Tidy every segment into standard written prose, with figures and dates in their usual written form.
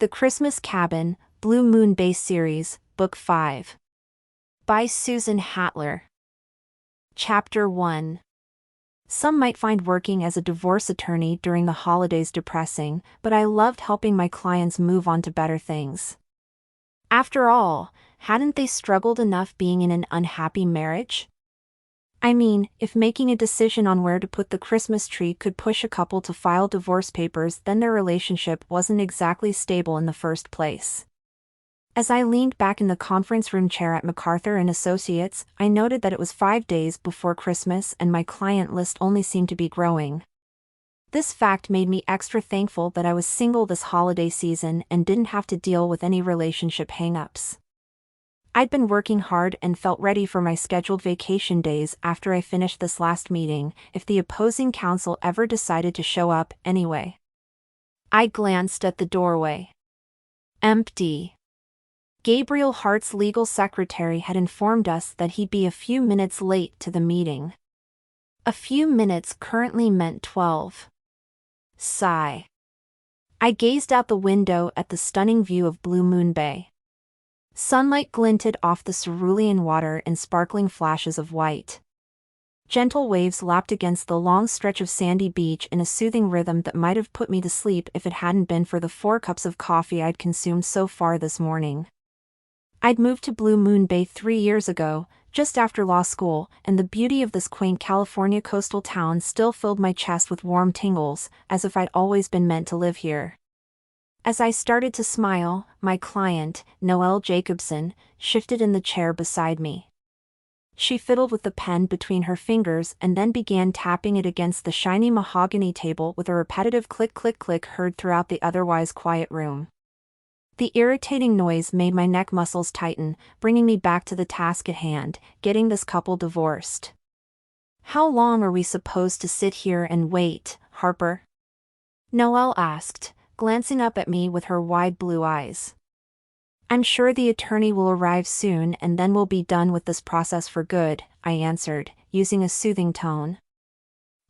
The Christmas Cabin, Blue Moon Bay Series, Book 5. By Susan Hatler. Chapter 1. Some might find working as a divorce attorney during the holidays depressing, but I loved helping my clients move on to better things. After all, hadn't they struggled enough being in an unhappy marriage? I mean, if making a decision on where to put the Christmas tree could push a couple to file divorce papers, then their relationship wasn't exactly stable in the first place. As I leaned back in the conference room chair at MacArthur and Associates, I noted that it was 5 days before Christmas and my client list only seemed to be growing. This fact made me extra thankful that I was single this holiday season and didn't have to deal with any relationship hang-ups. I'd been working hard and felt ready for my scheduled vacation days after I finished this last meeting, if the opposing counsel ever decided to show up anyway. I glanced at the doorway. Empty. Gabriel Hart's legal secretary had informed us that he'd be a few minutes late to the meeting. A few minutes currently meant 12. Sigh. I gazed out the window at the stunning view of Blue Moon Bay. Sunlight glinted off the cerulean water in sparkling flashes of white. Gentle waves lapped against the long stretch of sandy beach in a soothing rhythm that might have put me to sleep if it hadn't been for the 4 cups of coffee I'd consumed so far this morning. I'd moved to Blue Moon Bay 3 years ago, just after law school, and the beauty of this quaint California coastal town still filled my chest with warm tingles, as if I'd always been meant to live here. As I started to smile, my client, Noelle Jacobson, shifted in the chair beside me. She fiddled with the pen between her fingers and then began tapping it against the shiny mahogany table with a repetitive click-click-click heard throughout the otherwise quiet room. The irritating noise made my neck muscles tighten, bringing me back to the task at hand, getting this couple divorced. "How long are we supposed to sit here and wait, Harper?" Noelle asked, glancing up at me with her wide blue eyes. "I'm sure the attorney will arrive soon and then we'll be done with this process for good," I answered, using a soothing tone.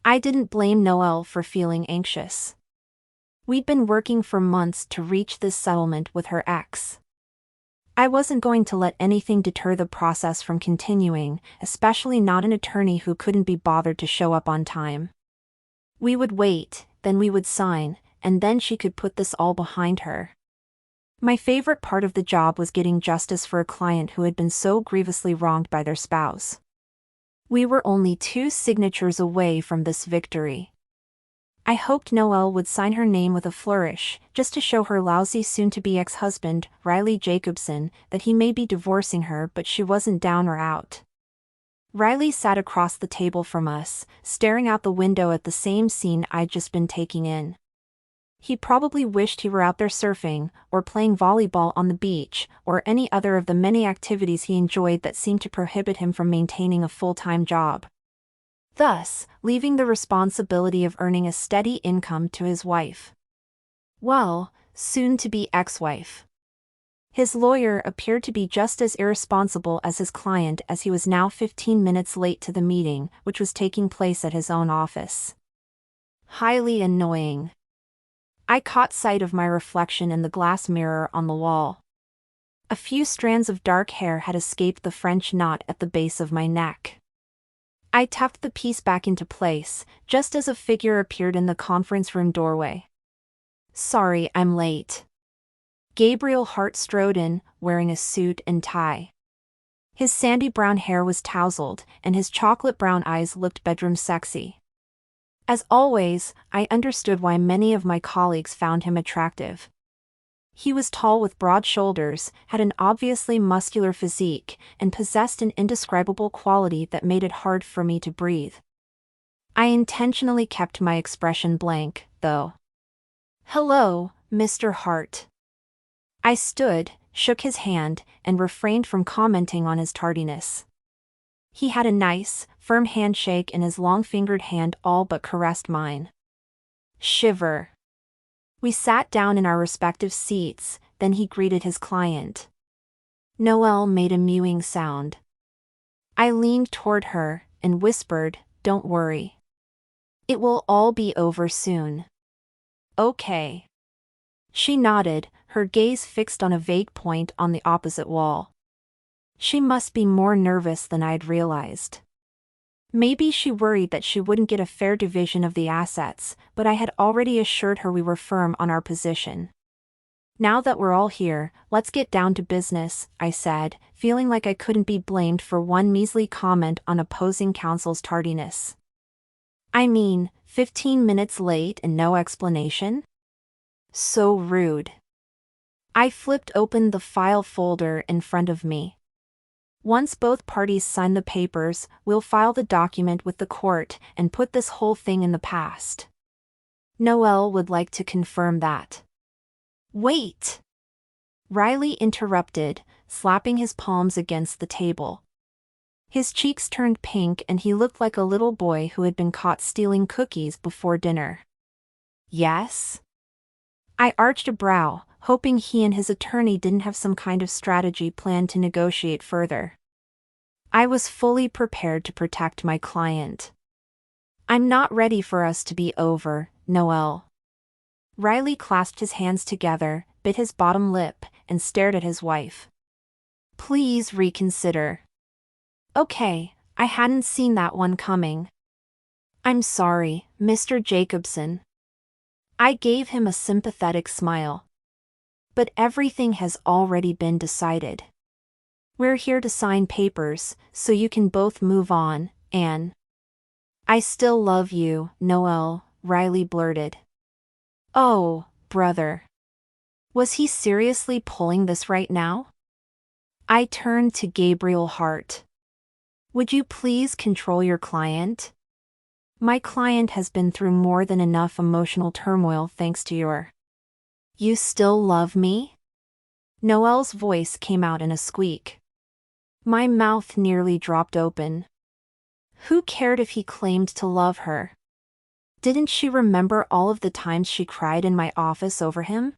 I didn't blame Noelle for feeling anxious. We'd been working for months to reach this settlement with her ex. I wasn't going to let anything deter the process from continuing, especially not an attorney who couldn't be bothered to show up on time. We would wait, then we would sign, and then she could put this all behind her. My favorite part of the job was getting justice for a client who had been so grievously wronged by their spouse. We were only 2 signatures away from this victory. I hoped Noelle would sign her name with a flourish, just to show her lousy soon-to-be ex-husband, Riley Jacobson, that he may be divorcing her, but she wasn't down or out. Riley sat across the table from us, staring out the window at the same scene I'd just been taking in. He probably wished he were out there surfing, or playing volleyball on the beach, or any other of the many activities he enjoyed that seemed to prohibit him from maintaining a full-time job. Thus, leaving the responsibility of earning a steady income to his wife. Well, soon-to-be ex-wife. His lawyer appeared to be just as irresponsible as his client, as he was now 15 minutes late to the meeting, which was taking place at his own office. Highly annoying. I caught sight of my reflection in the glass mirror on the wall. A few strands of dark hair had escaped the French knot at the base of my neck. I tucked the piece back into place, just as a figure appeared in the conference room doorway. "Sorry, I'm late." Gabriel Hart strode in, wearing a suit and tie. His sandy brown hair was tousled, and his chocolate brown eyes looked bedroom sexy. As always, I understood why many of my colleagues found him attractive. He was tall with broad shoulders, had an obviously muscular physique, and possessed an indescribable quality that made it hard for me to breathe. I intentionally kept my expression blank, though. "Hello, Mr. Hart." I stood, shook his hand, and refrained from commenting on his tardiness. He had a nice, firm handshake and his long-fingered hand all but caressed mine. Shiver. We sat down in our respective seats, then he greeted his client. Noelle made a mewing sound. I leaned toward her and whispered, "Don't worry. It will all be over soon." "Okay." She nodded, her gaze fixed on a vague point on the opposite wall. She must be more nervous than I'd realized. Maybe she worried that she wouldn't get a fair division of the assets, but I had already assured her we were firm on our position. Now that we're all here, let's get down to business, I said, feeling like I couldn't be blamed for one measly comment on opposing counsel's tardiness. I mean, 15 minutes late and no explanation? So rude. I flipped open the file folder in front of me. Once both parties sign the papers, we'll file the document with the court and put this whole thing in the past. Noel would like to confirm that. Wait! Riley interrupted, slapping his palms against the table. His cheeks turned pink and he looked like a little boy who had been caught stealing cookies before dinner. Yes? I arched a brow, hoping he and his attorney didn't have some kind of strategy planned to negotiate further. I was fully prepared to protect my client. I'm not ready for us to be over, Noel. Riley clasped his hands together, bit his bottom lip, and stared at his wife. Please reconsider. Okay, I hadn't seen that one coming. I'm sorry, Mr. Jacobson. I gave him a sympathetic smile. But everything has already been decided. We're here to sign papers, so you can both move on, Anne. I still love you, Noel, Riley blurted. Oh, brother. Was he seriously pulling this right now? I turned to Gabriel Hart. Would you please control your client? My client has been through more than enough emotional turmoil thanks to your... You still love me? Noel's voice came out in a squeak. My mouth nearly dropped open. Who cared if he claimed to love her? Didn't she remember all of the times she cried in my office over him?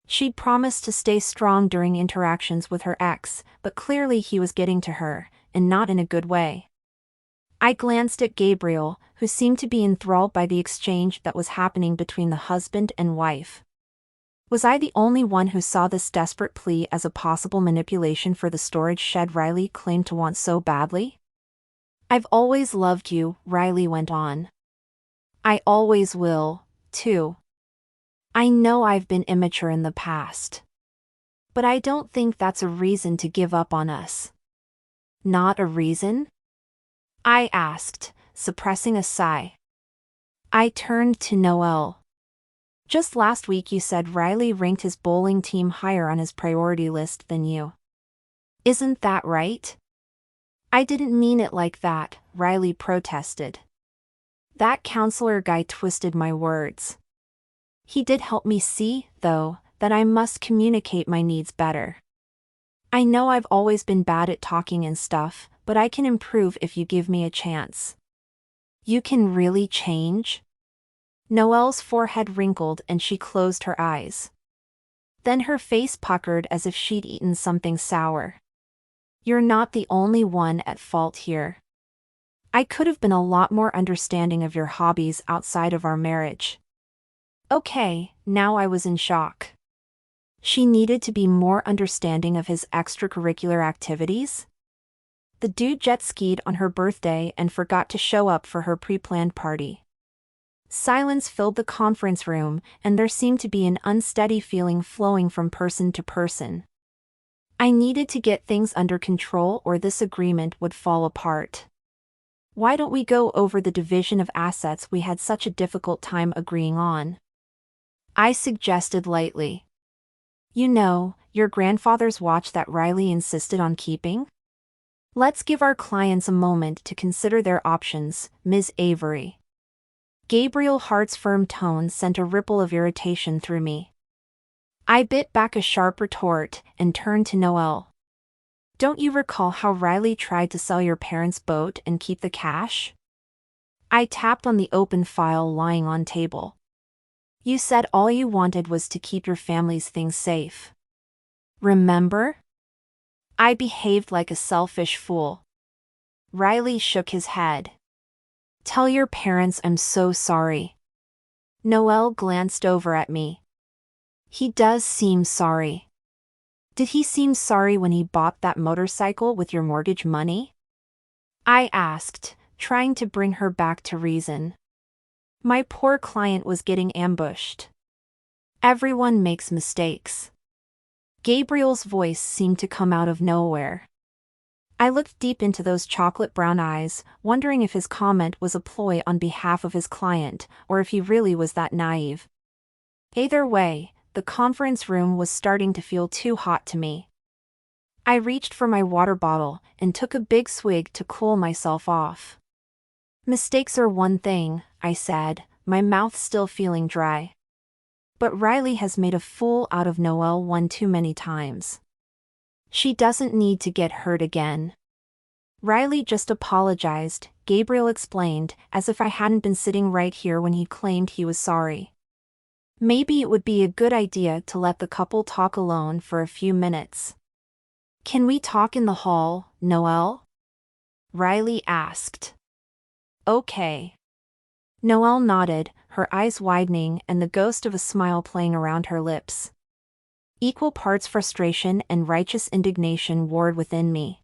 She'd promised to stay strong during interactions with her ex, but clearly he was getting to her, and not in a good way. I glanced at Gabriel, who seemed to be enthralled by the exchange that was happening between the husband and wife. Was I the only one who saw this desperate plea as a possible manipulation for the storage shed Riley claimed to want so badly? I've always loved you, Riley went on. I always will, too. I know I've been immature in the past. But I don't think that's a reason to give up on us. Not a reason? I asked, suppressing a sigh. I turned to Noel. Just last week you said Riley ranked his bowling team higher on his priority list than you. Isn't that right? I didn't mean it like that, Riley protested. That counselor guy twisted my words. He did help me see, though, that I must communicate my needs better. I know I've always been bad at talking and stuff, but I can improve if you give me a chance. You can really change? Noelle's forehead wrinkled and she closed her eyes. Then her face puckered as if she'd eaten something sour. You're not the only one at fault here. I could have been a lot more understanding of your hobbies outside of our marriage. Okay, now I was in shock. She needed to be more understanding of his extracurricular activities? The dude jet skied on her birthday and forgot to show up for her pre-planned party. Silence filled the conference room, and there seemed to be an unsteady feeling flowing from person to person. I needed to get things under control or this agreement would fall apart. Why don't we go over the division of assets we had such a difficult time agreeing on? I suggested lightly. You know, your grandfather's watch that Riley insisted on keeping? Let's give our clients a moment to consider their options, Ms. Avery. Gabriel Hart's firm tone sent a ripple of irritation through me. I bit back a sharp retort and turned to Noel. Don't you recall how Riley tried to sell your parents' boat and keep the cash? I tapped on the open file lying on table. You said all you wanted was to keep your family's things safe. Remember? I behaved like a selfish fool. Riley shook his head. Tell your parents I'm so sorry. Noel glanced over at me. He does seem sorry. Did he seem sorry when he bought that motorcycle with your mortgage money? I asked, trying to bring her back to reason. My poor client was getting ambushed. Everyone makes mistakes. Gabriel's voice seemed to come out of nowhere. I looked deep into those chocolate brown eyes, wondering if his comment was a ploy on behalf of his client, or if he really was that naive. Either way, the conference room was starting to feel too hot to me. I reached for my water bottle and took a big swig to cool myself off. Mistakes are one thing, I said, my mouth still feeling dry. But Riley has made a fool out of Noelle one too many times. She doesn't need to get hurt again. Riley just apologized, Gabriel explained, as if I hadn't been sitting right here when he claimed he was sorry. Maybe it would be a good idea to let the couple talk alone for a few minutes. Can we talk in the hall, Noelle? Riley asked. Okay. Noelle nodded, her eyes widening and the ghost of a smile playing around her lips. Equal parts frustration and righteous indignation warred within me.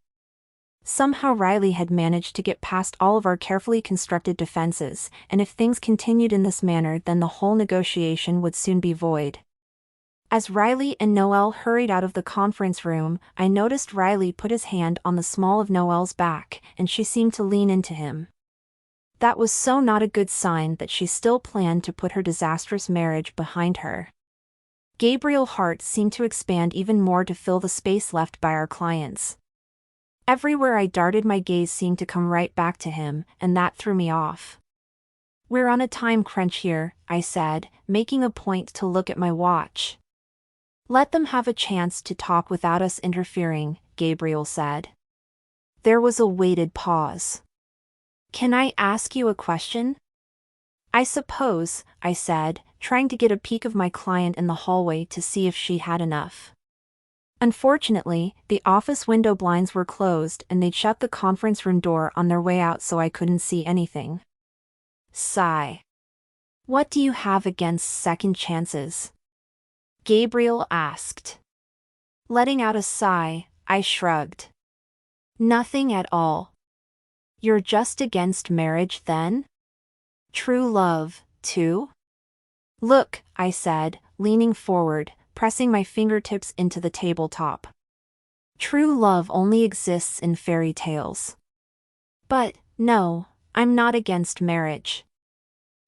Somehow Riley had managed to get past all of our carefully constructed defenses, and if things continued in this manner then the whole negotiation would soon be void. As Riley and Noelle hurried out of the conference room, I noticed Riley put his hand on the small of Noelle's back, and she seemed to lean into him. That was so not a good sign that she still planned to put her disastrous marriage behind her. Gabriel Hart seemed to expand even more to fill the space left by our clients. Everywhere I darted my gaze seemed to come right back to him, and that threw me off. We're on a time crunch here, I said, making a point to look at my watch. Let them have a chance to talk without us interfering, Gabriel said. There was a weighted pause. Can I ask you a question? I suppose, I said, trying to get a peek of my client in the hallway to see if she had enough. Unfortunately, the office window blinds were closed and they'd shut the conference room door on their way out so I couldn't see anything. Sigh. What do you have against second chances? Gabriel asked. Letting out a sigh, I shrugged. Nothing at all. You're just against marriage then? True love, too? Look, I said, leaning forward, pressing my fingertips into the tabletop. True love only exists in fairy tales. But, no, I'm not against marriage.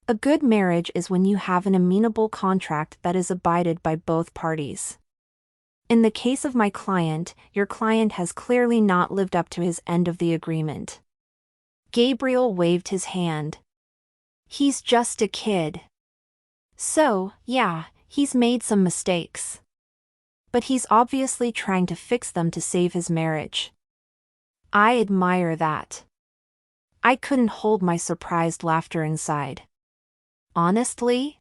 A good marriage is when you have an amenable contract that is abided by both parties. In the case of my client, your client has clearly not lived up to his end of the agreement. Gabriel waved his hand. He's just a kid. So, yeah, he's made some mistakes. But he's obviously trying to fix them to save his marriage. I admire that. I couldn't hold my surprised laughter inside. Honestly?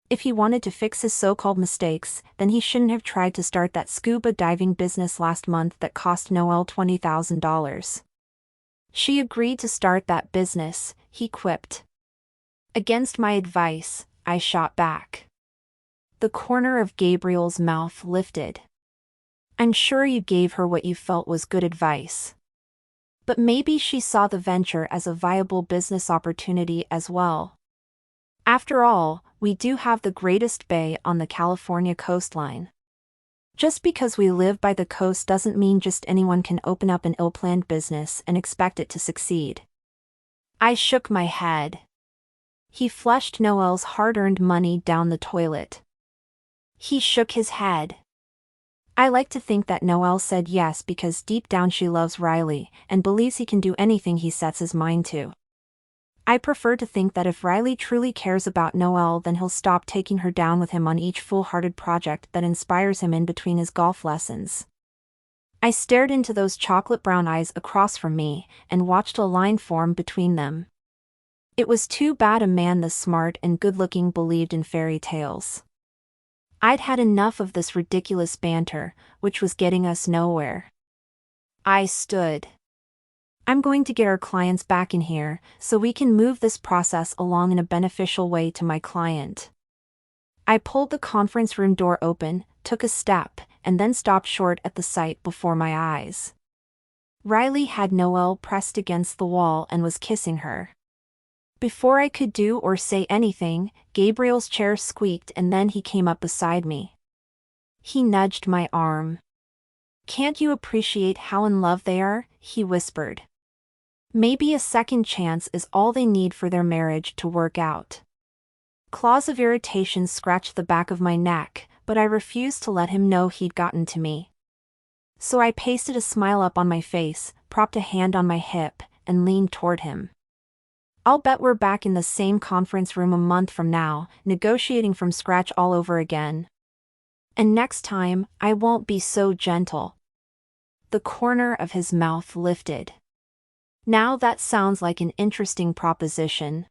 If he wanted to fix his so-called mistakes, then he shouldn't have tried to start that scuba diving business last month that cost Noelle $20,000. She agreed to start that business, he quipped. Against my advice, I shot back. The corner of Gabriel's mouth lifted. I'm sure you gave her what you felt was good advice. But maybe she saw the venture as a viable business opportunity as well. After all, we do have the greatest bay on the California coastline. Just because we live by the coast doesn't mean just anyone can open up an ill-planned business and expect it to succeed. I shook my head. He flushed Noelle's hard-earned money down the toilet. He shook his head. I like to think that Noelle said yes because deep down she loves Riley and believes he can do anything he sets his mind to. I prefer to think that if Riley truly cares about Noelle, then he'll stop taking her down with him on each foolhardy project that inspires him in between his golf lessons. I stared into those chocolate brown eyes across from me and watched a line form between them. It was too bad a man this smart and good-looking believed in fairy tales. I'd had enough of this ridiculous banter, which was getting us nowhere. I stood. I'm going to get our clients back in here, so we can move this process along in a beneficial way to my client. I pulled the conference room door open, took a step, and then stopped short at the sight before my eyes. Riley had Noelle pressed against the wall and was kissing her. Before I could do or say anything, Gabriel's chair squeaked and then he came up beside me. He nudged my arm. "Can't you appreciate how in love they are?" he whispered. "Maybe a second chance is all they need for their marriage to work out." Claws of irritation scratched the back of my neck, but I refused to let him know he'd gotten to me. So I pasted a smile up on my face, propped a hand on my hip, and leaned toward him. "I'll bet we're back in the same conference room a month from now, negotiating from scratch all over again. And next time, I won't be so gentle." The corner of his mouth lifted. "Now that sounds like an interesting proposition."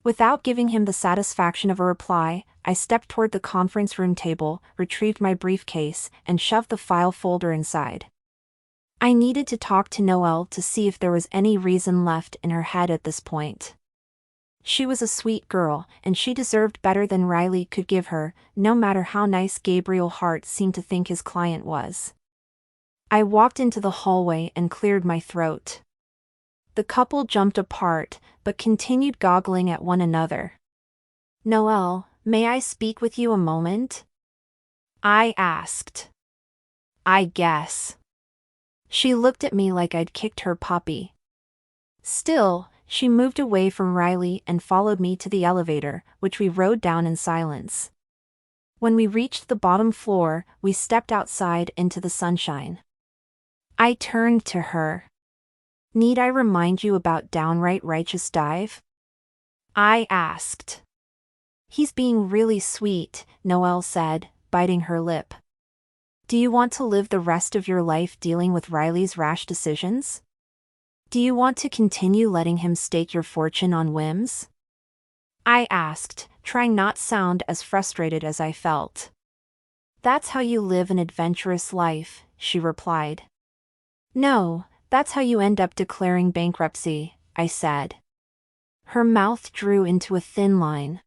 Without giving him the satisfaction of a reply, I stepped toward the conference room table, retrieved my briefcase, and shoved the file folder inside. I needed to talk to Noelle to see if there was any reason left in her head at this point. She was a sweet girl, and she deserved better than Riley could give her, no matter how nice Gabriel Hart seemed to think his client was. I walked into the hallway and cleared my throat. The couple jumped apart, but continued goggling at one another. "Noelle, may I speak with you a moment?" I asked. "I guess." She looked at me like I'd kicked her puppy. Still, she moved away from Riley and followed me to the elevator, which we rode down in silence. When we reached the bottom floor, we stepped outside into the sunshine. I turned to her. "Need I remind you about downright righteous dive?" I asked. "He's being really sweet," Noelle said, biting her lip. "Do you want to live the rest of your life dealing with Riley's rash decisions? Do you want to continue letting him stake your fortune on whims?" I asked, trying not to sound as frustrated as I felt. "That's how you live an adventurous life," she replied. "No, that's how you end up declaring bankruptcy," I said. Her mouth drew into a thin line.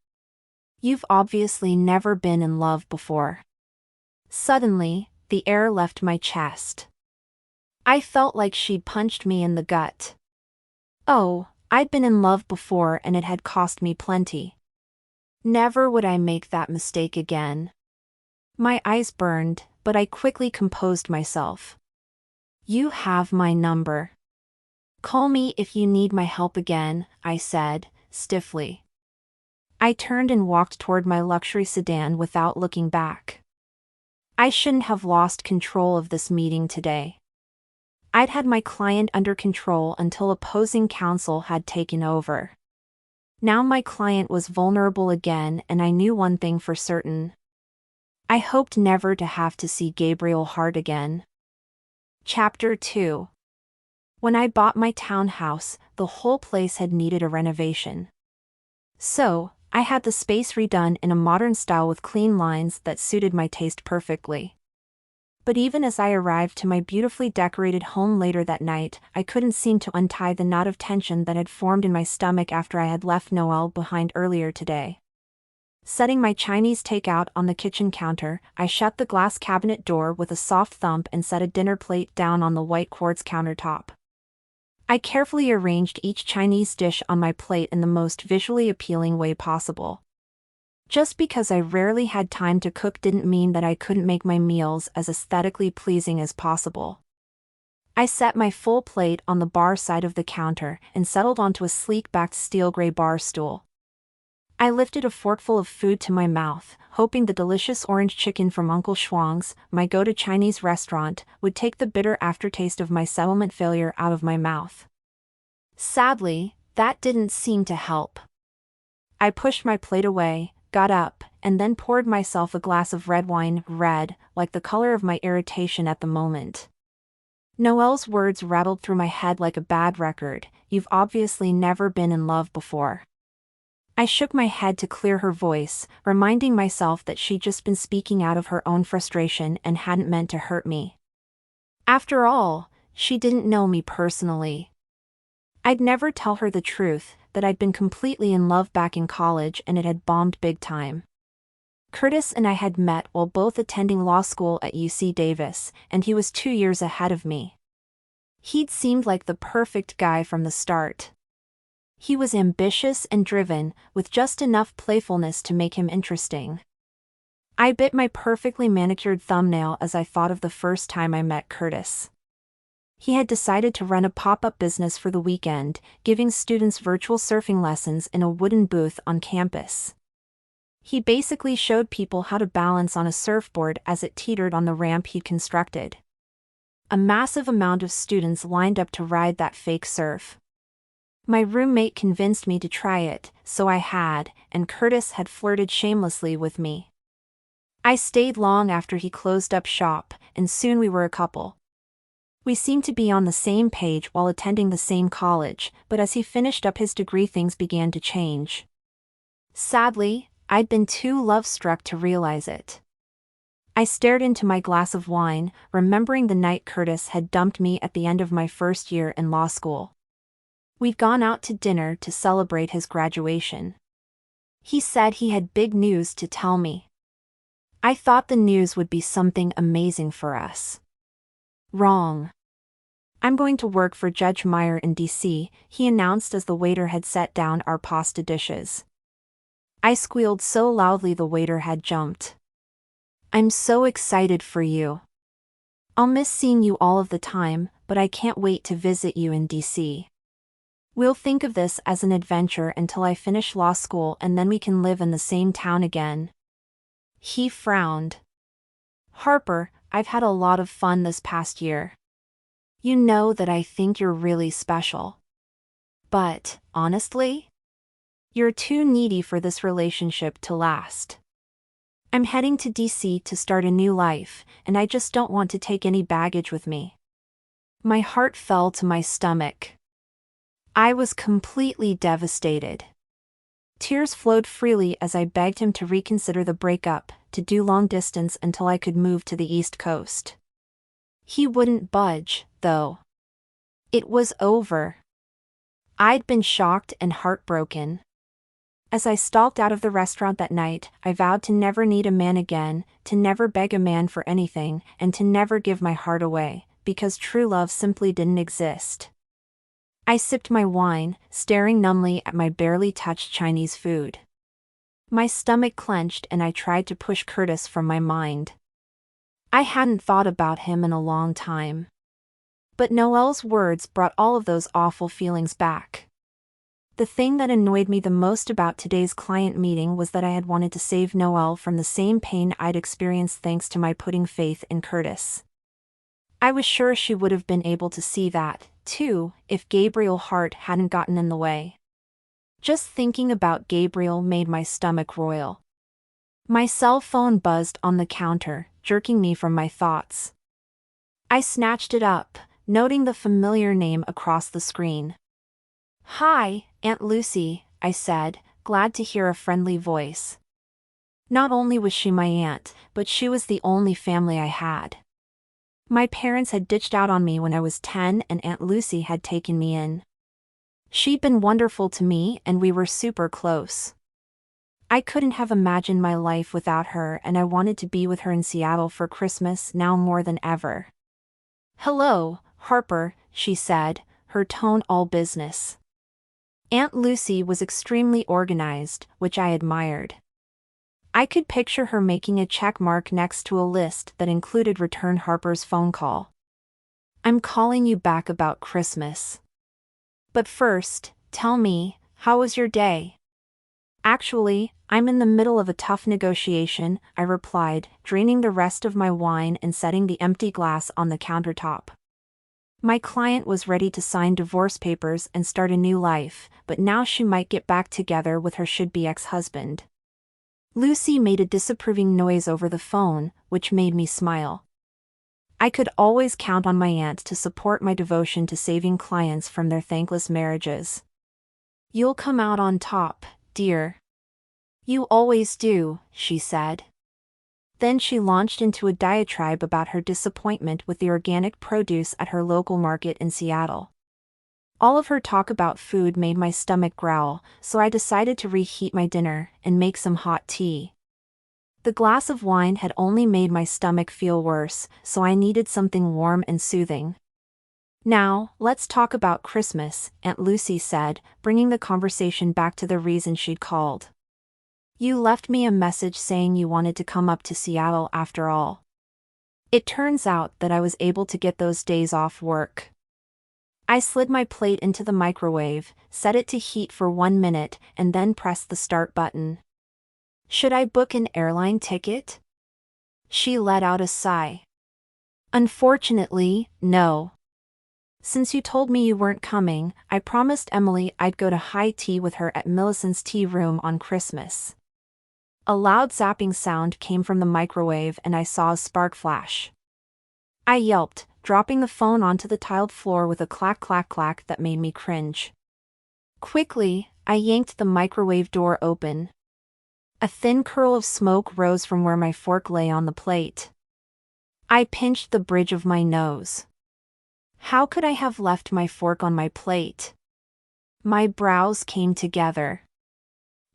"You've obviously never been in love before." Suddenly, the air left my chest. I felt like she'd punched me in the gut. Oh, I'd been in love before and it had cost me plenty. Never would I make that mistake again. My eyes burned, but I quickly composed myself. "You have my number. Call me if you need my help again," I said, stiffly. I turned and walked toward my luxury sedan without looking back. I shouldn't have lost control of this meeting today. I'd had my client under control until opposing counsel had taken over. Now my client was vulnerable again, and I knew one thing for certain. I hoped never to have to see Gabriel Hart again. Chapter 2. When I bought my townhouse, the whole place had needed a renovation. So, I had the space redone in a modern style with clean lines that suited my taste perfectly. But even as I arrived to my beautifully decorated home later that night, I couldn't seem to untie the knot of tension that had formed in my stomach after I had left Noelle behind earlier today. Setting my Chinese takeout on the kitchen counter, I shut the glass cabinet door with a soft thump and set a dinner plate down on the white quartz countertop. I carefully arranged each Chinese dish on my plate in the most visually appealing way possible. Just because I rarely had time to cook didn't mean that I couldn't make my meals as aesthetically pleasing as possible. I set my full plate on the bar side of the counter and settled onto a sleek-backed steel-gray bar stool. I lifted a forkful of food to my mouth, hoping the delicious orange chicken from Uncle Shuang's, my go-to Chinese restaurant, would take the bitter aftertaste of my settlement failure out of my mouth. Sadly, that didn't seem to help. I pushed my plate away, got up, and then poured myself a glass of red wine, red, like the color of my irritation at the moment. Noelle's words rattled through my head like a bad record. "You've obviously never been in love before." I shook my head to clear her voice, reminding myself that she'd just been speaking out of her own frustration and hadn't meant to hurt me. After all, she didn't know me personally. I'd never tell her the truth, that I'd been completely in love back in college and it had bombed big time. Curtis and I had met while both attending law school at UC Davis, and he was 2 years ahead of me. He'd seemed like the perfect guy from the start. He was ambitious and driven, with just enough playfulness to make him interesting. I bit my perfectly manicured thumbnail as I thought of the first time I met Curtis. He had decided to run a pop-up business for the weekend, giving students virtual surfing lessons in a wooden booth on campus. He basically showed people how to balance on a surfboard as it teetered on the ramp he'd constructed. A massive amount of students lined up to ride that fake surf. My roommate convinced me to try it, so I had, and Curtis had flirted shamelessly with me. I stayed long after he closed up shop, and soon we were a couple. We seemed to be on the same page while attending the same college, but as he finished up his degree things began to change. Sadly, I'd been too love-struck to realize it. I stared into my glass of wine, remembering the night Curtis had dumped me at the end of my first year in law school. We'd gone out to dinner to celebrate his graduation. He said he had big news to tell me. I thought the news would be something amazing for us. Wrong. "I'm going to work for Judge Meyer in D.C., he announced as the waiter had set down our pasta dishes. I squealed so loudly the waiter had jumped. "I'm so excited for you. I'll miss seeing you all of the time, but I can't wait to visit you in D.C. We'll think of this as an adventure until I finish law school and then we can live in the same town again." He frowned. "Harper, I've had a lot of fun this past year. You know that I think you're really special. But, honestly, you're too needy for this relationship to last. I'm heading to DC to start a new life, and I just don't want to take any baggage with me." My heart fell to my stomach. I was completely devastated. Tears flowed freely as I begged him to reconsider the breakup, to do long distance until I could move to the East Coast. He wouldn't budge, though. It was over. I'd been shocked and heartbroken. As I stalked out of the restaurant that night, I vowed to never need a man again, to never beg a man for anything, and to never give my heart away, because true love simply didn't exist. I sipped my wine, staring numbly at my barely touched Chinese food. My stomach clenched and I tried to push Curtis from my mind. I hadn't thought about him in a long time. But Noelle's words brought all of those awful feelings back. The thing that annoyed me the most about today's client meeting was that I had wanted to save Noelle from the same pain I'd experienced thanks to my putting faith in Curtis. I was sure she would have been able to see that, too, if Gabriel Hart hadn't gotten in the way. Just thinking about Gabriel made my stomach roil. My cell phone buzzed on the counter, jerking me from my thoughts. I snatched it up, noting the familiar name across the screen. "Hi, Aunt Lucy," I said, glad to hear a friendly voice. Not only was she my aunt, but she was the only family I had. My parents had ditched out on me when I was 10 and Aunt Lucy had taken me in. She'd been wonderful to me and we were super close. I couldn't have imagined my life without her and I wanted to be with her in Seattle for Christmas now more than ever. "Hello, Harper," she said, her tone all business. Aunt Lucy was extremely organized, which I admired. I could picture her making a check mark next to a list that included return Harper's phone call. "I'm calling you back about Christmas. But first, tell me, how was your day?" "Actually, I'm in the middle of a tough negotiation," I replied, draining the rest of my wine and setting the empty glass on the countertop. My client was ready to sign divorce papers and start a new life, but now she might get back together with her should-be ex-husband. Lucy made a disapproving noise over the phone, which made me smile. I could always count on my aunt to support my devotion to saving clients from their thankless marriages. "You'll come out on top, dear. You always do," she said. Then she launched into a diatribe about her disappointment with the organic produce at her local market in Seattle. All of her talk about food made my stomach growl, so I decided to reheat my dinner and make some hot tea. The glass of wine had only made my stomach feel worse, so I needed something warm and soothing. "Now, let's talk about Christmas," Aunt Lucy said, bringing the conversation back to the reason she'd called. "You left me a message saying you wanted to come up to Seattle after all." It turns out that I was able to get those days off work. I slid my plate into the microwave, set it to heat for 1 minute, and then pressed the start button. "Should I book an airline ticket?" She let out a sigh. "Unfortunately, no. Since you told me you weren't coming, I promised Emily I'd go to high tea with her at Millicent's tea room on Christmas." A loud zapping sound came from the microwave and I saw a spark flash. I yelped, dropping the phone onto the tiled floor with a clack clack clack that made me cringe. Quickly, I yanked the microwave door open. A thin curl of smoke rose from where my fork lay on the plate. I pinched the bridge of my nose. How could I have left my fork on my plate? My brows came together.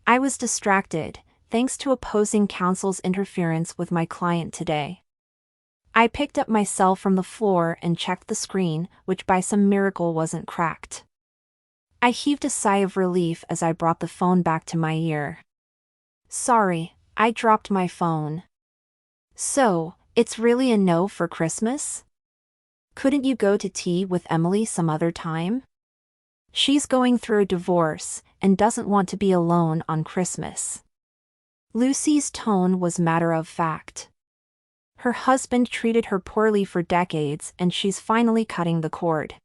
I was distracted, thanks to opposing counsel's interference with my client today. I picked up my cell from the floor and checked the screen, which by some miracle wasn't cracked. I heaved a sigh of relief as I brought the phone back to my ear. "Sorry, I dropped my phone." "So, it's really a no for Christmas? Couldn't you go to tea with Emily some other time? She's going through a divorce and doesn't want to be alone on Christmas." Lucy's tone was matter-of-fact. Her husband treated her poorly for decades and she's finally cutting the cord.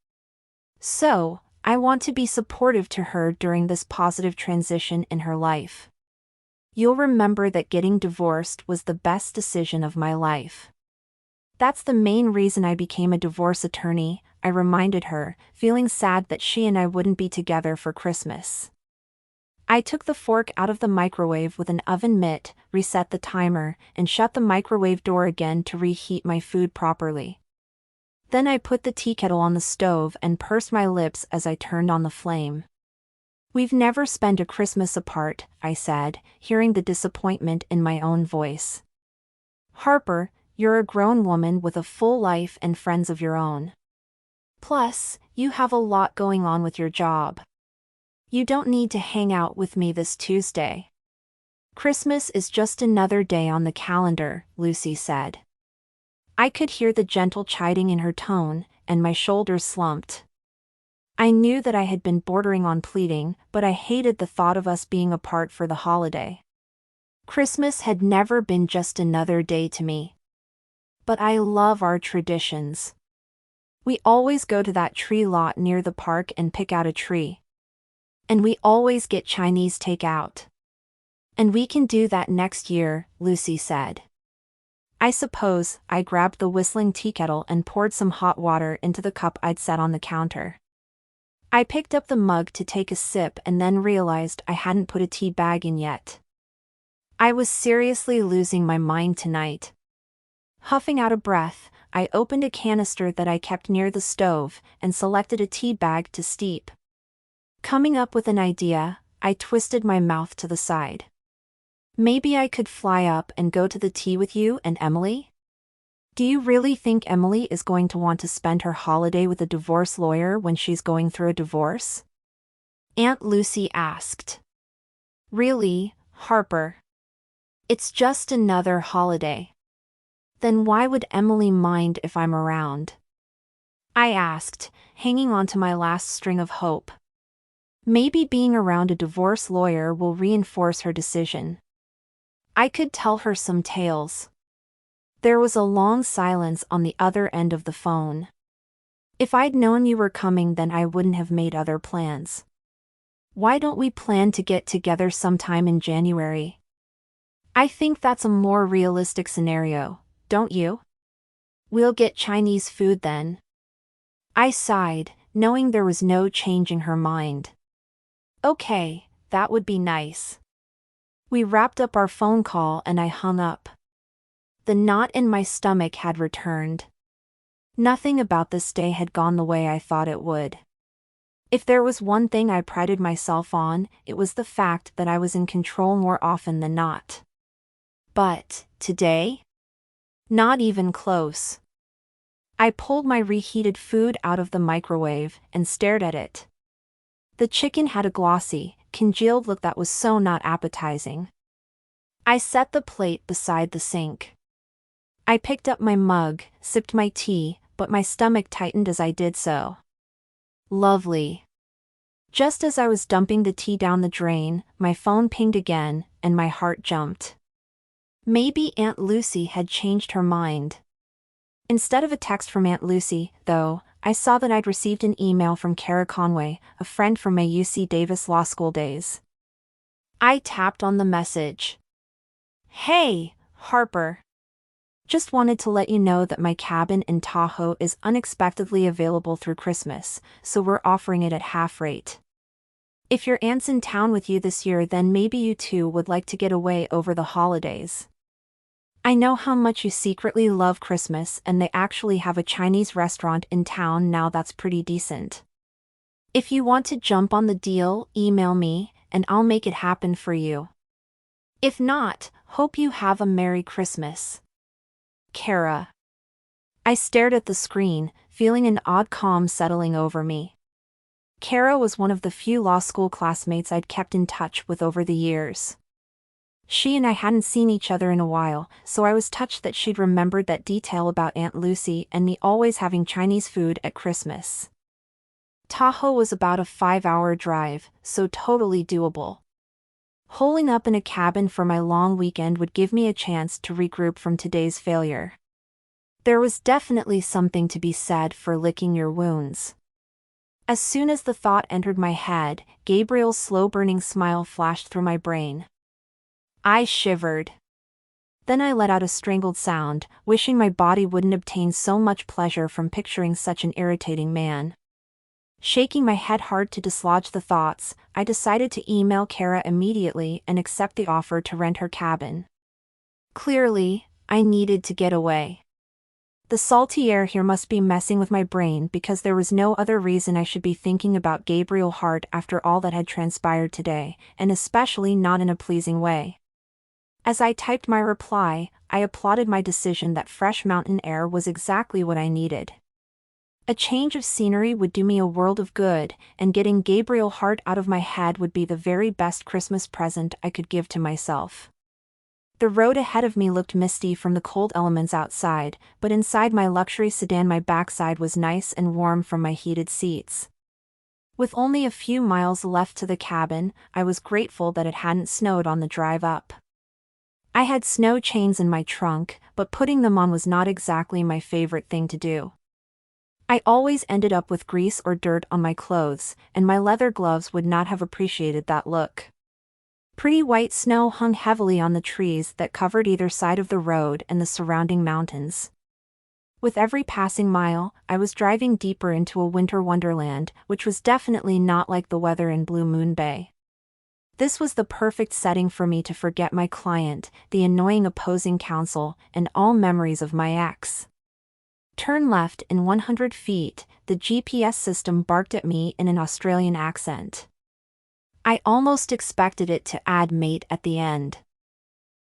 "So, I want to be supportive to her during this positive transition in her life. You'll remember that getting divorced was the best decision of my life. That's the main reason I became a divorce attorney," I reminded her, feeling sad that she and I wouldn't be together for Christmas. I took the fork out of the microwave with an oven mitt, reset the timer, and shut the microwave door again to reheat my food properly. Then I put the tea kettle on the stove and pursed my lips as I turned on the flame. "We've never spent a Christmas apart," I said, hearing the disappointment in my own voice. "Harper, you're a grown woman with a full life and friends of your own. Plus, you have a lot going on with your job. You don't need to hang out with me this Tuesday. Christmas is just another day on the calendar," Lucy said. I could hear the gentle chiding in her tone, and my shoulders slumped. I knew that I had been bordering on pleading, but I hated the thought of us being apart for the holiday. Christmas had never been just another day to me. But I love our traditions. We always go to that tree lot near the park and pick out a tree. And we always get Chinese takeout. And we can do that next year, Lucy said. I suppose. I grabbed the whistling tea kettle and poured some hot water into the cup I'd set on the counter. I picked up the mug to take a sip and then realized I hadn't put a tea bag in yet. I was seriously losing my mind tonight. Huffing out a breath, I opened a canister that I kept near the stove and selected a tea bag to steep. Coming up with an idea, I twisted my mouth to the side. "Maybe I could fly up and go to the tea with you and Emily? Do you really think Emily is going to want to spend her holiday with a divorce lawyer when she's going through a divorce?" Aunt Lucy asked. "Really, Harper? It's just another holiday. Then why would Emily mind if I'm around?" I asked, hanging on to my last string of hope. Maybe being around a divorce lawyer will reinforce her decision. I could tell her some tales. There was a long silence on the other end of the phone. "If I'd known you were coming, then I wouldn't have made other plans. Why don't we plan to get together sometime in January? I think that's a more realistic scenario, don't you? We'll get Chinese food then." I sighed, knowing there was no changing her mind. "Okay, that would be nice." We wrapped up our phone call and I hung up. The knot in my stomach had returned. Nothing about this day had gone the way I thought it would. If there was one thing I prided myself on, it was the fact that I was in control more often than not. But, today? Not even close. I pulled my reheated food out of the microwave and stared at it. The chicken had a glossy, congealed look that was so not appetizing. I set the plate beside the sink. I picked up my mug, sipped my tea, but my stomach tightened as I did so. Lovely. Just as I was dumping the tea down the drain, my phone pinged again, and my heart jumped. Maybe Aunt Lucy had changed her mind. Instead of a text from Aunt Lucy, though, I saw that I'd received an email from Kara Conway, a friend from my UC Davis law school days. I tapped on the message. Hey, Harper. Just wanted to let you know that my cabin in Tahoe is unexpectedly available through Christmas, so we're offering it at half rate. If your aunt's in town with you this year, then maybe you two would like to get away over the holidays. I know how much you secretly love Christmas, and they actually have a Chinese restaurant in town now that's pretty decent. If you want to jump on the deal, email me, and I'll make it happen for you. If not, hope you have a Merry Christmas. Kara. I stared at the screen, feeling an odd calm settling over me. Kara was one of the few law school classmates I'd kept in touch with over the years. She and I hadn't seen each other in a while, so I was touched that she'd remembered that detail about Aunt Lucy and me always having Chinese food at Christmas. Tahoe was about a 5-hour drive, so totally doable. Holing up in a cabin for my long weekend would give me a chance to regroup from today's failure. There was definitely something to be said for licking your wounds. As soon as the thought entered my head, Gabriel's slow-burning smile flashed through my brain. I shivered. Then I let out a strangled sound, wishing my body wouldn't obtain so much pleasure from picturing such an irritating man. Shaking my head hard to dislodge the thoughts, I decided to email Kara immediately and accept the offer to rent her cabin. Clearly, I needed to get away. The salty air here must be messing with my brain because there was no other reason I should be thinking about Gabriel Hart after all that had transpired today, and especially not in a pleasing way. As I typed my reply, I applauded my decision that fresh mountain air was exactly what I needed. A change of scenery would do me a world of good, and getting Gabriel Hart out of my head would be the very best Christmas present I could give to myself. The road ahead of me looked misty from the cold elements outside, but inside my luxury sedan my backside was nice and warm from my heated seats. With only a few miles left to the cabin, I was grateful that it hadn't snowed on the drive up. I had snow chains in my trunk, but putting them on was not exactly my favorite thing to do. I always ended up with grease or dirt on my clothes, and my leather gloves would not have appreciated that look. Pretty white snow hung heavily on the trees that covered either side of the road and the surrounding mountains. With every passing mile, I was driving deeper into a winter wonderland, which was definitely not like the weather in Blue Moon Bay. This was the perfect setting for me to forget my client, the annoying opposing counsel, and all memories of my ex. Turn left in 100 feet, the GPS system barked at me in an Australian accent. I almost expected it to add mate at the end.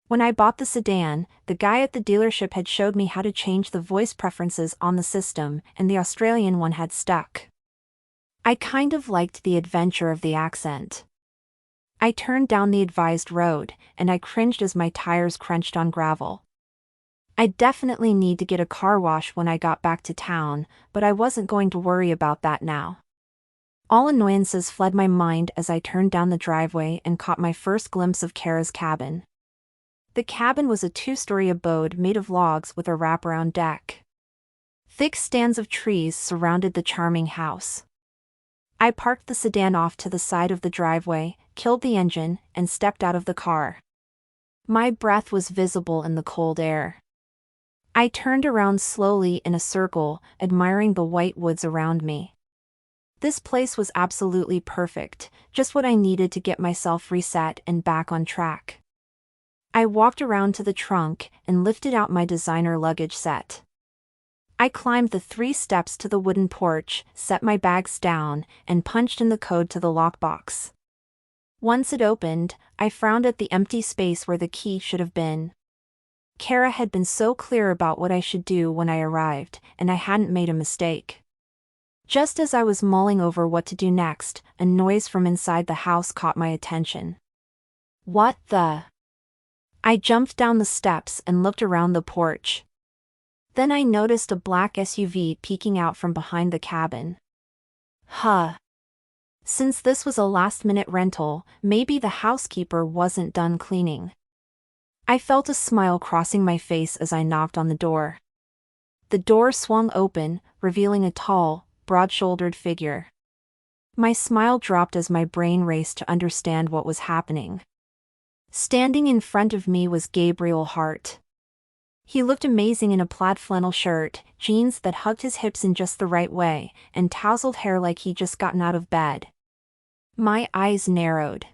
When I bought the sedan, the guy at the dealership had showed me how to change the voice preferences on the system, and the Australian one had stuck. I kind of liked the adventure of the accent. I turned down the advised road, and I cringed as my tires crunched on gravel. I'd definitely need to get a car wash when I got back to town, but I wasn't going to worry about that now. All annoyances fled my mind as I turned down the driveway and caught my first glimpse of Kara's cabin. The cabin was a 2-story abode made of logs with a wraparound deck. Thick stands of trees surrounded the charming house. I parked the sedan off to the side of the driveway, killed the engine, and stepped out of the car. My breath was visible in the cold air. I turned around slowly in a circle, admiring the white woods around me. This place was absolutely perfect, just what I needed to get myself reset and back on track. I walked around to the trunk and lifted out my designer luggage set. I climbed the 3 steps to the wooden porch, set my bags down, and punched in the code to the lockbox. Once it opened, I frowned at the empty space where the key should have been. Kara had been so clear about what I should do when I arrived, and I hadn't made a mistake. Just as I was mulling over what to do next, a noise from inside the house caught my attention. What the? I jumped down the steps and looked around the porch. Then I noticed a black SUV peeking out from behind the cabin. Huh. Since this was a last-minute rental, maybe the housekeeper wasn't done cleaning. I felt a smile crossing my face as I knocked on the door. The door swung open, revealing a tall, broad-shouldered figure. My smile dropped as my brain raced to understand what was happening. Standing in front of me was Gabriel Hart. He looked amazing in a plaid flannel shirt, jeans that hugged his hips in just the right way, and tousled hair like he'd just gotten out of bed. My eyes narrowed.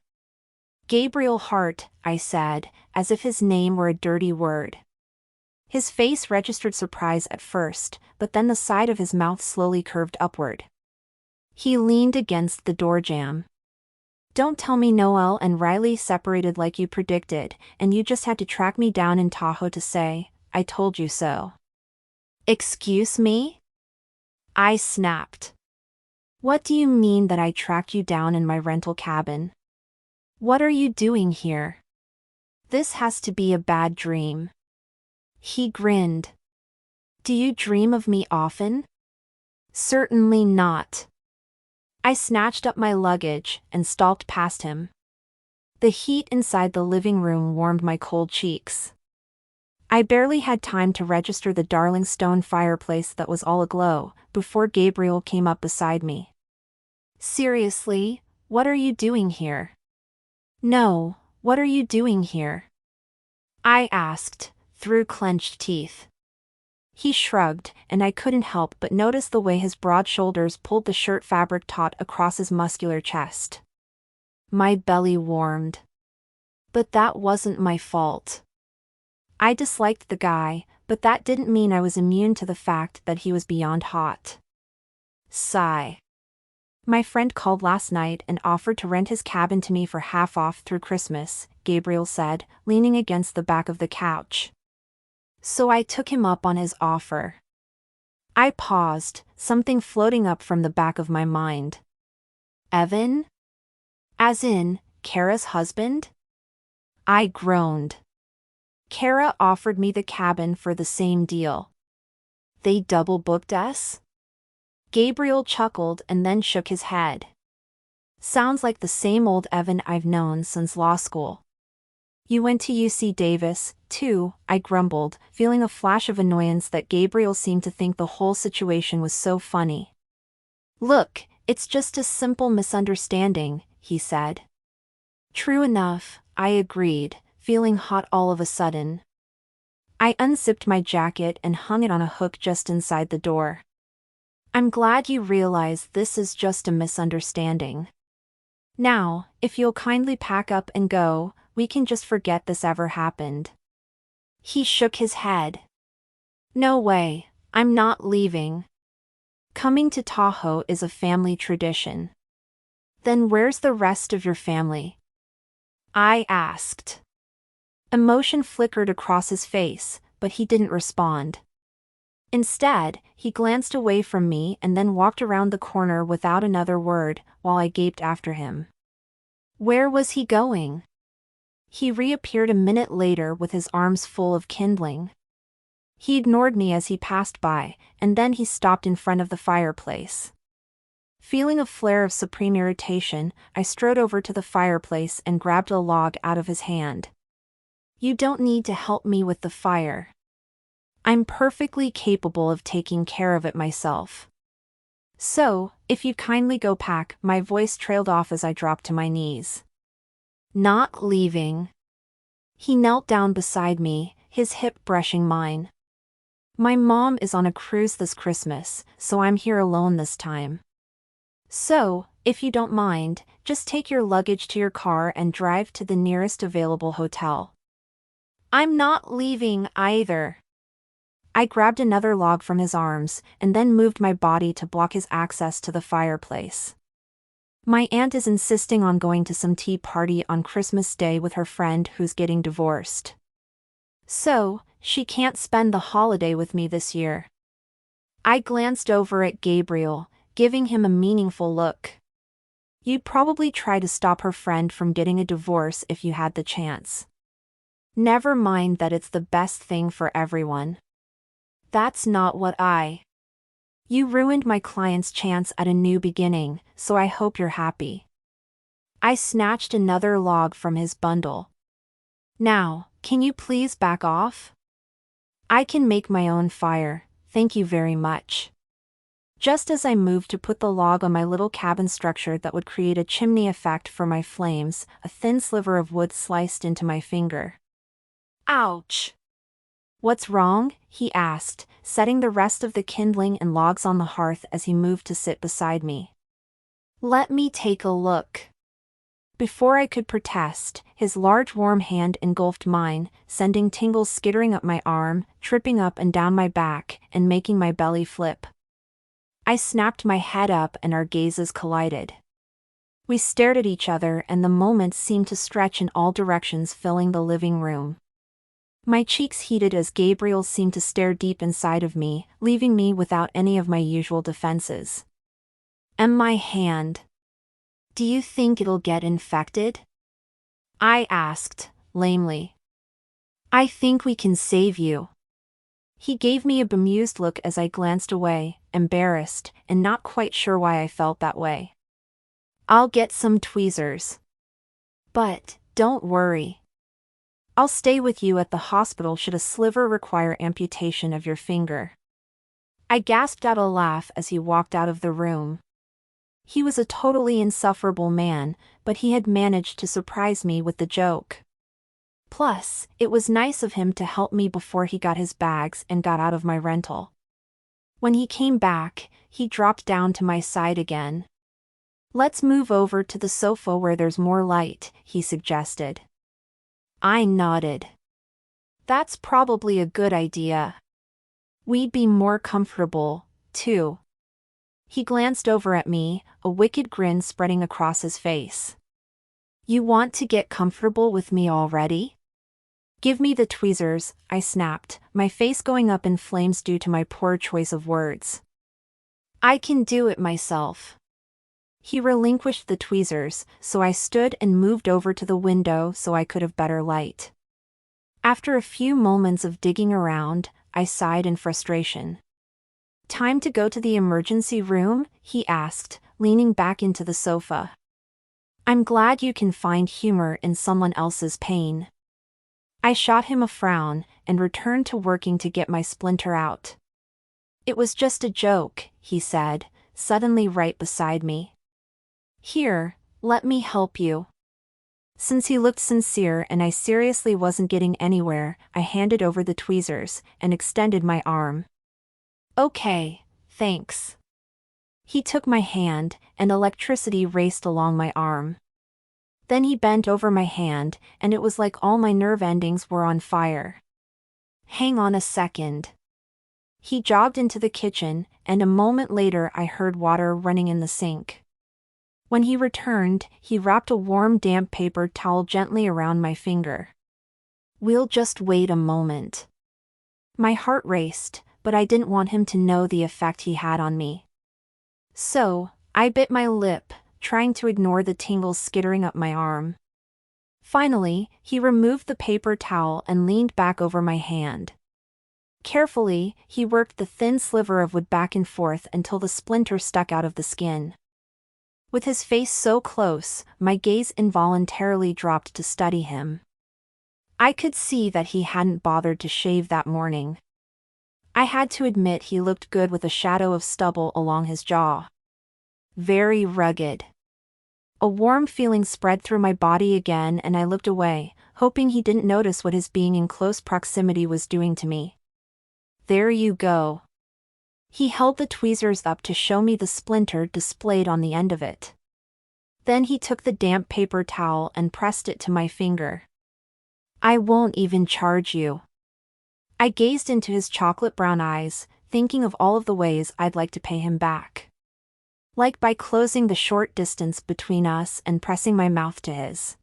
"Gabriel Hart," I said, as if his name were a dirty word. His face registered surprise at first, but then the side of his mouth slowly curved upward. He leaned against the door jamb. "Don't tell me Noel and Riley separated like you predicted, and you just had to track me down in Tahoe to say, 'I told you so.'" "Excuse me?" I snapped. "What do you mean that I tracked you down in my rental cabin? What are you doing here? This has to be a bad dream." He grinned. "Do you dream of me often?" "Certainly not." I snatched up my luggage and stalked past him. The heat inside the living room warmed my cold cheeks. I barely had time to register the darling stone fireplace that was all aglow before Gabriel came up beside me. "Seriously, what are you doing here?" "No, what are you doing here?" I asked, through clenched teeth. He shrugged, and I couldn't help but notice the way his broad shoulders pulled the shirt fabric taut across his muscular chest. My belly warmed. But that wasn't my fault. I disliked the guy, but that didn't mean I was immune to the fact that he was beyond hot. Sigh. "My friend called last night and offered to rent his cabin to me for half off through Christmas," Gabriel said, leaning against the back of the couch. "So I took him up on his offer." I paused, something floating up from the back of my mind. "Evan? As in, Kara's husband?" I groaned. "Kara offered me the cabin for the same deal. They double-booked us?" Gabriel chuckled and then shook his head. "Sounds like the same old Evan I've known since law school." "You went to UC Davis, too," I grumbled, feeling a flash of annoyance that Gabriel seemed to think the whole situation was so funny. "Look, it's just a simple misunderstanding," he said. "True enough," I agreed, feeling hot all of a sudden. I unzipped my jacket and hung it on a hook just inside the door. "I'm glad you realize this is just a misunderstanding. Now, if you'll kindly pack up and go, we can just forget this ever happened." He shook his head. "No way, I'm not leaving. Coming to Tahoe is a family tradition." "Then where's the rest of your family?" I asked. Emotion flickered across his face, but he didn't respond. Instead, he glanced away from me and then walked around the corner without another word, while I gaped after him. Where was he going? He reappeared a minute later with his arms full of kindling. He ignored me as he passed by, and then he stopped in front of the fireplace. Feeling a flare of supreme irritation, I strode over to the fireplace and grabbed a log out of his hand. "You don't need to help me with the fire. I'm perfectly capable of taking care of it myself. So, if you kindly go pack," my voice trailed off as I dropped to my knees. "Not leaving." He knelt down beside me, his hip brushing mine. "My mom is on a cruise this Christmas, so I'm here alone this time. So, if you don't mind, just take your luggage to your car and drive to the nearest available hotel." "I'm not leaving either." I grabbed another log from his arms, and then moved my body to block his access to the fireplace. "My aunt is insisting on going to some tea party on Christmas Day with her friend who's getting divorced. So, She can't spend the holiday with me this year. I glanced over at Gabriel, giving him a meaningful look. You'd probably try to stop her friend from getting a divorce if you had the chance. Never mind that it's the best thing for everyone. That's not what You ruined my client's chance at a new beginning, so I hope you're happy. I snatched another log from his bundle. Now, can you please back off? I can make my own fire, thank you very much. Just as I moved to put the log on my little cabin structure that would create a chimney effect for my flames, a thin sliver of wood sliced into my finger. Ouch! What's wrong? He asked, setting the rest of the kindling and logs on the hearth as he moved to sit beside me. Let me take a look. Before I could protest, his large warm hand engulfed mine, sending tingles skittering up my arm, tripping up and down my back, and making my belly flip. I snapped my head up and our gazes collided. We stared at each other and the moment seemed to stretch in all directions, filling the living room. My cheeks heated as Gabriel seemed to stare deep inside of me, leaving me without any of my usual defenses. And my hand. Do you think it'll get infected? I asked, lamely. I think we can save you. He gave me a bemused look as I glanced away, embarrassed, and not quite sure why I felt that way. I'll get some tweezers. But, don't worry. I'll stay with you at the hospital should a sliver require amputation of your finger. I gasped out a laugh as he walked out of the room. He was a totally insufferable man, but he had managed to surprise me with the joke. Plus, it was nice of him to help me before he got his bags and got out of my rental. When he came back, he dropped down to my side again. Let's move over to the sofa where there's more light, he suggested. I nodded. That's probably a good idea. We'd be more comfortable, too. He glanced over at me, a wicked grin spreading across his face. You want to get comfortable with me already? Give me the tweezers, I snapped, my face going up in flames due to my poor choice of words. I can do it myself. He relinquished the tweezers, so I stood and moved over to the window so I could have better light. After a few moments of digging around, I sighed in frustration. Time to go to the emergency room? He asked, leaning back into the sofa. I'm glad you can find humor in someone else's pain. I shot him a frown, and returned to working to get my splinter out. It was just a joke, he said, suddenly right beside me. Here, let me help you. Since he looked sincere and I seriously wasn't getting anywhere, I handed over the tweezers, and extended my arm. Okay, thanks. He took my hand, and electricity raced along my arm. Then he bent over my hand, and it was like all my nerve endings were on fire. Hang on a second. He jogged into the kitchen, and a moment later I heard water running in the sink. When he returned, he wrapped a warm damp paper towel gently around my finger. We'll just wait a moment. My heart raced, but I didn't want him to know the effect he had on me. So, I bit my lip, trying to ignore the tingles skittering up my arm. Finally, he removed the paper towel and leaned back over my hand. Carefully, he worked the thin sliver of wood back and forth until the splinter stuck out of the skin. With his face so close, my gaze involuntarily dropped to study him. I could see that he hadn't bothered to shave that morning. I had to admit he looked good with a shadow of stubble along his jaw. Very rugged. A warm feeling spread through my body again and I looked away, hoping he didn't notice what his being in close proximity was doing to me. There you go. He held the tweezers up to show me the splinter displayed on the end of it. Then he took the damp paper towel and pressed it to my finger. I won't even charge you. I gazed into his chocolate brown eyes, thinking of all of the ways I'd like to pay him back. Like by closing the short distance between us and pressing my mouth to his.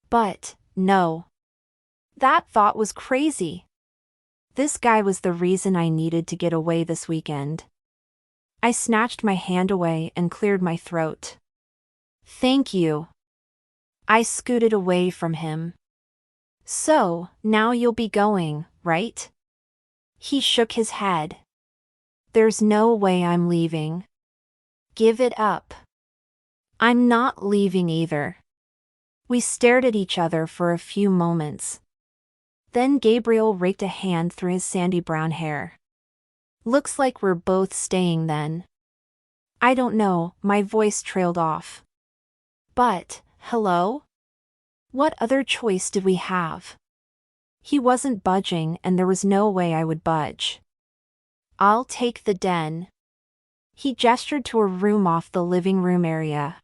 But, no. That thought was crazy. This guy was the reason I needed to get away this weekend. I snatched my hand away and cleared my throat. Thank you. I scooted away from him. So, now you'll be going, right? He shook his head. There's no way I'm leaving. Give it up. I'm not leaving either. We stared at each other for a few moments. Then Gabriel raked a hand through his sandy brown hair. Looks like we're both staying then. I don't know, my voice trailed off. But, hello? What other choice did we have? He wasn't budging and there was no way I would budge. I'll take the den. He gestured to a room off the living room area.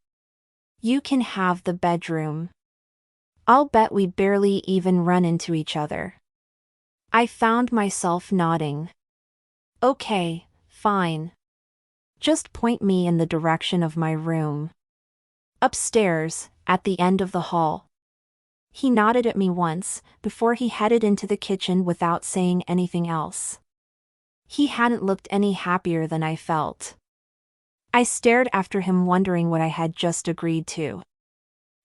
You can have the bedroom. I'll bet we barely even run into each other. I found myself nodding. Okay, fine. Just point me in the direction of my room. Upstairs, at the end of the hall. He nodded at me once, before he headed into the kitchen without saying anything else. He hadn't looked any happier than I felt. I stared after him wondering what I had just agreed to.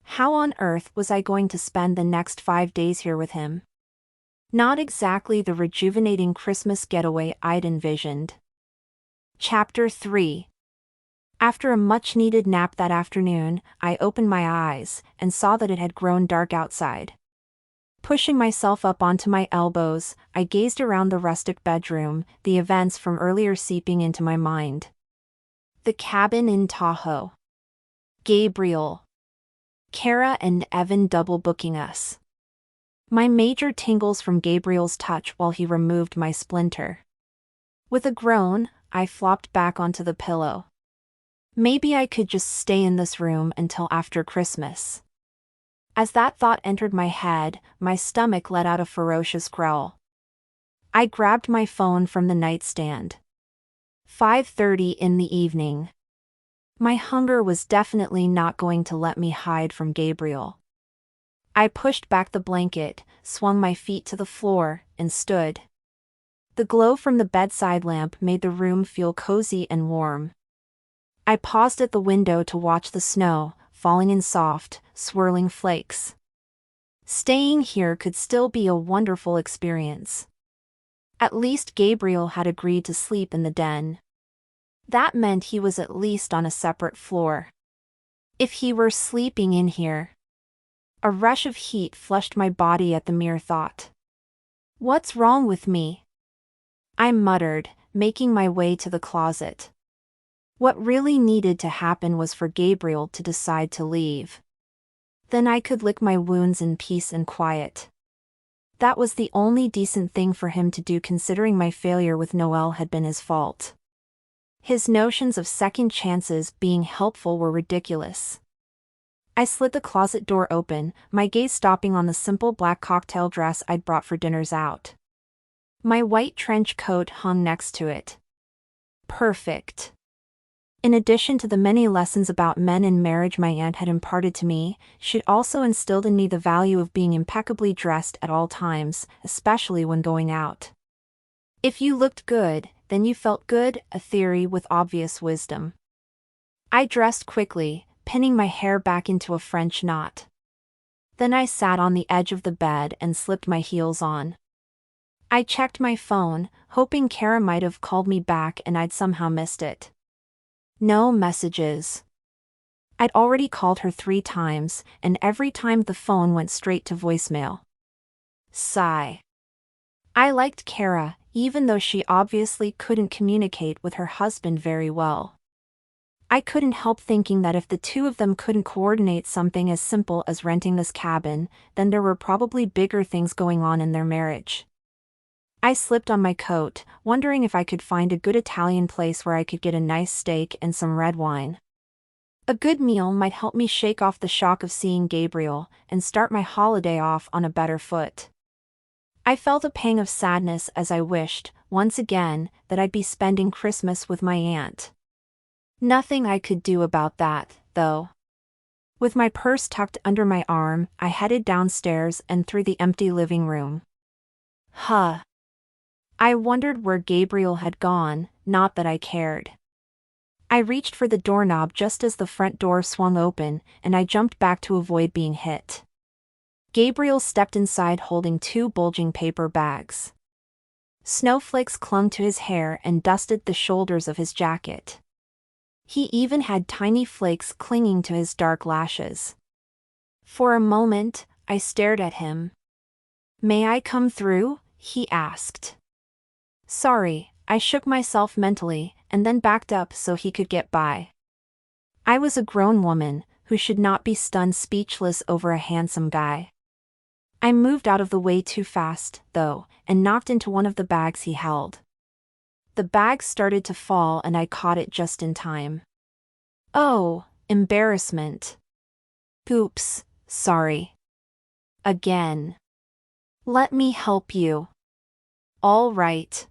How on earth was I going to spend the next 5 days here with him? Not exactly the rejuvenating Christmas getaway I'd envisioned. Chapter 3. After a much-needed nap that afternoon, I opened my eyes and saw that it had grown dark outside. Pushing myself up onto my elbows, I gazed around the rustic bedroom, the events from earlier seeping into my mind. The cabin in Tahoe. Gabriel. Kara and Evan double-booking us. My major tingles from Gabriel's touch while he removed my splinter. With a groan, I flopped back onto the pillow. Maybe I could just stay in this room until after Christmas. As that thought entered my head, my stomach let out a ferocious growl. I grabbed my phone from the nightstand. 5:30 in the evening. My hunger was definitely not going to let me hide from Gabriel. I pushed back the blanket, swung my feet to the floor, and stood. The glow from the bedside lamp made the room feel cozy and warm. I paused at the window to watch the snow, falling in soft, swirling flakes. Staying here could still be a wonderful experience. At least Gabriel had agreed to sleep in the den. That meant he was at least on a separate floor. If he were sleeping in here. A rush of heat flushed my body at the mere thought. What's wrong with me? I muttered, making my way to the closet. What really needed to happen was for Gabriel to decide to leave. Then I could lick my wounds in peace and quiet. That was the only decent thing for him to do considering my failure with Noelle had been his fault. His notions of second chances being helpful were ridiculous. I slid the closet door open, my gaze stopping on the simple black cocktail dress I'd brought for dinners out. My white trench coat hung next to it. Perfect. In addition to the many lessons about men and marriage my aunt had imparted to me, she'd also instilled in me the value of being impeccably dressed at all times, especially when going out. If you looked good, then you felt good, a theory with obvious wisdom. I dressed quickly, pinning my hair back into a French knot. Then I sat on the edge of the bed and slipped my heels on. I checked my phone, hoping Kara might have called me back and I'd somehow missed it. No messages. I'd already called her 3 times, and every time the phone went straight to voicemail. Sigh. I liked Kara, even though she obviously couldn't communicate with her husband very well. I couldn't help thinking that if the two of them couldn't coordinate something as simple as renting this cabin, then there were probably bigger things going on in their marriage. I slipped on my coat, wondering if I could find a good Italian place where I could get a nice steak and some red wine. A good meal might help me shake off the shock of seeing Gabriel and start my holiday off on a better foot. I felt a pang of sadness as I wished, once again, that I'd be spending Christmas with my aunt. Nothing I could do about that, though. With my purse tucked under my arm, I headed downstairs and through the empty living room. Huh. I wondered where Gabriel had gone, not that I cared. I reached for the doorknob just as the front door swung open, and I jumped back to avoid being hit. Gabriel stepped inside holding 2 bulging paper bags. Snowflakes clung to his hair and dusted the shoulders of his jacket. He even had tiny flakes clinging to his dark lashes. For a moment, I stared at him. "May I come through?" he asked. Sorry, I shook myself mentally, and then backed up so he could get by. I was a grown woman, who should not be stunned speechless over a handsome guy. I moved out of the way too fast, though, and knocked into one of the bags he held. The bag started to fall and I caught it just in time. Oh, embarrassment. Oops, sorry. Again. Let me help you. All right.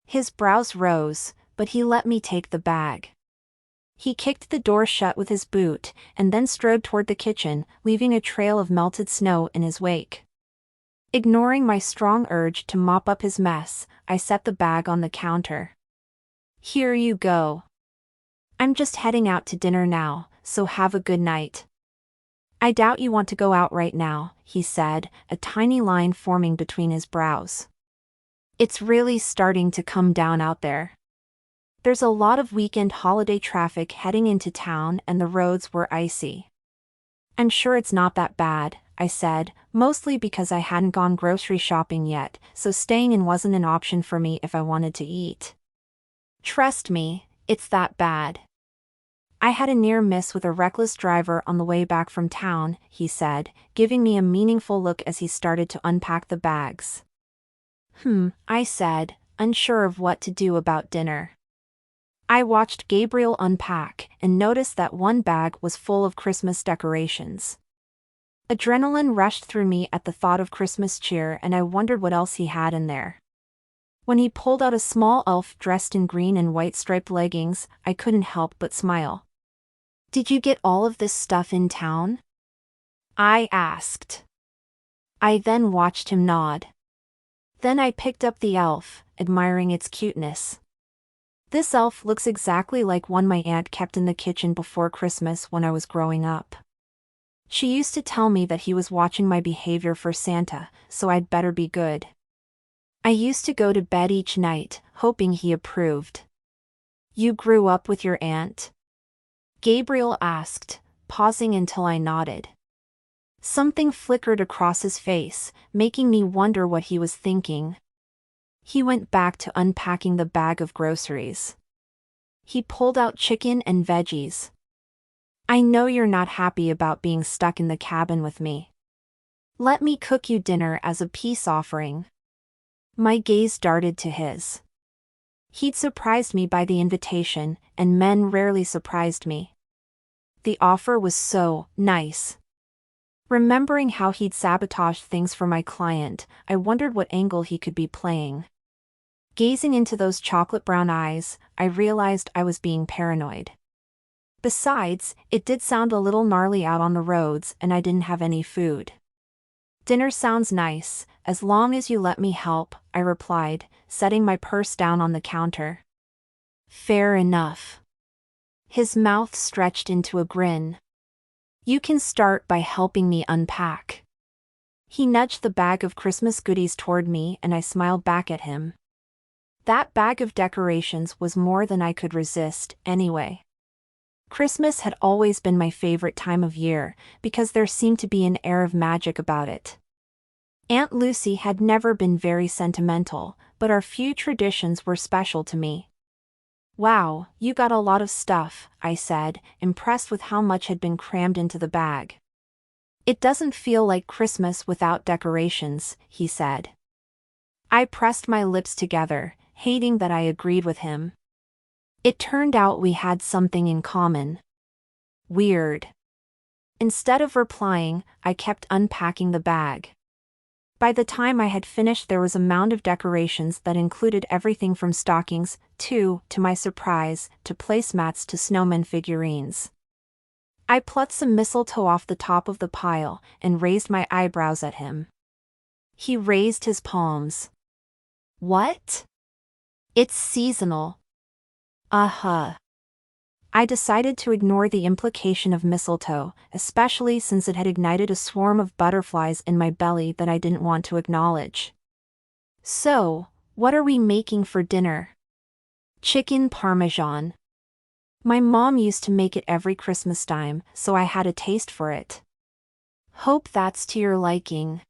His brows rose, but he let me take the bag. He kicked the door shut with his boot, and then strode toward the kitchen, leaving a trail of melted snow in his wake. Ignoring my strong urge to mop up his mess, I set the bag on the counter. Here you go. I'm just heading out to dinner now, so have a good night. I doubt you want to go out right now, he said, a tiny line forming between his brows. It's really starting to come down out there. There's a lot of weekend holiday traffic heading into town and the roads were icy. I'm sure it's not that bad, I said, mostly because I hadn't gone grocery shopping yet, so staying in wasn't an option for me if I wanted to eat. Trust me, it's that bad. I had a near miss with a reckless driver on the way back from town, he said, giving me a meaningful look as he started to unpack the bags. I said, unsure of what to do about dinner. I watched Gabriel unpack and noticed that one bag was full of Christmas decorations. Adrenaline rushed through me at the thought of Christmas cheer and I wondered what else he had in there. When he pulled out a small elf dressed in green and white striped leggings, I couldn't help but smile. Did you get all of this stuff in town? I asked. I then watched him nod. Then I picked up the elf, admiring its cuteness. This elf looks exactly like one my aunt kept in the kitchen before Christmas when I was growing up. She used to tell me that he was watching my behavior for Santa, so I'd better be good. I used to go to bed each night, hoping he approved. You grew up with your aunt? Gabriel asked, pausing until I nodded. Something flickered across his face, making me wonder what he was thinking. He went back to unpacking the bag of groceries. He pulled out chicken and veggies. I know you're not happy about being stuck in the cabin with me. Let me cook you dinner as a peace offering. My gaze darted to his. He'd surprised me by the invitation, and men rarely surprised me. The offer was so nice. Remembering how he'd sabotaged things for my client, I wondered what angle he could be playing. Gazing into those chocolate brown eyes, I realized I was being paranoid. Besides, it did sound a little gnarly out on the roads and I didn't have any food. Dinner sounds nice, as long as you let me help, I replied, setting my purse down on the counter. Fair enough. His mouth stretched into a grin. You can start by helping me unpack. He nudged the bag of Christmas goodies toward me and I smiled back at him. That bag of decorations was more than I could resist, anyway. Christmas had always been my favorite time of year, because there seemed to be an air of magic about it. Aunt Lucy had never been very sentimental, but our few traditions were special to me. Wow, you got a lot of stuff, I said, impressed with how much had been crammed into the bag. It doesn't feel like Christmas without decorations, he said. I pressed my lips together, hating that I agreed with him. It turned out we had something in common. Weird. Instead of replying, I kept unpacking the bag. By the time I had finished, there was a mound of decorations that included everything from stockings, to my surprise, to placemats to snowman figurines. I plucked some mistletoe off the top of the pile and raised my eyebrows at him. He raised his palms. What? It's seasonal. Uh-huh. I decided to ignore the implication of mistletoe, especially since it had ignited a swarm of butterflies in my belly that I didn't want to acknowledge. So, what are we making for dinner? Chicken parmesan. My mom used to make it every Christmas time, so I had a taste for it. Hope that's to your liking.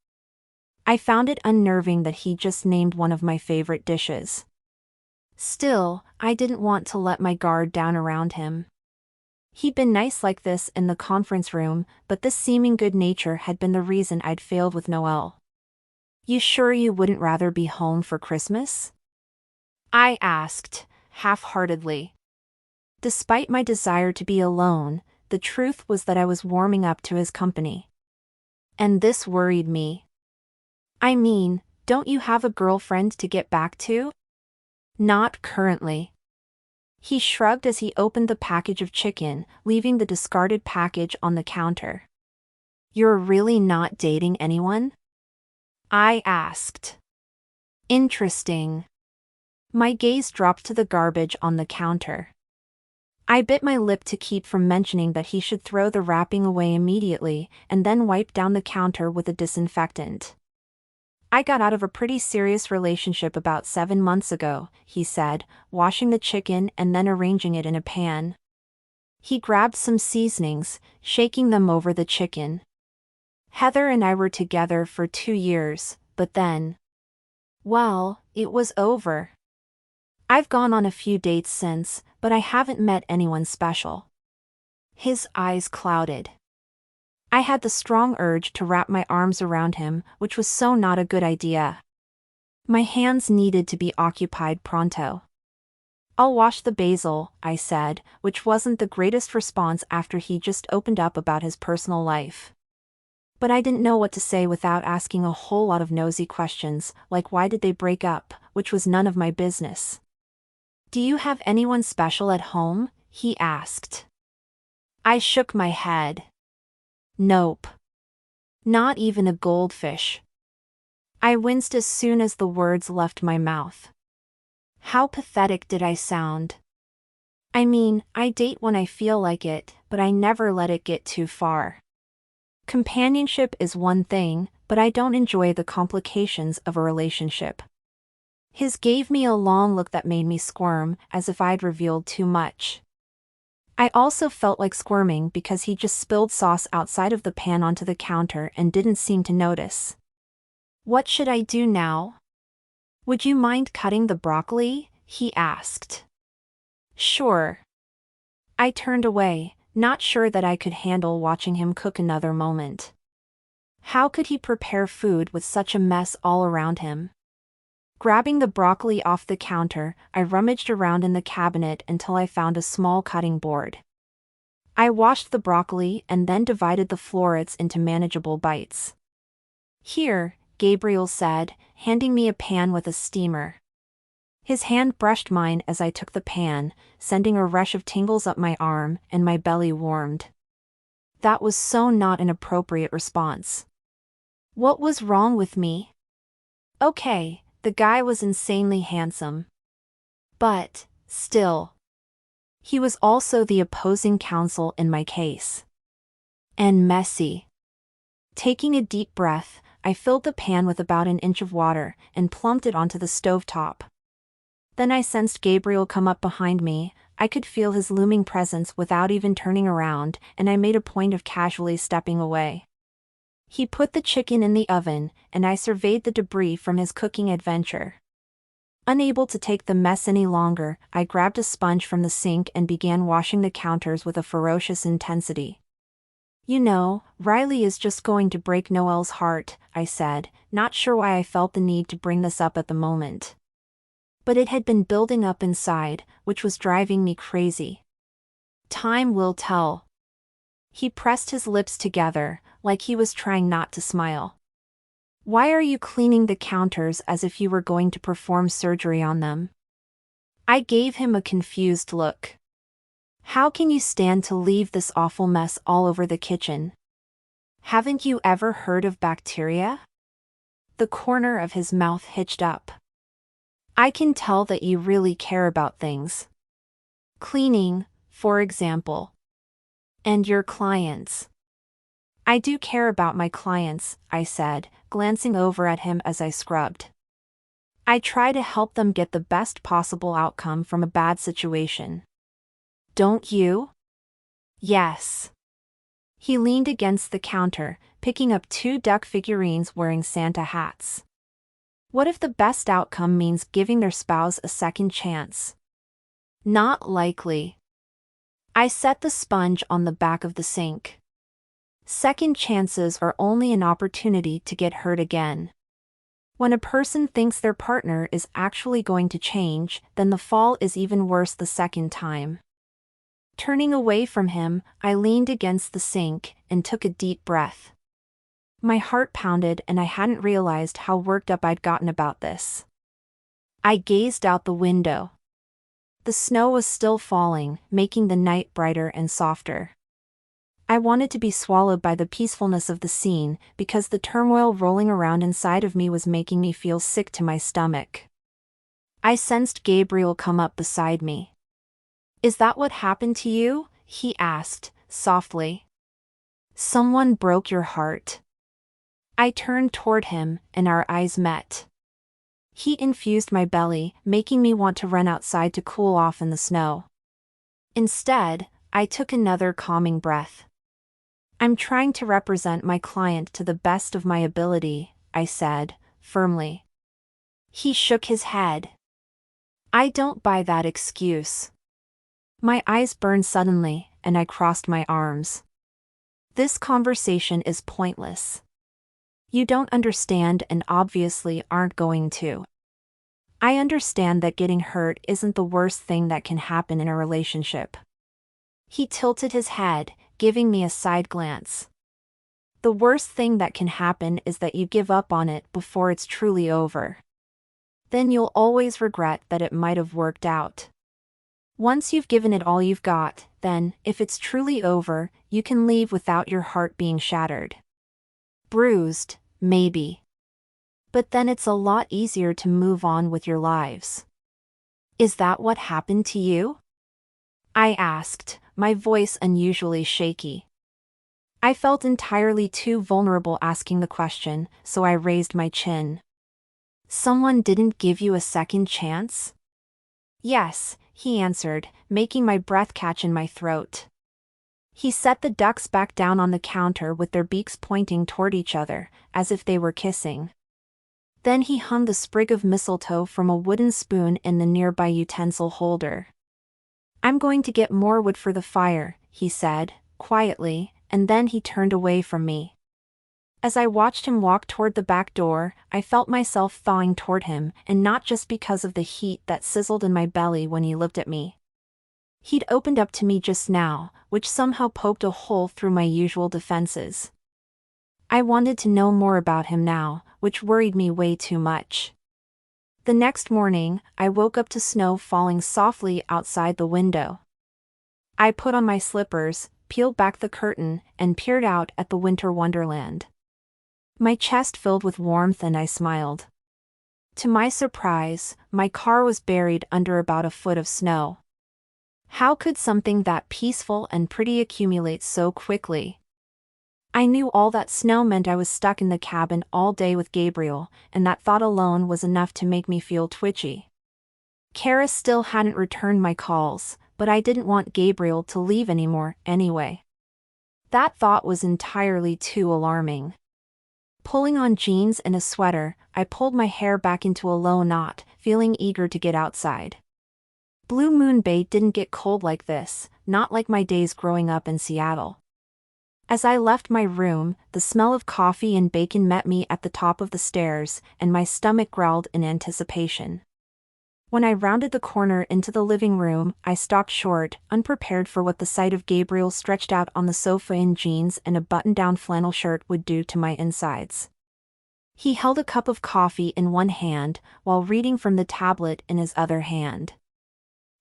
I found it unnerving that he just named one of my favorite dishes. Still, I didn't want to let my guard down around him. He'd been nice like this in the conference room, but this seeming good nature had been the reason I'd failed with Noel. You sure you wouldn't rather be home for Christmas? I asked, half-heartedly. Despite my desire to be alone, the truth was that I was warming up to his company. And this worried me. I mean, don't you have a girlfriend to get back to? Not currently. He shrugged as he opened the package of chicken, leaving the discarded package on the counter. You're really not dating anyone? I asked. Interesting. My gaze dropped to the garbage on the counter. I bit my lip to keep from mentioning that he should throw the wrapping away immediately and then wipe down the counter with a disinfectant. I got out of a pretty serious relationship about 7 months ago, he said, washing the chicken and then arranging it in a pan. He grabbed some seasonings, shaking them over the chicken. Heather and I were together for 2 years, but then, well, it was over. I've gone on a few dates since, but I haven't met anyone special. His eyes clouded. I had the strong urge to wrap my arms around him, which was so not a good idea. My hands needed to be occupied pronto. I'll wash the basil, I said, which wasn't the greatest response after he just opened up about his personal life. But I didn't know what to say without asking a whole lot of nosy questions, like why did they break up, which was none of my business. Do you have anyone special at home? He asked. I shook my head. Nope. Not even a goldfish. I winced as soon as the words left my mouth. How pathetic did I sound? I mean, I date when I feel like it, but I never let it get too far. Companionship is one thing, but I don't enjoy the complications of a relationship. His gave me a long look that made me squirm, as if I'd revealed too much. I also felt like squirming because he just spilled sauce outside of the pan onto the counter and didn't seem to notice. What should I do now? Would you mind cutting the broccoli? He asked. Sure. I turned away, not sure that I could handle watching him cook another moment. How could he prepare food with such a mess all around him? Grabbing the broccoli off the counter, I rummaged around in the cabinet until I found a small cutting board. I washed the broccoli and then divided the florets into manageable bites. Here, Gabriel said, handing me a pan with a steamer. His hand brushed mine as I took the pan, sending a rush of tingles up my arm, and my belly warmed. That was so not an appropriate response. What was wrong with me? Okay. The guy was insanely handsome. But, still. He was also the opposing counsel in my case. And messy. Taking a deep breath, I filled the pan with about an inch of water and plumped it onto the stovetop. Then I sensed Gabriel come up behind me. I could feel his looming presence without even turning around, and I made a point of casually stepping away. He put the chicken in the oven, and I surveyed the debris from his cooking adventure. Unable to take the mess any longer, I grabbed a sponge from the sink and began washing the counters with a ferocious intensity. You know, Riley is just going to break Noel's heart, I said, not sure why I felt the need to bring this up at the moment. But it had been building up inside, which was driving me crazy. Time will tell. He pressed his lips together, like he was trying not to smile. Why are you cleaning the counters as if you were going to perform surgery on them? I gave him a confused look. How can you stand to leave this awful mess all over the kitchen? Haven't you ever heard of bacteria? The corner of his mouth hitched up. I can tell that you really care about things. Cleaning, for example. And your clients. I do care about my clients, I said, glancing over at him as I scrubbed. I try to help them get the best possible outcome from a bad situation. Don't you? Yes. He leaned against the counter, picking up 2 duck figurines wearing Santa hats. What if the best outcome means giving their spouse a second chance? Not likely. I set the sponge on the back of the sink. Second chances are only an opportunity to get hurt again. When a person thinks their partner is actually going to change, then the fall is even worse the second time. Turning away from him, I leaned against the sink and took a deep breath. My heart pounded and I hadn't realized how worked up I'd gotten about this. I gazed out the window. The snow was still falling, making the night brighter and softer. I wanted to be swallowed by the peacefulness of the scene, because the turmoil rolling around inside of me was making me feel sick to my stomach. I sensed Gabriel come up beside me. Is that what happened to you? He asked, softly. Someone broke your heart. I turned toward him, and our eyes met. Heat infused my belly, making me want to run outside to cool off in the snow. Instead, I took another calming breath. I'm trying to represent my client to the best of my ability, I said, firmly. He shook his head. I don't buy that excuse. My eyes burned suddenly, and I crossed my arms. This conversation is pointless. You don't understand and obviously aren't going to. I understand that getting hurt isn't the worst thing that can happen in a relationship. He tilted his head, giving me a side glance. The worst thing that can happen is that you give up on it before it's truly over. Then you'll always regret that it might have worked out. Once you've given it all you've got, then, if it's truly over, you can leave without your heart being shattered. Bruised, maybe. But then it's a lot easier to move on with your lives. Is that what happened to you? I asked, my voice unusually shaky. I felt entirely too vulnerable asking the question, so I raised my chin. Someone didn't give you a second chance? Yes, he answered, making my breath catch in my throat. He set the ducks back down on the counter with their beaks pointing toward each other, as if they were kissing. Then he hung the sprig of mistletoe from a wooden spoon in the nearby utensil holder. I'm going to get more wood for the fire, he said, quietly, and then he turned away from me. As I watched him walk toward the back door, I felt myself thawing toward him, and not just because of the heat that sizzled in my belly when he looked at me. He'd opened up to me just now, which somehow poked a hole through my usual defenses. I wanted to know more about him now, which worried me way too much. The next morning, I woke up to snow falling softly outside the window. I put on my slippers, peeled back the curtain, and peered out at the winter wonderland. My chest filled with warmth and I smiled. To my surprise, my car was buried under about a foot of snow. How could something that peaceful and pretty accumulate so quickly? I knew all that snow meant I was stuck in the cabin all day with Gabriel, and that thought alone was enough to make me feel twitchy. Kara still hadn't returned my calls, but I didn't want Gabriel to leave anymore, anyway. That thought was entirely too alarming. Pulling on jeans and a sweater, I pulled my hair back into a low knot, feeling eager to get outside. Blue Moon Bay didn't get cold like this, not like my days growing up in Seattle. As I left my room, the smell of coffee and bacon met me at the top of the stairs, and my stomach growled in anticipation. When I rounded the corner into the living room, I stopped short, unprepared for what the sight of Gabriel stretched out on the sofa in jeans and a button-down flannel shirt would do to my insides. He held a cup of coffee in one hand, while reading from the tablet in his other hand.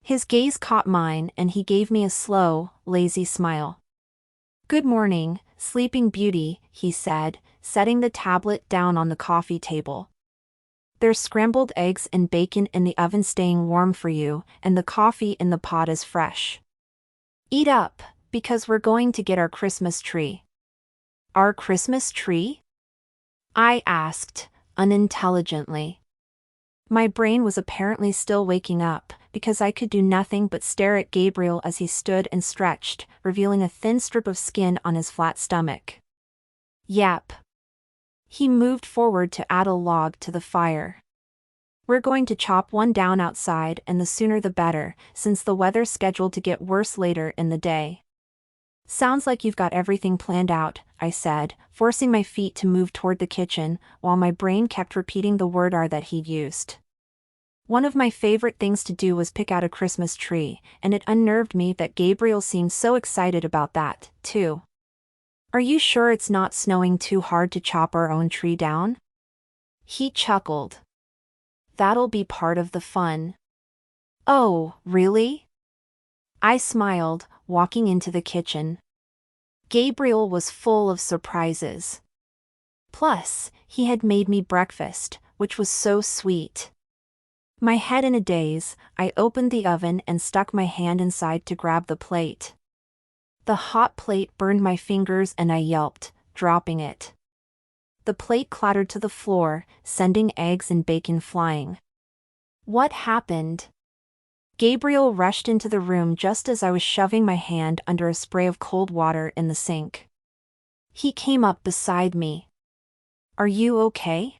His gaze caught mine and he gave me a slow, lazy smile. "Good morning, Sleeping Beauty," he said, setting the tablet down on the coffee table. There's scrambled eggs and bacon in the oven staying warm for you, and the coffee in the pot is fresh. Eat up, because we're going to get our Christmas tree. Our Christmas tree? I asked, unintelligently. My brain was apparently still waking up, because I could do nothing but stare at Gabriel as he stood and stretched, revealing a thin strip of skin on his flat stomach. Yep. He moved forward to add a log to the fire. We're going to chop one down outside, and the sooner the better, since the weather's scheduled to get worse later in the day. Sounds like you've got everything planned out, I said, forcing my feet to move toward the kitchen, while my brain kept repeating the word "are" that he'd used. One of my favorite things to do was pick out a Christmas tree, and it unnerved me that Gabriel seemed so excited about that, too. Are you sure it's not snowing too hard to chop our own tree down? He chuckled. That'll be part of the fun. Oh, really? I smiled, walking into the kitchen. Gabriel was full of surprises. Plus, he had made me breakfast, which was so sweet. My head in a daze, I opened the oven and stuck my hand inside to grab the plate. The hot plate burned my fingers and I yelped, dropping it. The plate clattered to the floor, sending eggs and bacon flying. What happened? Gabriel rushed into the room just as I was shoving my hand under a spray of cold water in the sink. He came up beside me. Are you okay?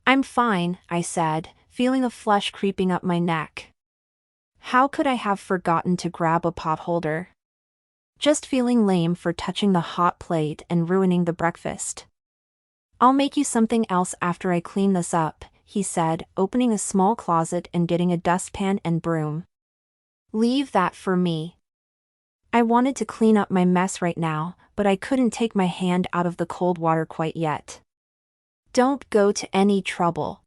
I'm fine, I said, feeling a flush creeping up my neck. How could I have forgotten to grab a pot holder? Just feeling lame for touching the hot plate and ruining the breakfast. I'll make you something else after I clean this up, he said, opening a small closet and getting a dustpan and broom. Leave that for me. I wanted to clean up my mess right now, but I couldn't take my hand out of the cold water quite yet. Don't go to any trouble.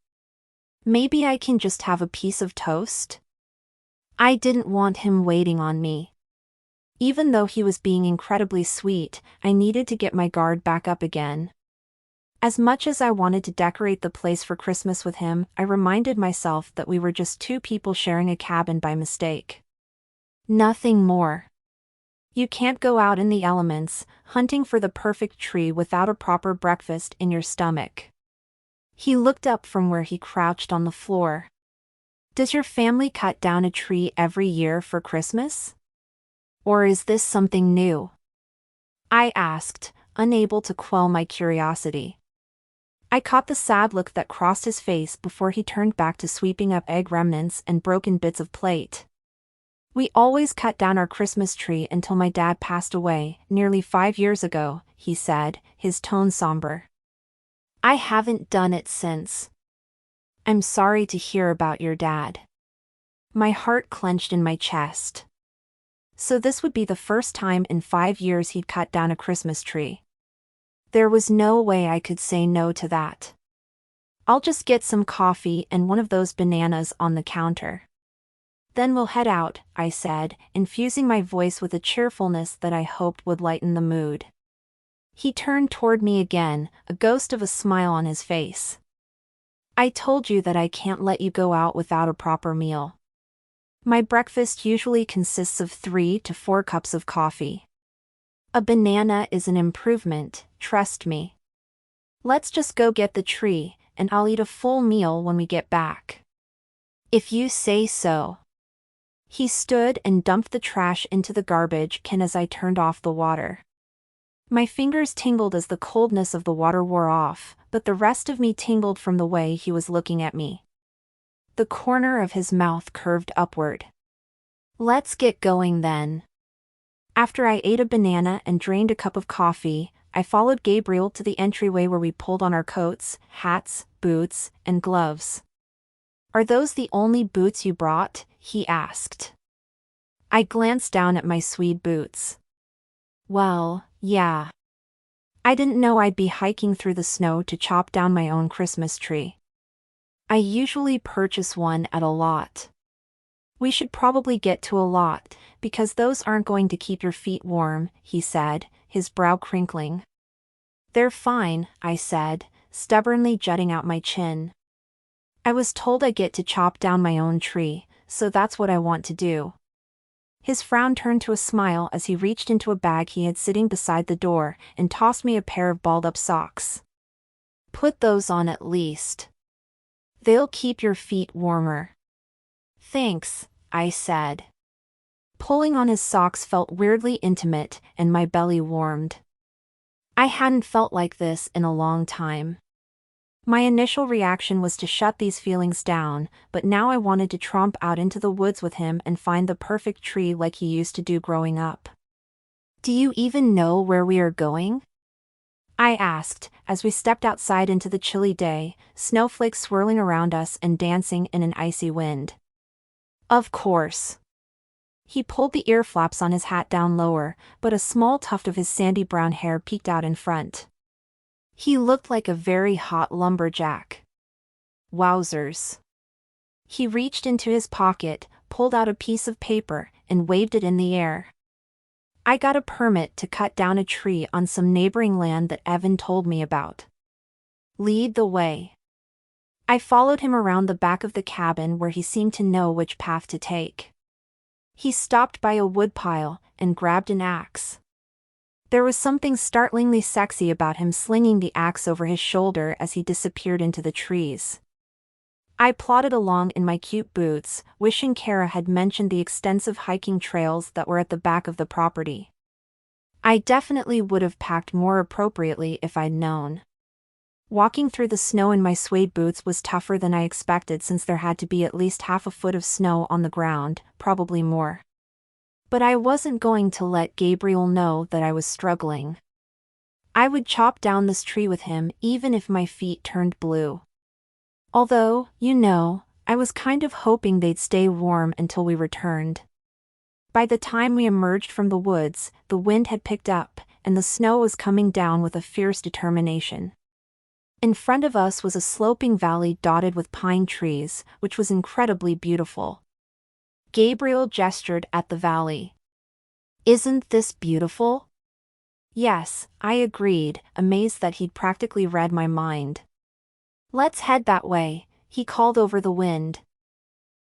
Maybe I can just have a piece of toast? I didn't want him waiting on me. Even though he was being incredibly sweet, I needed to get my guard back up again. As much as I wanted to decorate the place for Christmas with him, I reminded myself that we were just two people sharing a cabin by mistake. Nothing more. You can't go out in the elements, hunting for the perfect tree without a proper breakfast in your stomach. He looked up from where he crouched on the floor. Does your family cut down a tree every year for Christmas? Or is this something new? I asked, unable to quell my curiosity. I caught the sad look that crossed his face before he turned back to sweeping up egg remnants and broken bits of plate. We always cut down our Christmas tree until my dad passed away, nearly 5 years ago, he said, his tone somber. I haven't done it since. I'm sorry to hear about your dad. My heart clenched in my chest. So this would be the first time in 5 years he'd cut down a Christmas tree. There was no way I could say no to that. I'll just get some coffee and one of those bananas on the counter. Then we'll head out, I said, infusing my voice with a cheerfulness that I hoped would lighten the mood. He turned toward me again, a ghost of a smile on his face. I told you that I can't let you go out without a proper meal. My breakfast usually consists of 3 to 4 cups of coffee. A banana is an improvement, trust me. Let's just go get the tree, and I'll eat a full meal when we get back. If you say so. He stood and dumped the trash into the garbage can as I turned off the water. My fingers tingled as the coldness of the water wore off, but the rest of me tingled from the way he was looking at me. The corner of his mouth curved upward. Let's get going then. After I ate a banana and drained a cup of coffee, I followed Gabriel to the entryway where we pulled on our coats, hats, boots, and gloves. Are those the only boots you brought? He asked. I glanced down at my suede boots. Well, yeah. I didn't know I'd be hiking through the snow to chop down my own Christmas tree. I usually purchase one at a lot. We should probably get to a lot, because those aren't going to keep your feet warm, he said, his brow crinkling. They're fine, I said, stubbornly jutting out my chin. I was told I get to chop down my own tree, so that's what I want to do. His frown turned to a smile as he reached into a bag he had sitting beside the door and tossed me a pair of balled-up socks. Put those on at least. They'll keep your feet warmer. Thanks, I said. Pulling on his socks felt weirdly intimate, and my belly warmed. I hadn't felt like this in a long time. My initial reaction was to shut these feelings down, but now I wanted to tromp out into the woods with him and find the perfect tree like he used to do growing up. Do you even know where we are going? I asked, as we stepped outside into the chilly day, snowflakes swirling around us and dancing in an icy wind. Of course. He pulled the ear flaps on his hat down lower, but a small tuft of his sandy brown hair peeked out in front. He looked like a very hot lumberjack. Wowzers. He reached into his pocket, pulled out a piece of paper, and waved it in the air. I got a permit to cut down a tree on some neighboring land that Evan told me about. Lead the way. I followed him around the back of the cabin where he seemed to know which path to take. He stopped by a woodpile and grabbed an axe. There was something startlingly sexy about him slinging the axe over his shoulder as he disappeared into the trees. I plodded along in my cute boots, wishing Kara had mentioned the extensive hiking trails that were at the back of the property. I definitely would have packed more appropriately if I'd known. Walking through the snow in my suede boots was tougher than I expected since there had to be at least half a foot of snow on the ground, probably more. But I wasn't going to let Gabriel know that I was struggling. I would chop down this tree with him even if my feet turned blue. Although, I was kind of hoping they'd stay warm until we returned. By the time we emerged from the woods, the wind had picked up, and the snow was coming down with a fierce determination. In front of us was a sloping valley dotted with pine trees, which was incredibly beautiful. Gabriel gestured at the valley. Isn't this beautiful? Yes, I agreed, amazed that he'd practically read my mind. Let's head that way, he called over the wind.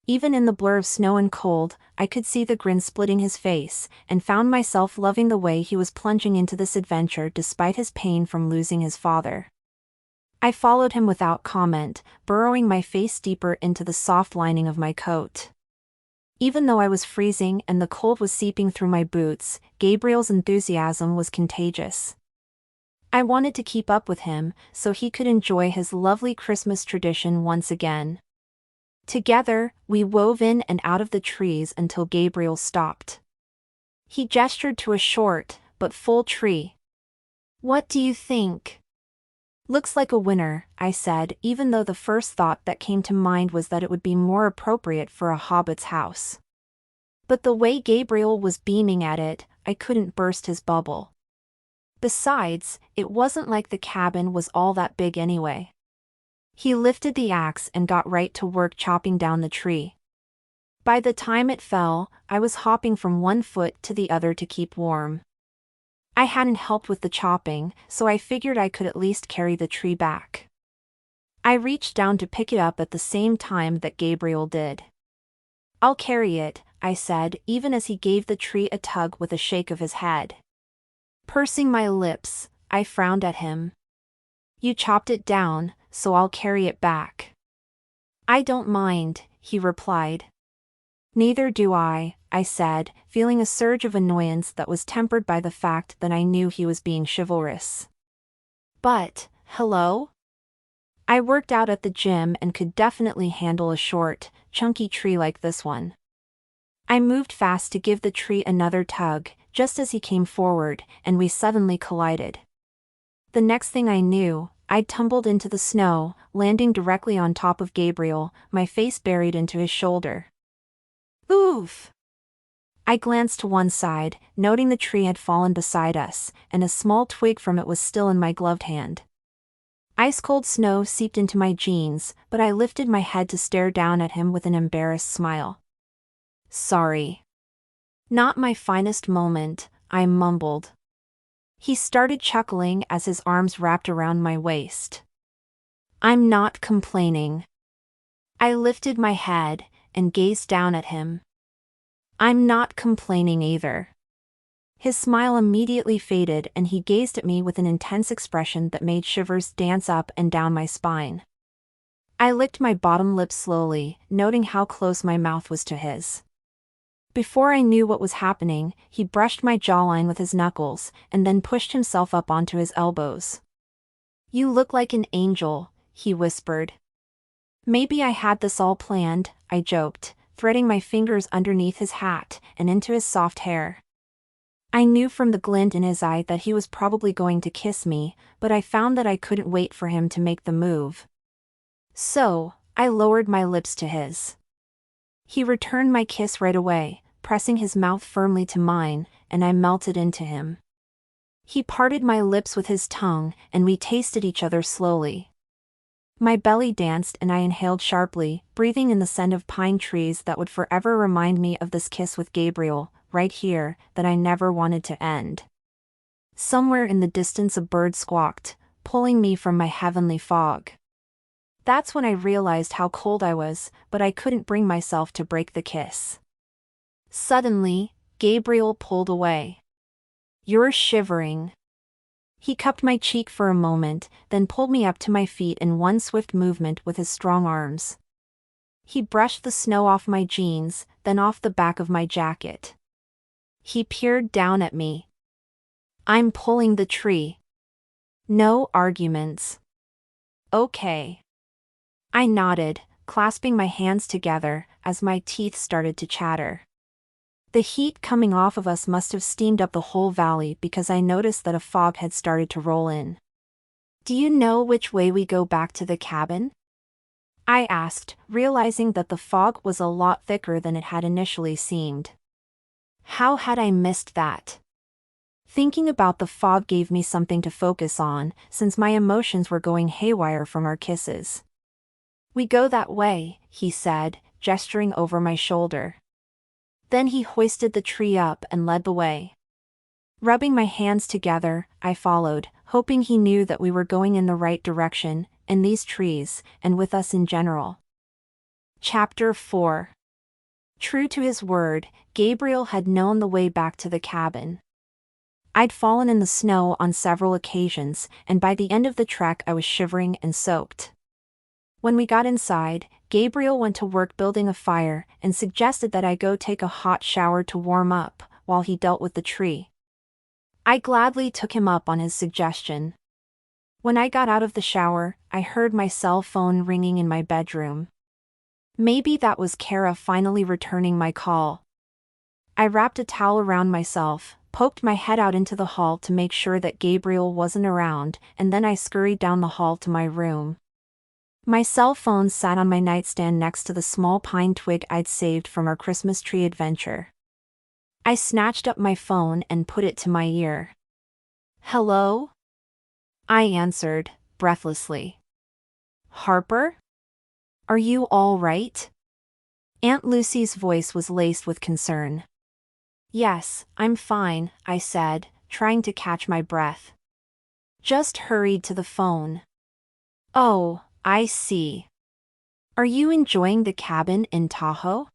Even in the blur of snow and cold, I could see the grin splitting his face, and found myself loving the way he was plunging into this adventure despite his pain from losing his father. I followed him without comment, burrowing my face deeper into the soft lining of my coat. Even though I was freezing and the cold was seeping through my boots, Gabriel's enthusiasm was contagious. I wanted to keep up with him, so he could enjoy his lovely Christmas tradition once again. Together, we wove in and out of the trees until Gabriel stopped. He gestured to a short, but full tree. What do you think? Looks like a winner, I said, even though the first thought that came to mind was that it would be more appropriate for a hobbit's house. But the way Gabriel was beaming at it, I couldn't burst his bubble. Besides, it wasn't like the cabin was all that big anyway. He lifted the axe and got right to work chopping down the tree. By the time it fell, I was hopping from one foot to the other to keep warm. I hadn't helped with the chopping, so I figured I could at least carry the tree back. I reached down to pick it up at the same time that Gabriel did. I'll carry it, I said, even as he gave the tree a tug with a shake of his head. Pursing my lips, I frowned at him. You chopped it down, so I'll carry it back. I don't mind, he replied. Neither do I said, feeling a surge of annoyance that was tempered by the fact that I knew he was being chivalrous. But, hello? I worked out at the gym and could definitely handle a short, chunky tree like this one. I moved fast to give the tree another tug, just as he came forward, and we suddenly collided. The next thing I knew, I'd tumbled into the snow, landing directly on top of Gabriel, my face buried into his shoulder. Oof! I glanced to one side, noting the tree had fallen beside us, and a small twig from it was still in my gloved hand. Ice-cold snow seeped into my jeans, but I lifted my head to stare down at him with an embarrassed smile. Sorry. Not my finest moment, I mumbled. He started chuckling as his arms wrapped around my waist. I'm not complaining. I lifted my head and gazed down at him. I'm not complaining either. His smile immediately faded and he gazed at me with an intense expression that made shivers dance up and down my spine. I licked my bottom lip slowly, noting how close my mouth was to his. Before I knew what was happening, he brushed my jawline with his knuckles and then pushed himself up onto his elbows. You look like an angel, he whispered. Maybe I had this all planned, I joked, threading my fingers underneath his hat and into his soft hair. I knew from the glint in his eye that he was probably going to kiss me, but I found that I couldn't wait for him to make the move. So, I lowered my lips to his. He returned my kiss right away, pressing his mouth firmly to mine, and I melted into him. He parted my lips with his tongue, and we tasted each other slowly. My belly danced and I inhaled sharply, breathing in the scent of pine trees that would forever remind me of this kiss with Gabriel, right here, that I never wanted to end. Somewhere in the distance a bird squawked, pulling me from my heavenly fog. That's when I realized how cold I was, but I couldn't bring myself to break the kiss. Suddenly, Gabriel pulled away. You're shivering. He cupped my cheek for a moment, then pulled me up to my feet in one swift movement with his strong arms. He brushed the snow off my jeans, then off the back of my jacket. He peered down at me. I'm pulling the tree. No arguments. Okay. I nodded, clasping my hands together as my teeth started to chatter. The heat coming off of us must have steamed up the whole valley because I noticed that a fog had started to roll in. Do you know which way we go back to the cabin? I asked, realizing that the fog was a lot thicker than it had initially seemed. How had I missed that? Thinking about the fog gave me something to focus on, since my emotions were going haywire from our kisses. We go that way, he said, gesturing over my shoulder. Then he hoisted the tree up and led the way. Rubbing my hands together, I followed, hoping he knew that we were going in the right direction, and these trees, and with us in general. Chapter 4. True to his word, Gabriel had known the way back to the cabin. I'd fallen in the snow on several occasions, and by the end of the trek I was shivering and soaked. When we got inside, Gabriel went to work building a fire and suggested that I go take a hot shower to warm up, while he dealt with the tree. I gladly took him up on his suggestion. When I got out of the shower, I heard my cell phone ringing in my bedroom. Maybe that was Kara finally returning my call. I wrapped a towel around myself, poked my head out into the hall to make sure that Gabriel wasn't around, and then I scurried down the hall to my room. My cell phone sat on my nightstand next to the small pine twig I'd saved from our Christmas tree adventure. I snatched up my phone and put it to my ear. Hello? I answered, breathlessly. Harper? Are you all right? Aunt Lucy's voice was laced with concern. Yes, I'm fine, I said, trying to catch my breath. Just hurried to the phone. Oh, I see. Are you enjoying the cabin in Tahoe?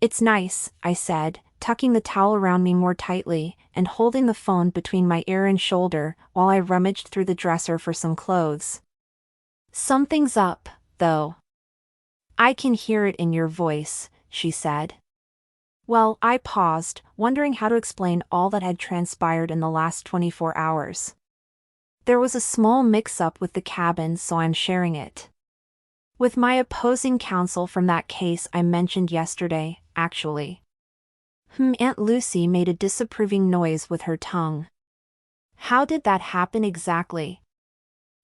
It's nice, I said, tucking the towel around me more tightly, and holding the phone between my ear and shoulder while I rummaged through the dresser for some clothes. Something's up, though. I can hear it in your voice, she said. Well, I paused, wondering how to explain all that had transpired in the last 24 hours. There was a small mix-up with the cabin, so I'm sharing it. With my opposing counsel from that case I mentioned yesterday, actually. Aunt Lucy made a disapproving noise with her tongue. How did that happen exactly?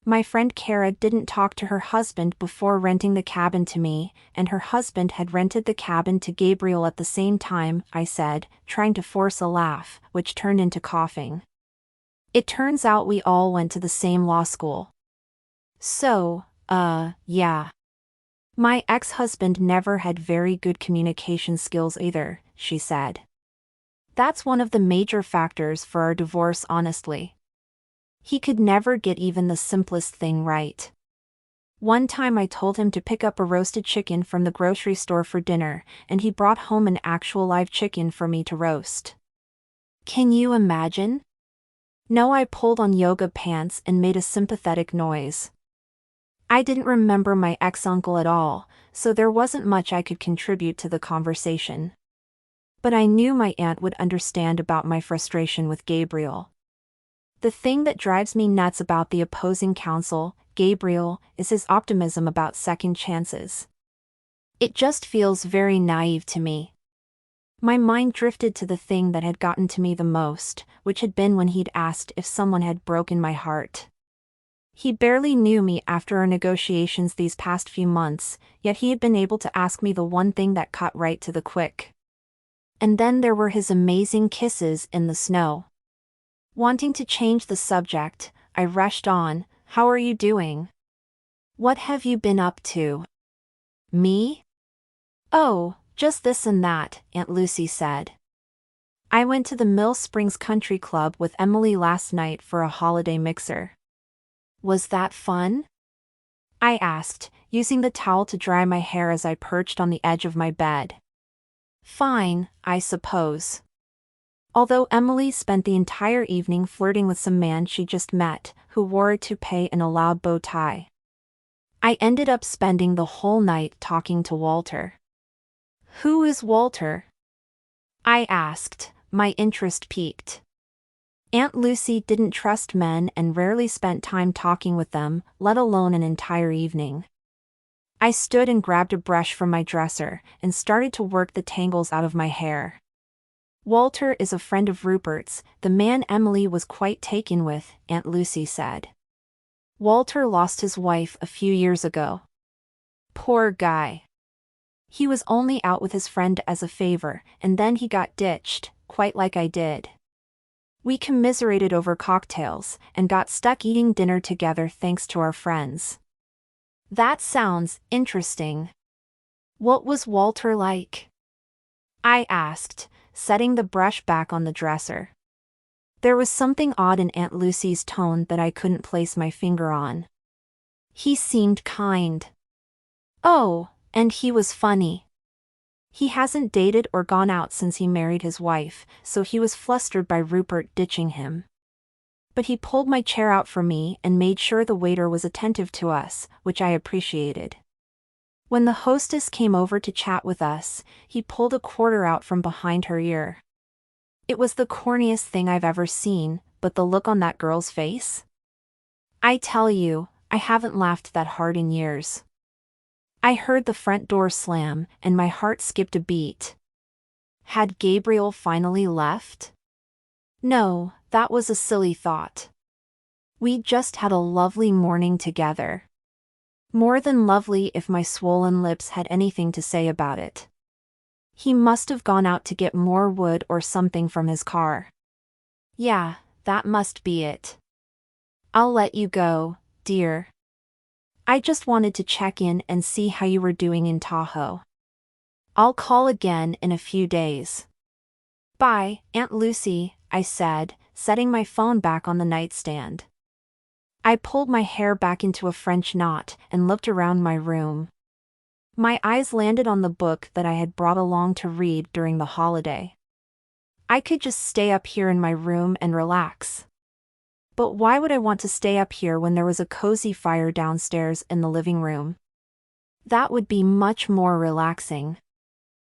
My friend Kara didn't talk to her husband before renting the cabin to me, and her husband had rented the cabin to Gabriel at the same time, I said, trying to force a laugh, which turned into coughing. It turns out we all went to the same law school. So, yeah. My ex-husband never had very good communication skills either, she said. That's one of the major factors for our divorce, honestly. He could never get even the simplest thing right. One time I told him to pick up a roasted chicken from the grocery store for dinner, and he brought home an actual live chicken for me to roast. Can you imagine? No, I pulled on yoga pants and made a sympathetic noise. I didn't remember my ex-uncle at all, so there wasn't much I could contribute to the conversation. But I knew my aunt would understand about my frustration with Gabriel. The thing that drives me nuts about the opposing counsel, Gabriel, is his optimism about second chances. It just feels very naive to me. My mind drifted to the thing that had gotten to me the most, which had been when he'd asked if someone had broken my heart. He barely knew me after our negotiations these past few months, yet he had been able to ask me the one thing that cut right to the quick. And then there were his amazing kisses in the snow. Wanting to change the subject, I rushed on, "How are you doing? What have you been up to?" "Me? Oh, just this and that," Aunt Lucy said. "I went to the Mill Springs Country Club with Emily last night for a holiday mixer." "Was that fun?" I asked, using the towel to dry my hair as I perched on the edge of my bed. "Fine, I suppose." Although Emily spent the entire evening flirting with some man she just met, who wore a toupee and a loud bow tie. I ended up spending the whole night talking to Walter. "Who is Walter?" I asked, my interest piqued. Aunt Lucy didn't trust men and rarely spent time talking with them, let alone an entire evening. I stood and grabbed a brush from my dresser and started to work the tangles out of my hair. "Walter is a friend of Rupert's, the man Emily was quite taken with," Aunt Lucy said. "Walter lost his wife a few years ago. Poor guy. He was only out with his friend as a favor, and then he got ditched, quite like I did. We commiserated over cocktails, and got stuck eating dinner together thanks to our friends." "That sounds interesting. What was Walter like?" I asked, setting the brush back on the dresser. There was something odd in Aunt Lucy's tone that I couldn't place my finger on. "He seemed kind." "Oh, and he was funny. He hasn't dated or gone out since he married his wife, so he was flustered by Rupert ditching him. But he pulled my chair out for me and made sure the waiter was attentive to us, which I appreciated. When the hostess came over to chat with us, he pulled a quarter out from behind her ear. It was the corniest thing I've ever seen, but the look on that girl's face? I tell you, I haven't laughed that hard in years. I heard the front door slam, and my heart skipped a beat. Had Gabriel finally left? No, that was a silly thought. We'd just had a lovely morning together. More than lovely if my swollen lips had anything to say about it. He must have gone out to get more wood or something from his car. Yeah, that must be it. I'll let you go, dear. I just wanted to check in and see how you were doing in Tahoe. I'll call again in a few days." "Bye, Aunt Lucy," I said, setting my phone back on the nightstand. I pulled my hair back into a French knot and looked around my room. My eyes landed on the book that I had brought along to read during the holiday. I could just stay up here in my room and relax. But why would I want to stay up here when there was a cozy fire downstairs in the living room? That would be much more relaxing.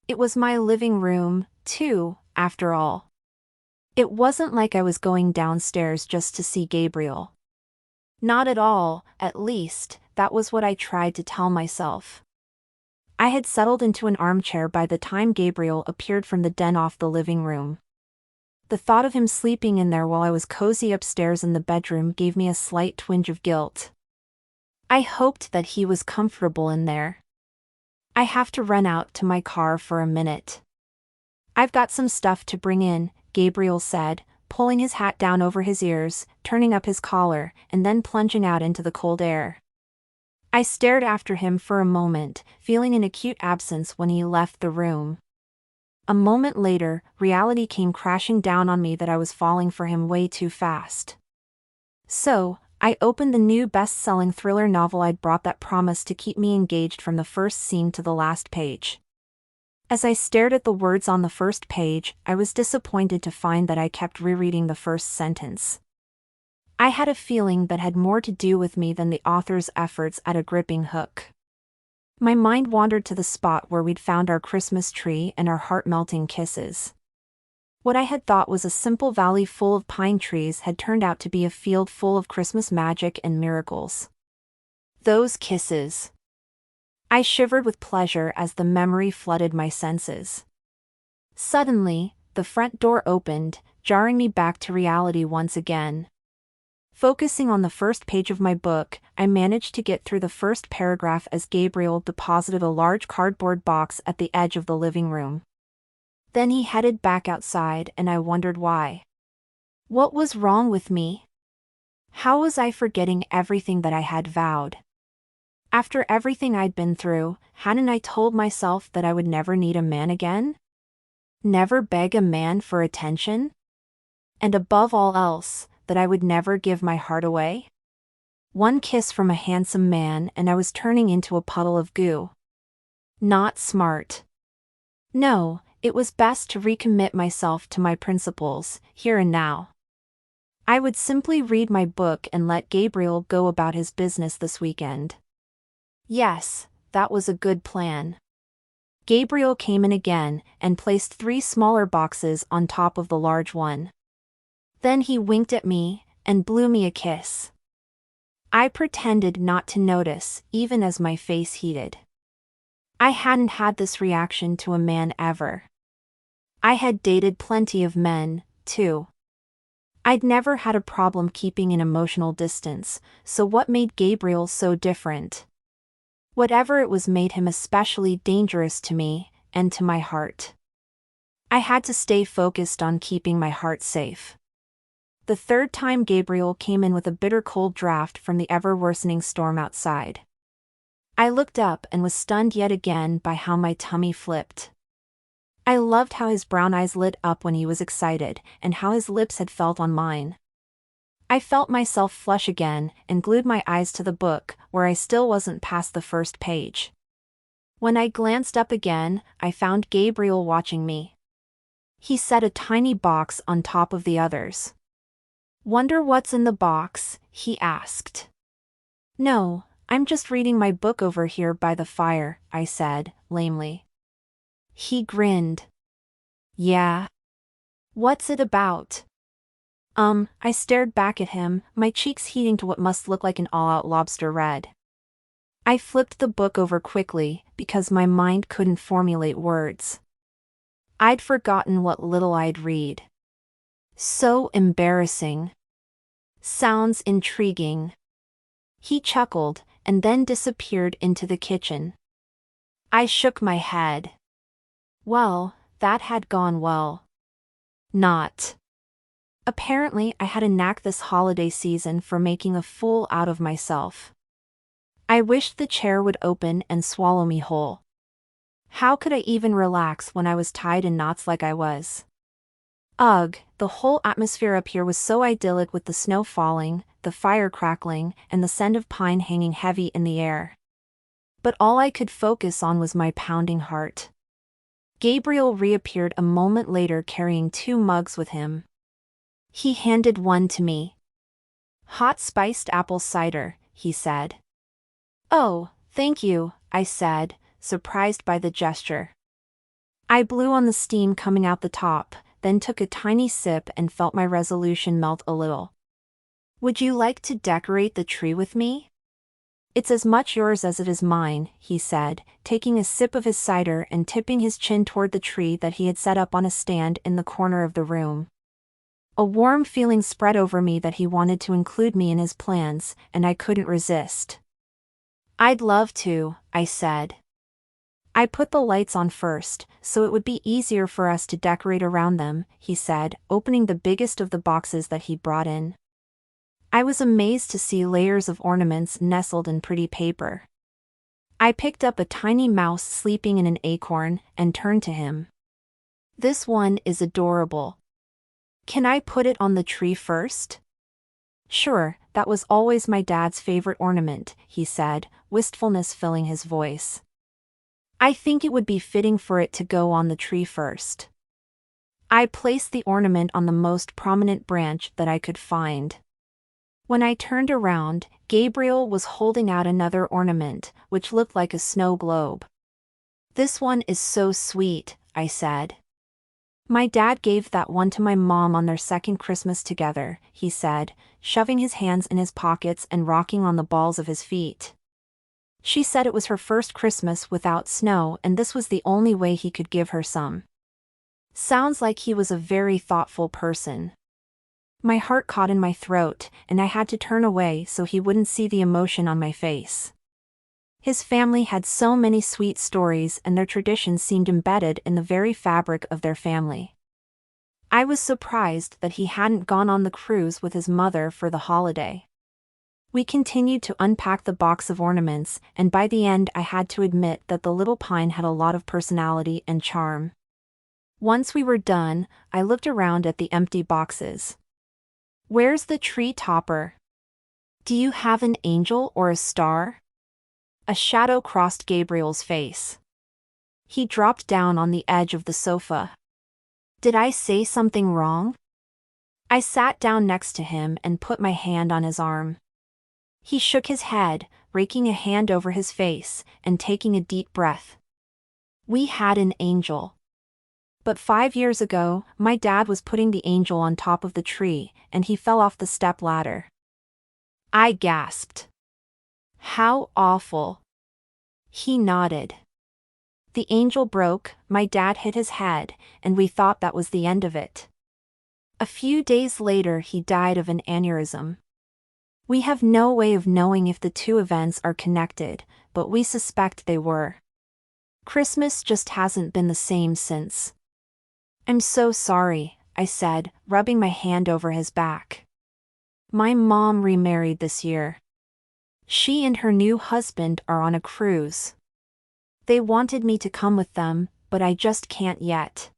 It was my living room, too, after all. It wasn't like I was going downstairs just to see Gabriel. Not at all, at least, that was what I tried to tell myself. I had settled into an armchair by the time Gabriel appeared from the den off the living room. The thought of him sleeping in there while I was cozy upstairs in the bedroom gave me a slight twinge of guilt. I hoped that he was comfortable in there. "I have to run out to my car for a minute. I've got some stuff to bring in," Gabriel said, pulling his hat down over his ears, turning up his collar, and then plunging out into the cold air. I stared after him for a moment, feeling an acute absence when he left the room. A moment later, reality came crashing down on me that I was falling for him way too fast. So, I opened the new best-selling thriller novel I'd brought that promised to keep me engaged from the first scene to the last page. As I stared at the words on the first page, I was disappointed to find that I kept rereading the first sentence. I had a feeling that had more to do with me than the author's efforts at a gripping hook. My mind wandered to the spot where we'd found our Christmas tree and our heart-melting kisses. What I had thought was a simple valley full of pine trees had turned out to be a field full of Christmas magic and miracles. Those kisses. I shivered with pleasure as the memory flooded my senses. Suddenly, the front door opened, jarring me back to reality once again. Focusing on the first page of my book, I managed to get through the first paragraph as Gabriel deposited a large cardboard box at the edge of the living room. Then he headed back outside and I wondered why. What was wrong with me? How was I forgetting everything that I had vowed? After everything I'd been through, hadn't I told myself that I would never need a man again? Never beg a man for attention? And above all else, that I would never give my heart away? One kiss from a handsome man and I was turning into a puddle of goo. Not smart. No, it was best to recommit myself to my principles, here and now. I would simply read my book and let Gabriel go about his business this weekend. Yes, that was a good plan. Gabriel came in again and placed 3 smaller boxes on top of the large one. Then he winked at me and blew me a kiss. I pretended not to notice, even as my face heated. I hadn't had this reaction to a man ever. I had dated plenty of men, too. I'd never had a problem keeping an emotional distance, so what made Gabriel so different? Whatever it was made him especially dangerous to me, and to my heart. I had to stay focused on keeping my heart safe. The third time Gabriel came in with a bitter cold draft from the ever-worsening storm outside. I looked up and was stunned yet again by how my tummy flipped. I loved how his brown eyes lit up when he was excited, and how his lips had felt on mine. I felt myself flush again, and glued my eyes to the book, where I still wasn't past the first page. When I glanced up again, I found Gabriel watching me. He set a tiny box on top of the others. "Wonder what's in the box?" he asked. "No, I'm just reading my book over here by the fire," I said, lamely. He grinned. "Yeah? What's it about?" I stared back at him, my cheeks heating to what must look like an all-out lobster red. I flipped the book over quickly, because my mind couldn't formulate words. I'd forgotten what little I'd read. So embarrassing. Sounds intriguing. He chuckled, and then disappeared into the kitchen. I shook my head. Well, that had gone well. Not. Apparently, I had a knack this holiday season for making a fool out of myself. I wished the chair would open and swallow me whole. How could I even relax when I was tied in knots like I was? Ugh, the whole atmosphere up here was so idyllic with the snow falling, the fire crackling, and the scent of pine hanging heavy in the air. But all I could focus on was my pounding heart. Gabriel reappeared a moment later carrying 2 mugs with him. He handed one to me. "Hot spiced apple cider," he said. "Oh, thank you," I said, surprised by the gesture. I blew on the steam coming out the top, then took a tiny sip and felt my resolution melt a little. "Would you like to decorate the tree with me?" "It's as much yours as it is mine," he said, taking a sip of his cider and tipping his chin toward the tree that he had set up on a stand in the corner of the room. A warm feeling spread over me that he wanted to include me in his plans, and I couldn't resist. "I'd love to," I said. "I put the lights on first, so it would be easier for us to decorate around them," he said, opening the biggest of the boxes that he brought in. I was amazed to see layers of ornaments nestled in pretty paper. I picked up a tiny mouse sleeping in an acorn and turned to him. "This one is adorable. Can I put it on the tree first?" "Sure, That was always my dad's favorite ornament," he said, wistfulness filling his voice. "I think it would be fitting for it to go on the tree first." I placed the ornament on the most prominent branch that I could find. When I turned around, Gabriel was holding out another ornament, which looked like a snow globe. "This one is so sweet," I said. "My dad gave that one to my mom on their second Christmas together," he said, shoving his hands in his pockets and rocking on the balls of his feet. "She said it was her first Christmas without snow and this was the only way he could give her some." Sounds like he was a very thoughtful person. My heart caught in my throat, and I had to turn away so he wouldn't see the emotion on my face. His family had so many sweet stories and their traditions seemed embedded in the very fabric of their family. I was surprised that he hadn't gone on the cruise with his mother for the holiday. We continued to unpack the box of ornaments, and by the end I had to admit that the little pine had a lot of personality and charm. Once we were done, I looked around at the empty boxes. "Where's the tree topper? Do you have an angel or a star?" A shadow crossed Gabriel's face. He dropped down on the edge of the sofa. "Did I say something wrong?" I sat down next to him and put my hand on his arm. He shook his head, raking a hand over his face, and taking a deep breath. "We had an angel. But 5 years ago, my dad was putting the angel on top of the tree, and he fell off the step ladder." I gasped. "How awful." He nodded. "The angel broke, my dad hit his head, and we thought that was the end of it. A few days later he died of an aneurysm. We have no way of knowing if the two events are connected, but we suspect they were. Christmas just hasn't been the same since." "I'm so sorry," I said, rubbing my hand over his back. "My mom remarried this year. She and her new husband are on a cruise. They wanted me to come with them, but I just can't yet.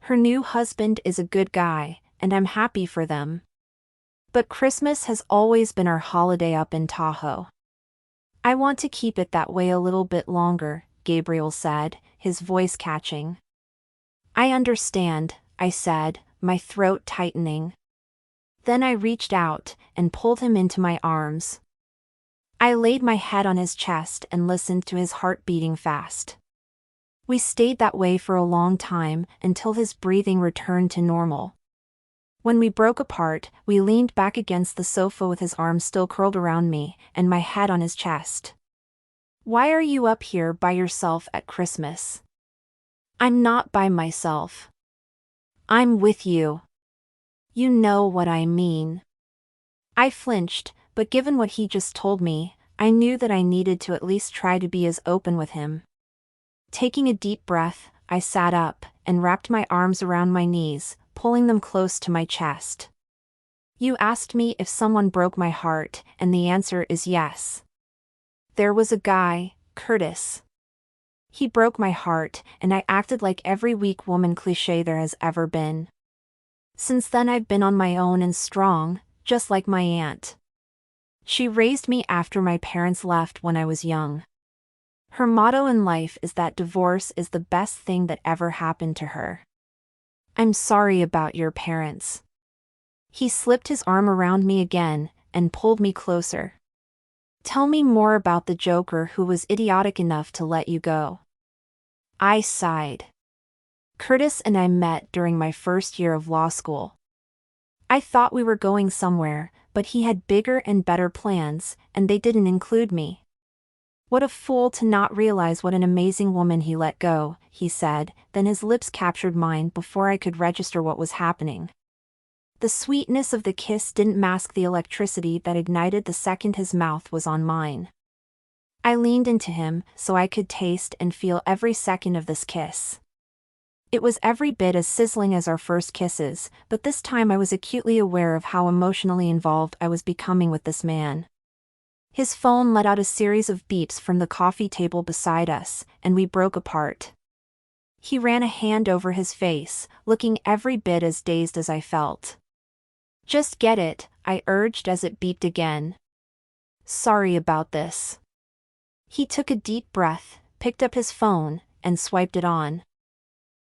Her new husband is a good guy, and I'm happy for them. But Christmas has always been our holiday up in Tahoe. I want to keep it that way a little bit longer," Gabriel said, his voice catching. "I understand," I said, my throat tightening. Then I reached out and pulled him into my arms. I laid my head on his chest and listened to his heart beating fast. We stayed that way for a long time until his breathing returned to normal. When we broke apart, we leaned back against the sofa with his arms still curled around me and my head on his chest. "Why are you up here by yourself at Christmas?" "I'm not by myself. I'm with you. You know what I mean." I flinched, but given what he just told me, I knew that I needed to at least try to be as open with him. Taking a deep breath, I sat up and wrapped my arms around my knees, pulling them close to my chest. "You asked me if someone broke my heart, and the answer is yes. There was a guy, Curtis. He broke my heart, and I acted like every weak woman cliché there has ever been. Since then I've been on my own and strong, just like my aunt. She raised me after my parents left when I was young. Her motto in life is that divorce is the best thing that ever happened to her. I'm sorry about your parents." He slipped his arm around me again and pulled me closer. "Tell me more about the joker who was idiotic enough to let you go." I sighed. "Curtis and I met during my first year of law school. I thought we were going somewhere, but he had bigger and better plans, and they didn't include me. What a fool to not realize what an amazing woman he let go," he said, then his lips captured mine before I could register what was happening. The sweetness of the kiss didn't mask the electricity that ignited the second his mouth was on mine. I leaned into him so I could taste and feel every second of this kiss. It was every bit as sizzling as our first kisses, but this time I was acutely aware of how emotionally involved I was becoming with this man. His phone let out a series of beeps from the coffee table beside us, and we broke apart. He ran a hand over his face, looking every bit as dazed as I felt. "Just get it," I urged as it beeped again. Sorry about this. He took a deep breath, picked up his phone, and swiped it on.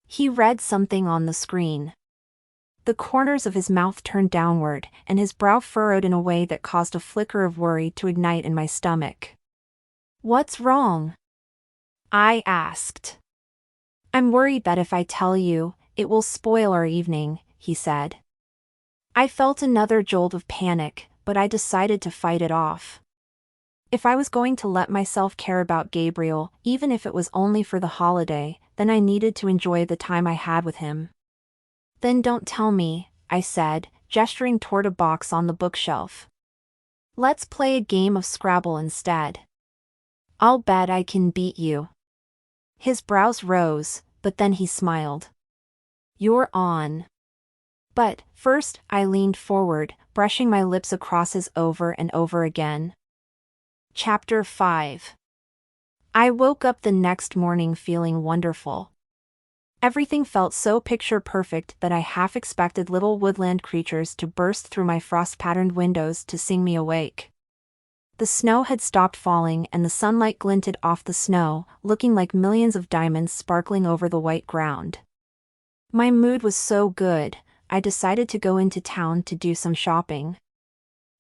He read something on the screen. The corners of his mouth turned downward, and his brow furrowed in a way that caused a flicker of worry to ignite in my stomach. What's wrong? I asked. I'm worried that if I tell you, it will spoil our evening, he said. I felt another jolt of panic, but I decided to fight it off. If I was going to let myself care about Gabriel, even if it was only for the holiday, then I needed to enjoy the time I had with him. Then don't tell me, I said, gesturing toward a box on the bookshelf. Let's play a game of Scrabble instead. I'll bet I can beat you. His brows rose, but then he smiled. You're on. But, first, I leaned forward, brushing my lips across his over and over again. Chapter 5. I woke up the next morning feeling wonderful. Everything felt so picture-perfect that I half expected little woodland creatures to burst through my frost-patterned windows to sing me awake. The snow had stopped falling and the sunlight glinted off the snow, looking like millions of diamonds sparkling over the white ground. My mood was so good, I decided to go into town to do some shopping.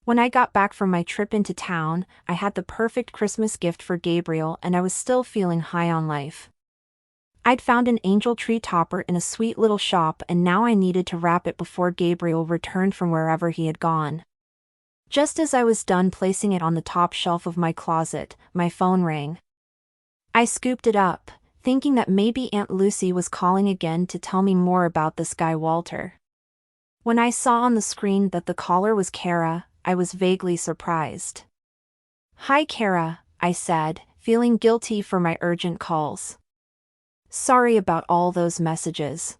When I got back from my trip into town, I had the perfect Christmas gift for Gabriel and I was still feeling high on life. I'd found an angel tree topper in a sweet little shop and now I needed to wrap it before Gabriel returned from wherever he had gone. Just as I was done placing it on the top shelf of my closet, my phone rang. I scooped it up, thinking that maybe Aunt Lucy was calling again to tell me more about this guy Walter. When I saw on the screen that the caller was Kara, I was vaguely surprised. Hi Kara, I said, feeling guilty for my urgent calls. Sorry about all those messages.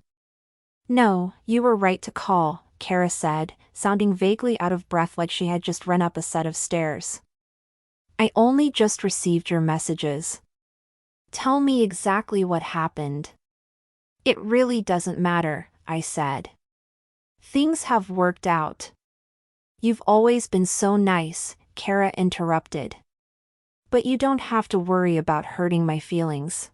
No, you were right to call, Kara said, sounding vaguely out of breath like she had just run up a set of stairs. I only just received your messages. Tell me exactly what happened. It really doesn't matter, I said. Things have worked out. You've always been so nice, Kara interrupted. But you don't have to worry about hurting my feelings.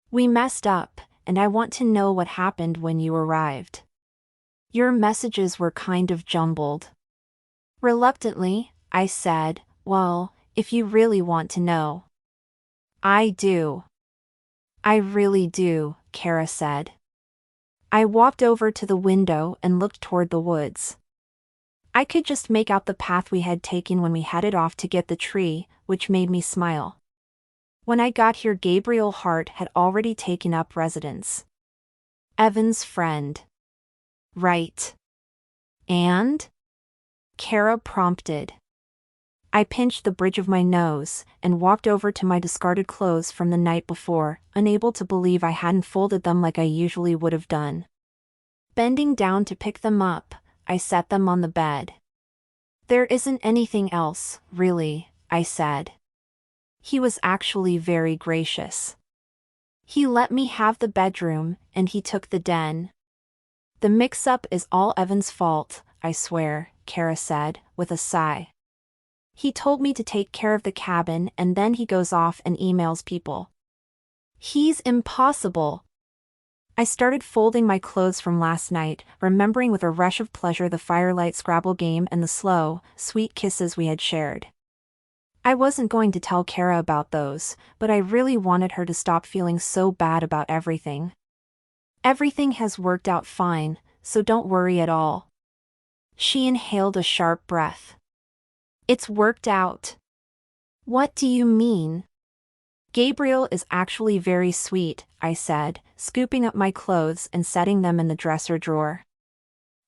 We messed up, and I want to know what happened when you arrived. Your messages were kind of jumbled. Reluctantly, I said, well, if you really want to know. I do. I really do, Kara said. I walked over to the window and looked toward the woods. I could just make out the path we had taken when we headed off to get the tree, which made me smile. When I got here, Gabriel Hart had already taken up residence. Evan's friend. Right. And? Kara prompted. I pinched the bridge of my nose and walked over to my discarded clothes from the night before, unable to believe I hadn't folded them like I usually would have done. Bending down to pick them up, I set them on the bed. There isn't anything else, really, I said. He was actually very gracious. He let me have the bedroom, and he took the den. The mix-up is all Evan's fault, I swear, Kara said, with a sigh. He told me to take care of the cabin and then he goes off and emails people. He's impossible. I started folding my clothes from last night, remembering with a rush of pleasure the firelight Scrabble game and the slow, sweet kisses we had shared. I wasn't going to tell Kara about those, but I really wanted her to stop feeling so bad about everything. Everything has worked out fine, so don't worry at all. She inhaled a sharp breath. It's worked out. What do you mean? Gabriel is actually very sweet, I said, scooping up my clothes and setting them in the dresser drawer.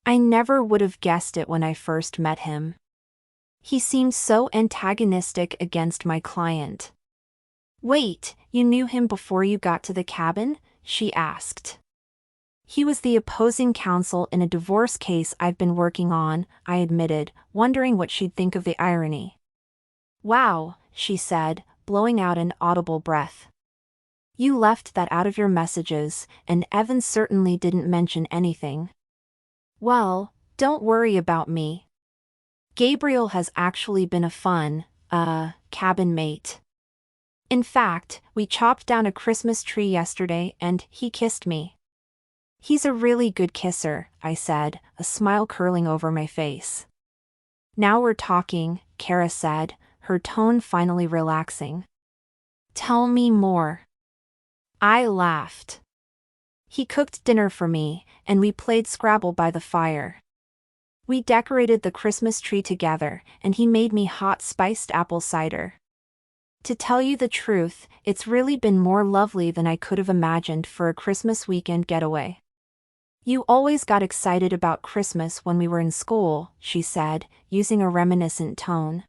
I never would have guessed it when I first met him. He seemed so antagonistic against my client. Wait, you knew him before you got to the cabin? She asked. He was the opposing counsel in a divorce case I've been working on, I admitted, wondering what she'd think of the irony. Wow, she said, blowing out an audible breath. You left that out of your messages, and Evan certainly didn't mention anything. Well, don't worry about me. Gabriel has actually been a fun, cabin mate. In fact, we chopped down a Christmas tree yesterday and he kissed me. He's a really good kisser, I said, a smile curling over my face. Now we're talking, Kara said, her tone finally relaxing. Tell me more. I laughed. He cooked dinner for me, and we played Scrabble by the fire. We decorated the Christmas tree together, and he made me hot spiced apple cider. To tell you the truth, it's really been more lovely than I could have imagined for a Christmas weekend getaway. You always got excited about Christmas when we were in school, she said, using a reminiscent tone.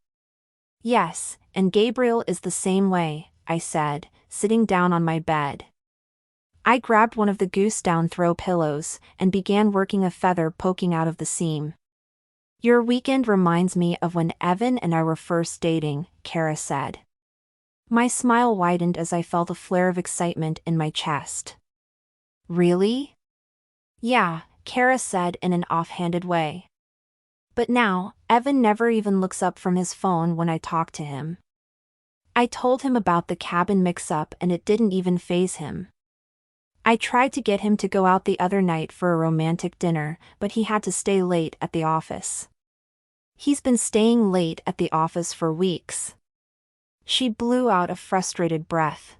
Yes, and Gabriel is the same way, I said, sitting down on my bed. I grabbed one of the goose down throw pillows and began working a feather poking out of the seam. Your weekend reminds me of when Evan and I were first dating, Kara said. My smile widened as I felt a flare of excitement in my chest. Really? Yeah, Kara said in an offhanded way. But now, Evan never even looks up from his phone when I talk to him. I told him about the cabin mix-up and it didn't even faze him. I tried to get him to go out the other night for a romantic dinner, but he had to stay late at the office. He's been staying late at the office for weeks. She blew out a frustrated breath.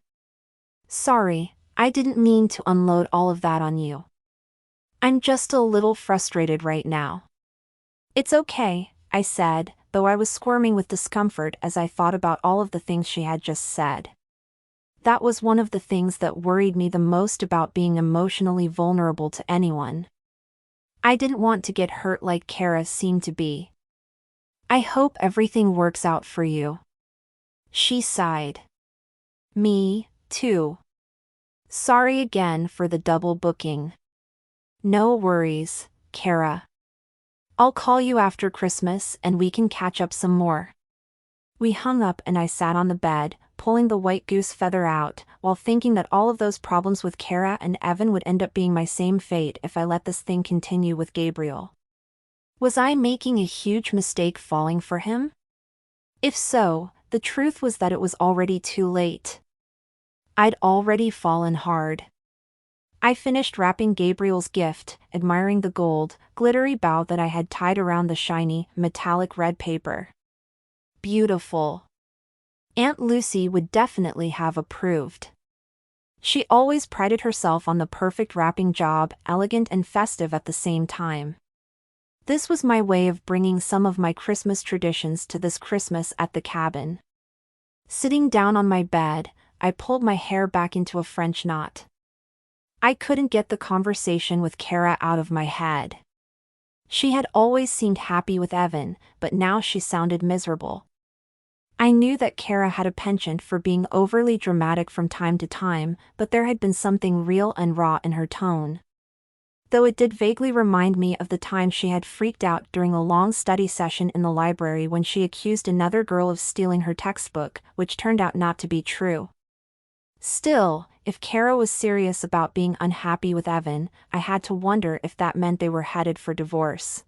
Sorry, I didn't mean to unload all of that on you. I'm just a little frustrated right now. It's okay, I said, though I was squirming with discomfort as I thought about all of the things she had just said. That was one of the things that worried me the most about being emotionally vulnerable to anyone. I didn't want to get hurt like Kara seemed to be. I hope everything works out for you. She sighed. Me, too. Sorry again for the double booking. No worries, Kara. I'll call you after Christmas and we can catch up some more. We hung up and I sat on the bed, pulling the white goose feather out, while thinking that all of those problems with Kara and Evan would end up being my same fate if I let this thing continue with Gabriel. Was I making a huge mistake falling for him? If so, the truth was that it was already too late. I'd already fallen hard. I finished wrapping Gabriel's gift, admiring the gold, glittery bow that I had tied around the shiny, metallic red paper. Beautiful. Aunt Lucy would definitely have approved. She always prided herself on the perfect wrapping job, elegant and festive at the same time. This was my way of bringing some of my Christmas traditions to this Christmas at the cabin. Sitting down on my bed, I pulled my hair back into a French knot. I couldn't get the conversation with Kara out of my head. She had always seemed happy with Evan, but now she sounded miserable. I knew that Kara had a penchant for being overly dramatic from time to time, but there had been something real and raw in her tone. Though it did vaguely remind me of the time she had freaked out during a long study session in the library when she accused another girl of stealing her textbook, which turned out not to be true. Still, if Kara was serious about being unhappy with Evan, I had to wonder if that meant they were headed for divorce.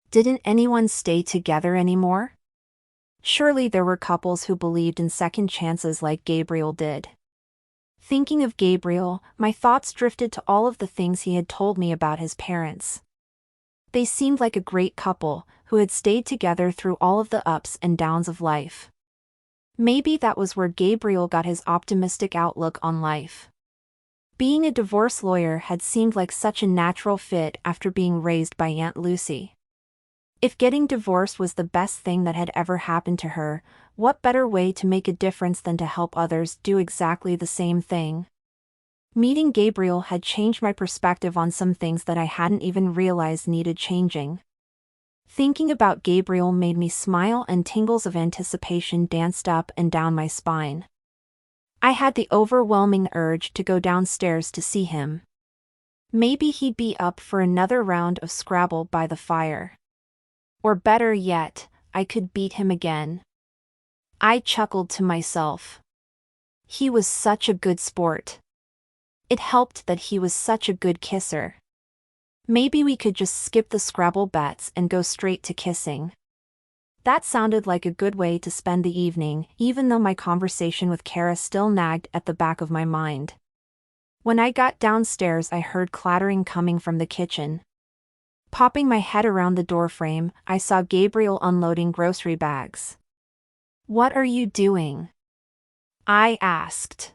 Didn't anyone stay together anymore? Surely there were couples who believed in second chances like Gabriel did. Thinking of Gabriel, my thoughts drifted to all of the things he had told me about his parents. They seemed like a great couple, who had stayed together through all of the ups and downs of life. Maybe that was where Gabriel got his optimistic outlook on life. Being a divorce lawyer had seemed like such a natural fit after being raised by Aunt Lucy. If getting divorced was the best thing that had ever happened to her, what better way to make a difference than to help others do exactly the same thing? Meeting Gabriel had changed my perspective on some things that I hadn't even realized needed changing. Thinking about Gabriel made me smile and tingles of anticipation danced up and down my spine. I had the overwhelming urge to go downstairs to see him. Maybe he'd be up for another round of Scrabble by the fire. Or better yet, I could beat him again. I chuckled to myself. He was such a good sport. It helped that he was such a good kisser. Maybe we could just skip the Scrabble bets and go straight to kissing. That sounded like a good way to spend the evening, even though my conversation with Kara still nagged at the back of my mind. When I got downstairs, I heard clattering coming from the kitchen. Popping my head around the doorframe, I saw Gabriel unloading grocery bags. "What are you doing?" I asked.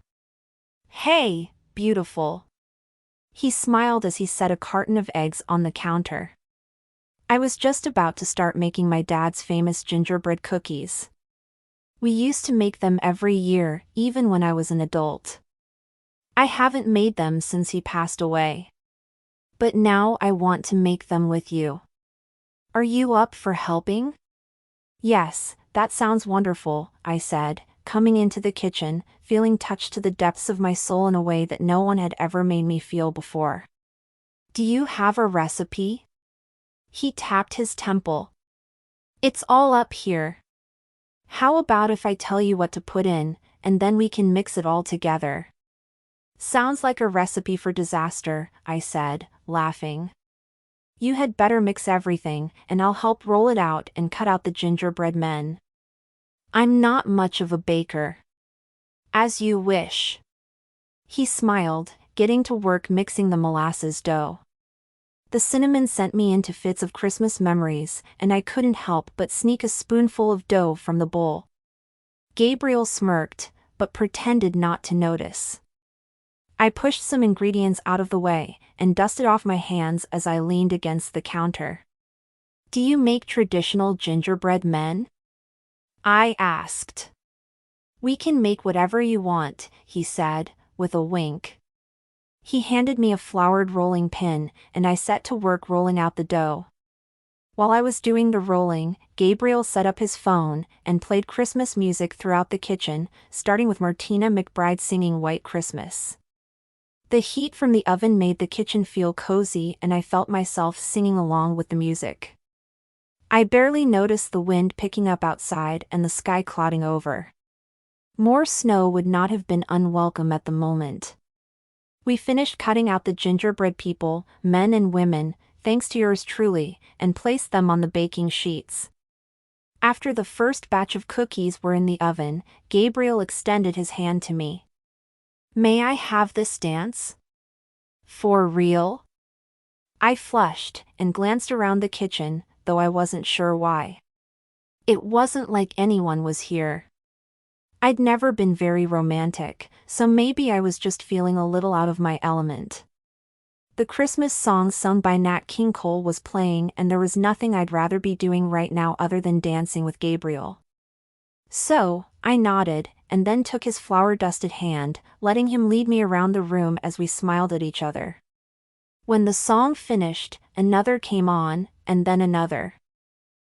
"Hey, beautiful." He smiled as he set a carton of eggs on the counter. I was just about to start making my dad's famous gingerbread cookies. We used to make them every year, even when I was an adult. I haven't made them since he passed away. But now I want to make them with you. Are you up for helping? Yes, that sounds wonderful, I said, coming into the kitchen, feeling touched to the depths of my soul in a way that no one had ever made me feel before. Do you have a recipe? He tapped his temple. It's all up here. How about if I tell you what to put in, and then we can mix it all together? Sounds like a recipe for disaster, I said, laughing. You had better mix everything, and I'll help roll it out and cut out the gingerbread men. I'm not much of a baker. As you wish. He smiled, getting to work mixing the molasses dough. The cinnamon sent me into fits of Christmas memories, and I couldn't help but sneak a spoonful of dough from the bowl. Gabriel smirked, but pretended not to notice. I pushed some ingredients out of the way, and dusted off my hands as I leaned against the counter. Do you make traditional gingerbread men? I asked. We can make whatever you want, he said, with a wink. He handed me a floured rolling pin, and I set to work rolling out the dough. While I was doing the rolling, Gabriel set up his phone and played Christmas music throughout the kitchen, starting with Martina McBride singing White Christmas. The heat from the oven made the kitchen feel cozy, and I felt myself singing along with the music. I barely noticed the wind picking up outside and the sky clouding over. More snow would not have been unwelcome at the moment. We finished cutting out the gingerbread people, men and women, thanks to yours truly, and placed them on the baking sheets. After the first batch of cookies were in the oven, Gabriel extended his hand to me. May I have this dance? For real? I flushed and glanced around the kitchen, though I wasn't sure why. It wasn't like anyone was here. I'd never been very romantic, so maybe I was just feeling a little out of my element. The Christmas song sung by Nat King Cole was playing, and there was nothing I'd rather be doing right now other than dancing with Gabriel. So, I nodded, and then took his flour-dusted hand, letting him lead me around the room as we smiled at each other. When the song finished, another came on, and then another.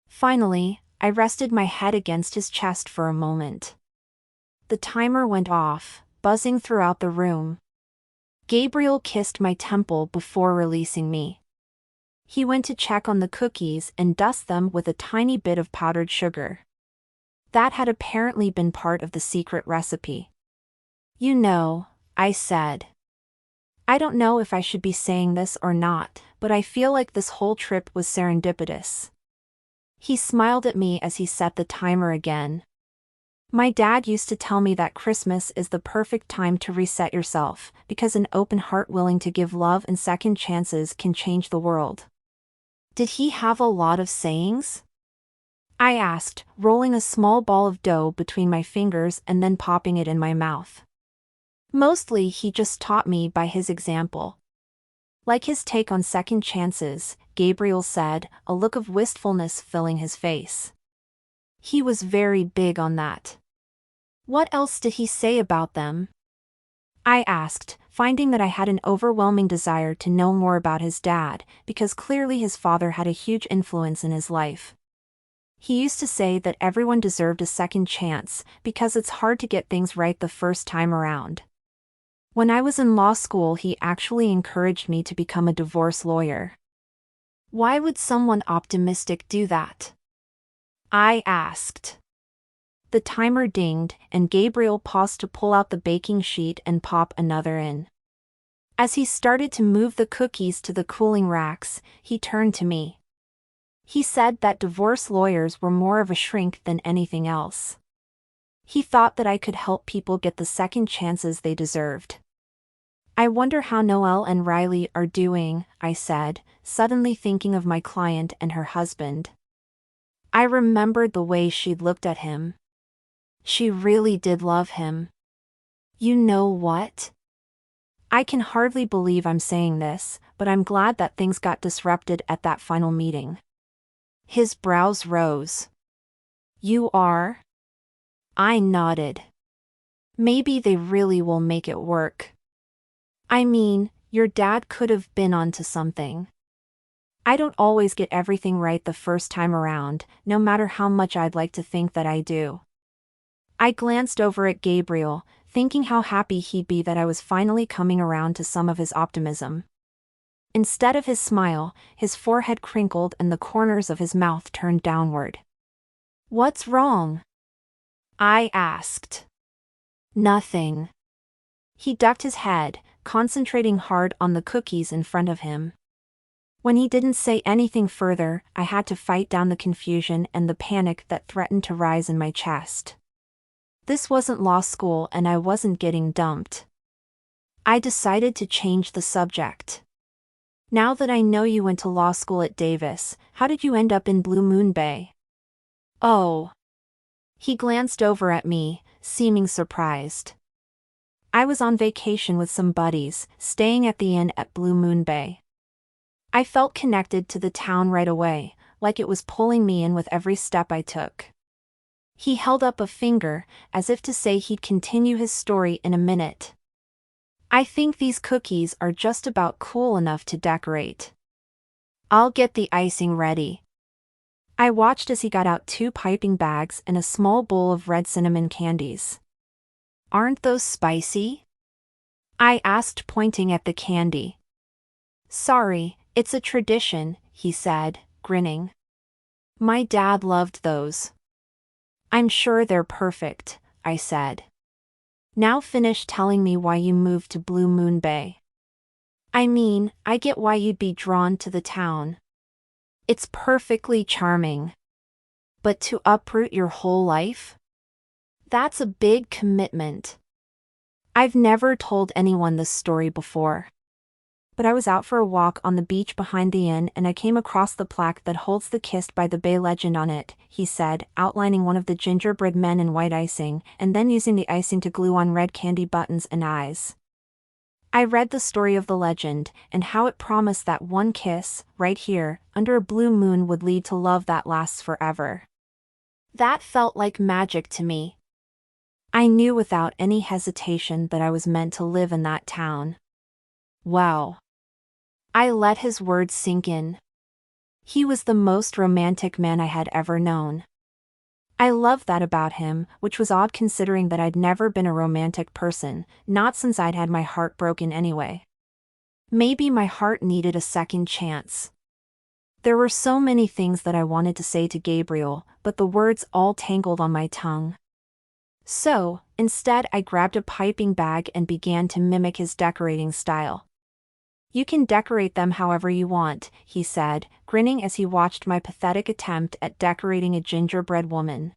Finally, I rested my head against his chest for a moment. The timer went off, buzzing throughout the room. Gabriel kissed my temple before releasing me. He went to check on the cookies and dust them with a tiny bit of powdered sugar. That had apparently been part of the secret recipe. You know, I said. I don't know if I should be saying this or not, but I feel like this whole trip was serendipitous. He smiled at me as he set the timer again. My dad used to tell me that Christmas is the perfect time to reset yourself, because an open heart willing to give love and second chances can change the world. Did he have a lot of sayings? I asked, rolling a small ball of dough between my fingers and then popping it in my mouth. Mostly he just taught me by his example. Like his take on second chances, Gabriel said, a look of wistfulness filling his face. He was very big on that. What else did he say about them? I asked, finding that I had an overwhelming desire to know more about his dad, because clearly his father had a huge influence in his life. He used to say that everyone deserved a second chance, because it's hard to get things right the first time around. When I was in law school, he actually encouraged me to become a divorce lawyer. Why would someone optimistic do that? I asked. The timer dinged, and Gabriel paused to pull out the baking sheet and pop another in. As he started to move the cookies to the cooling racks, he turned to me. He said that divorce lawyers were more of a shrink than anything else. He thought that I could help people get the second chances they deserved. I wonder how Noelle and Riley are doing, I said, suddenly thinking of my client and her husband. I remembered the way she'd looked at him. She really did love him. You know what? I can hardly believe I'm saying this, but I'm glad that things got disrupted at that final meeting. His brows rose. You are? I nodded. Maybe they really will make it work. I mean, your dad could have been onto something. I don't always get everything right the first time around, no matter how much I'd like to think that I do. I glanced over at Gabriel, thinking how happy he'd be that I was finally coming around to some of his optimism. Instead of his smile, his forehead crinkled and the corners of his mouth turned downward. What's wrong? I asked. Nothing. He ducked his head, concentrating hard on the cookies in front of him. When he didn't say anything further, I had to fight down the confusion and the panic that threatened to rise in my chest. This wasn't law school and I wasn't getting dumped. I decided to change the subject. Now that I know you went to law school at Davis, how did you end up in Blue Moon Bay? Oh. He glanced over at me, seeming surprised. I was on vacation with some buddies, staying at the inn at Blue Moon Bay. I felt connected to the town right away, like it was pulling me in with every step I took. He held up a finger, as if to say he'd continue his story in a minute. I think these cookies are just about cool enough to decorate. I'll get the icing ready. I watched as he got out 2 piping bags and a small bowl of red cinnamon candies. Aren't those spicy? I asked, pointing at the candy. Sorry, it's a tradition, he said, grinning. My dad loved those. I'm sure they're perfect, I said. Now finish telling me why you moved to Blue Moon Bay. I mean, I get why you'd be drawn to the town. It's perfectly charming. But to uproot your whole life? That's a big commitment. I've never told anyone this story before. But I was out for a walk on the beach behind the inn and I came across the plaque that holds the Kissed by the Bay legend on it, he said, outlining one of the gingerbread men in white icing, and then using the icing to glue on red candy buttons and eyes. I read the story of the legend, and how it promised that one kiss, right here, under a blue moon would lead to love that lasts forever. That felt like magic to me. I knew without any hesitation that I was meant to live in that town. Wow. I let his words sink in. He was the most romantic man I had ever known. I loved that about him, which was odd considering that I'd never been a romantic person, not since I'd had my heart broken anyway. Maybe my heart needed a second chance. There were so many things that I wanted to say to Gabriel, but the words all tangled on my tongue. So, instead I grabbed a piping bag and began to mimic his decorating style. You can decorate them however you want, he said, grinning as he watched my pathetic attempt at decorating a gingerbread woman.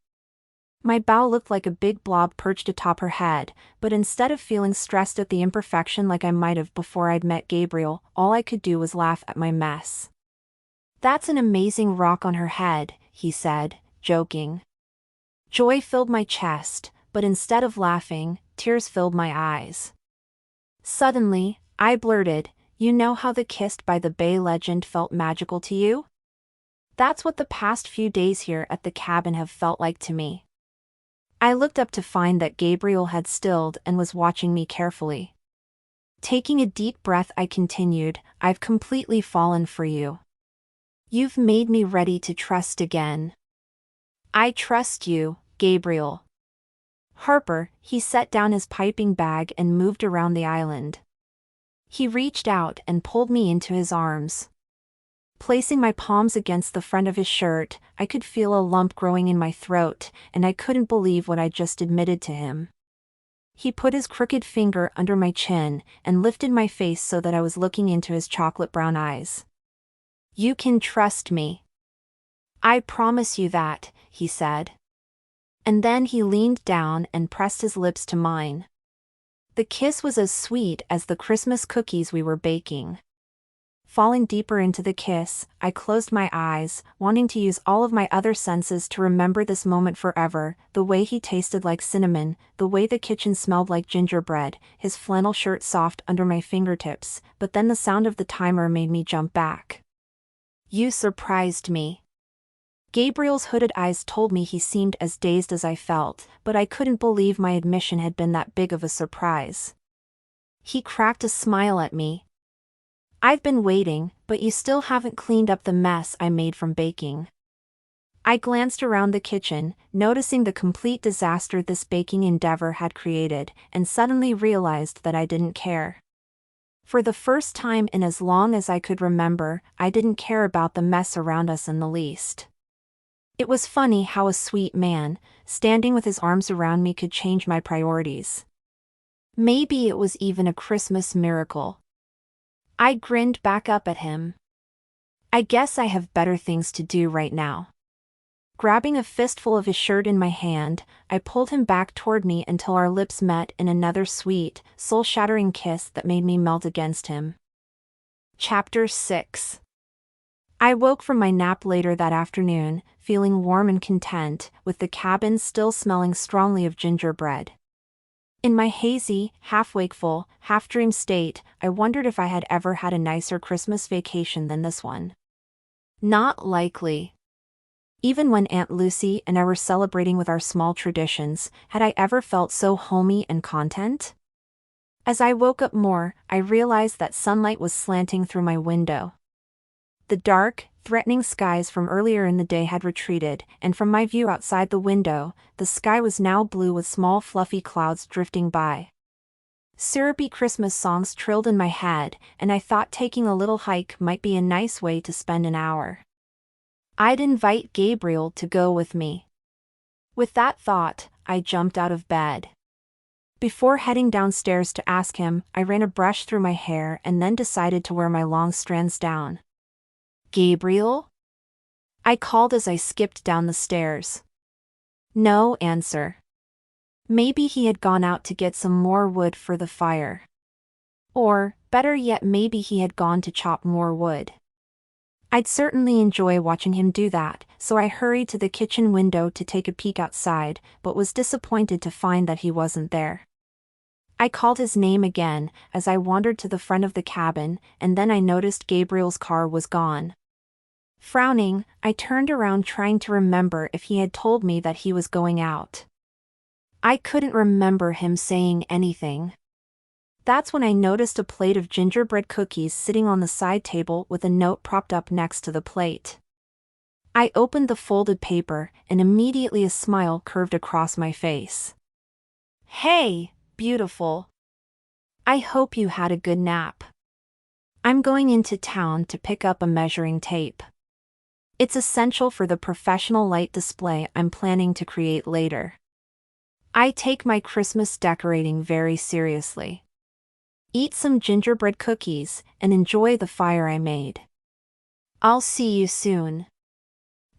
My bow looked like a big blob perched atop her head, but instead of feeling stressed at the imperfection like I might have before I'd met Gabriel, all I could do was laugh at my mess. That's an amazing rock on her head, he said, joking. Joy filled my chest, but instead of laughing, tears filled my eyes. Suddenly, I blurted, you know how the Kissed by the Bay legend felt magical to you? That's what the past few days here at the cabin have felt like to me. I looked up to find that Gabriel had stilled and was watching me carefully. Taking a deep breath, I continued, I've completely fallen for you. You've made me ready to trust again. I trust you, Gabriel. Harper, he set down his piping bag and moved around the island. He reached out and pulled me into his arms. Placing my palms against the front of his shirt, I could feel a lump growing in my throat, and I couldn't believe what I'd just admitted to him. He put his crooked finger under my chin and lifted my face so that I was looking into his chocolate brown eyes. You can trust me. "I promise you that," he said. And then he leaned down and pressed his lips to mine. The kiss was as sweet as the Christmas cookies we were baking. Falling deeper into the kiss, I closed my eyes, wanting to use all of my other senses to remember this moment forever: the way he tasted like cinnamon, the way the kitchen smelled like gingerbread, his flannel shirt soft under my fingertips. But then the sound of the timer made me jump back. "You surprised me." Gabriel's hooded eyes told me he seemed as dazed as I felt, but I couldn't believe my admission had been that big of a surprise. He cracked a smile at me. "I've been waiting, but you still haven't cleaned up the mess I made from baking." I glanced around the kitchen, noticing the complete disaster this baking endeavor had created, and suddenly realized that I didn't care. For the first time in as long as I could remember, I didn't care about the mess around us in the least. It was funny how a sweet man, standing with his arms around me, could change my priorities. Maybe it was even a Christmas miracle. I grinned back up at him. "I guess I have better things to do right now." Grabbing a fistful of his shirt in my hand, I pulled him back toward me until our lips met in another sweet, soul-shattering kiss that made me melt against him. Chapter 6. I woke from my nap later that afternoon, feeling warm and content, with the cabin still smelling strongly of gingerbread. In my hazy, half-wakeful, half-dream state, I wondered if I had ever had a nicer Christmas vacation than this one. Not likely. Even when Aunt Lucy and I were celebrating with our small traditions, had I ever felt so homey and content? As I woke up more, I realized that sunlight was slanting through my window. The dark, threatening skies from earlier in the day had retreated, and from my view outside the window, the sky was now blue with small fluffy clouds drifting by. Syrupy Christmas songs trilled in my head, and I thought taking a little hike might be a nice way to spend an hour. I'd invite Gabriel to go with me. With that thought, I jumped out of bed. Before heading downstairs to ask him, I ran a brush through my hair and then decided to wear my long strands down. "Gabriel?" I called as I skipped down the stairs. No answer. Maybe he had gone out to get some more wood for the fire. Or, better yet, maybe he had gone to chop more wood. I'd certainly enjoy watching him do that, so I hurried to the kitchen window to take a peek outside, but was disappointed to find that he wasn't there. I called his name again, as I wandered to the front of the cabin, and then I noticed Gabriel's car was gone. Frowning, I turned around trying to remember if he had told me that he was going out. I couldn't remember him saying anything. That's when I noticed a plate of gingerbread cookies sitting on the side table with a note propped up next to the plate. I opened the folded paper, and immediately a smile curved across my face. "Hey, beautiful. I hope you had a good nap. I'm going into town to pick up a measuring tape. It's essential for the professional light display I'm planning to create later. I take my Christmas decorating very seriously. Eat some gingerbread cookies and enjoy the fire I made. I'll see you soon.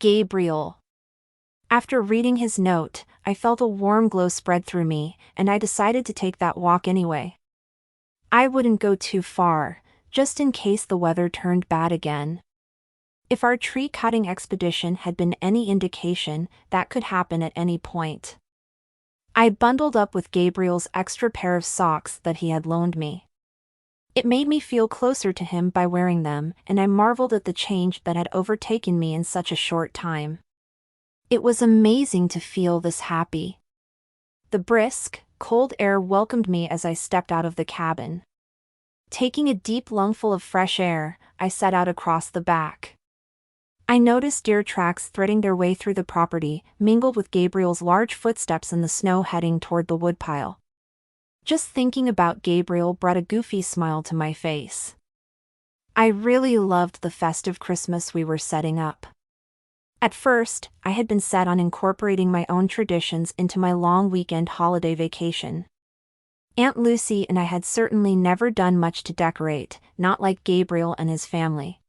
Gabriel." After reading his note, I felt a warm glow spread through me, and I decided to take that walk anyway. I wouldn't go too far, just in case the weather turned bad again. If our tree-cutting expedition had been any indication, that could happen at any point. I bundled up with Gabriel's extra pair of socks that he had loaned me. It made me feel closer to him by wearing them, and I marveled at the change that had overtaken me in such a short time. It was amazing to feel this happy. The brisk, cold air welcomed me as I stepped out of the cabin. Taking a deep lungful of fresh air, I set out across the back. I noticed deer tracks threading their way through the property, mingled with Gabriel's large footsteps in the snow heading toward the woodpile. Just thinking about Gabriel brought a goofy smile to my face. I really loved the festive Christmas we were setting up. At first, I had been set on incorporating my own traditions into my long weekend holiday vacation. Aunt Lucy and I had certainly never done much to decorate, not like Gabriel and his family.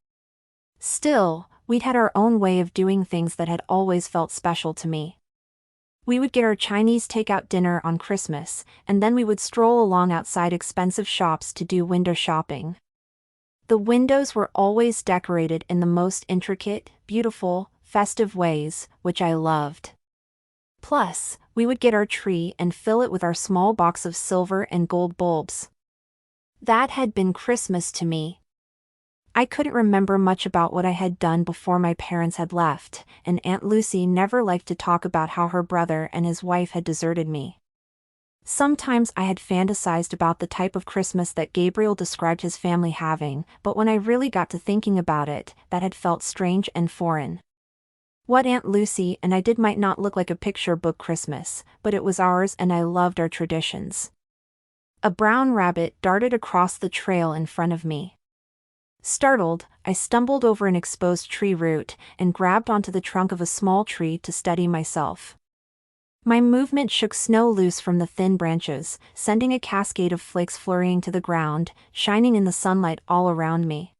Still, we'd had our own way of doing things that had always felt special to me. We would get our Chinese takeout dinner on Christmas, and then we would stroll along outside expensive shops to do window shopping. The windows were always decorated in the most intricate, beautiful, festive ways, which I loved. Plus, we would get our tree and fill it with our small box of silver and gold bulbs. That had been Christmas to me. I couldn't remember much about what I had done before my parents had left, and Aunt Lucy never liked to talk about how her brother and his wife had deserted me. Sometimes I had fantasized about the type of Christmas that Gabriel described his family having, but when I really got to thinking about it, that had felt strange and foreign. What Aunt Lucy and I did might not look like a picture book Christmas, but it was ours and I loved our traditions. A brown rabbit darted across the trail in front of me. Startled, I stumbled over an exposed tree root and grabbed onto the trunk of a small tree to steady myself. My movement shook snow loose from the thin branches, sending a cascade of flakes flurrying to the ground, shining in the sunlight all around me.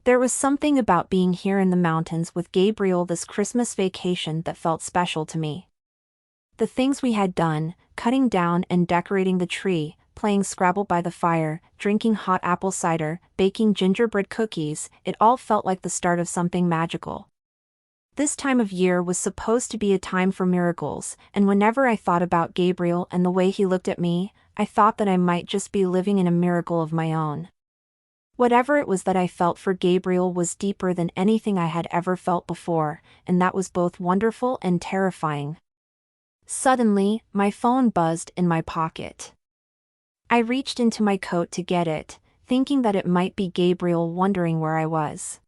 There was something about being here in the mountains with Gabriel this Christmas vacation that felt special to me. The things we had done, cutting down and decorating the tree, playing Scrabble by the fire, drinking hot apple cider, baking gingerbread cookies, it all felt like the start of something magical. This time of year was supposed to be a time for miracles, and whenever I thought about Gabriel and the way he looked at me, I thought that I might just be living in a miracle of my own. Whatever it was that I felt for Gabriel was deeper than anything I had ever felt before, and that was both wonderful and terrifying. Suddenly, my phone buzzed in my pocket. I reached into my coat to get it, thinking that it might be Gabriel wondering where I was.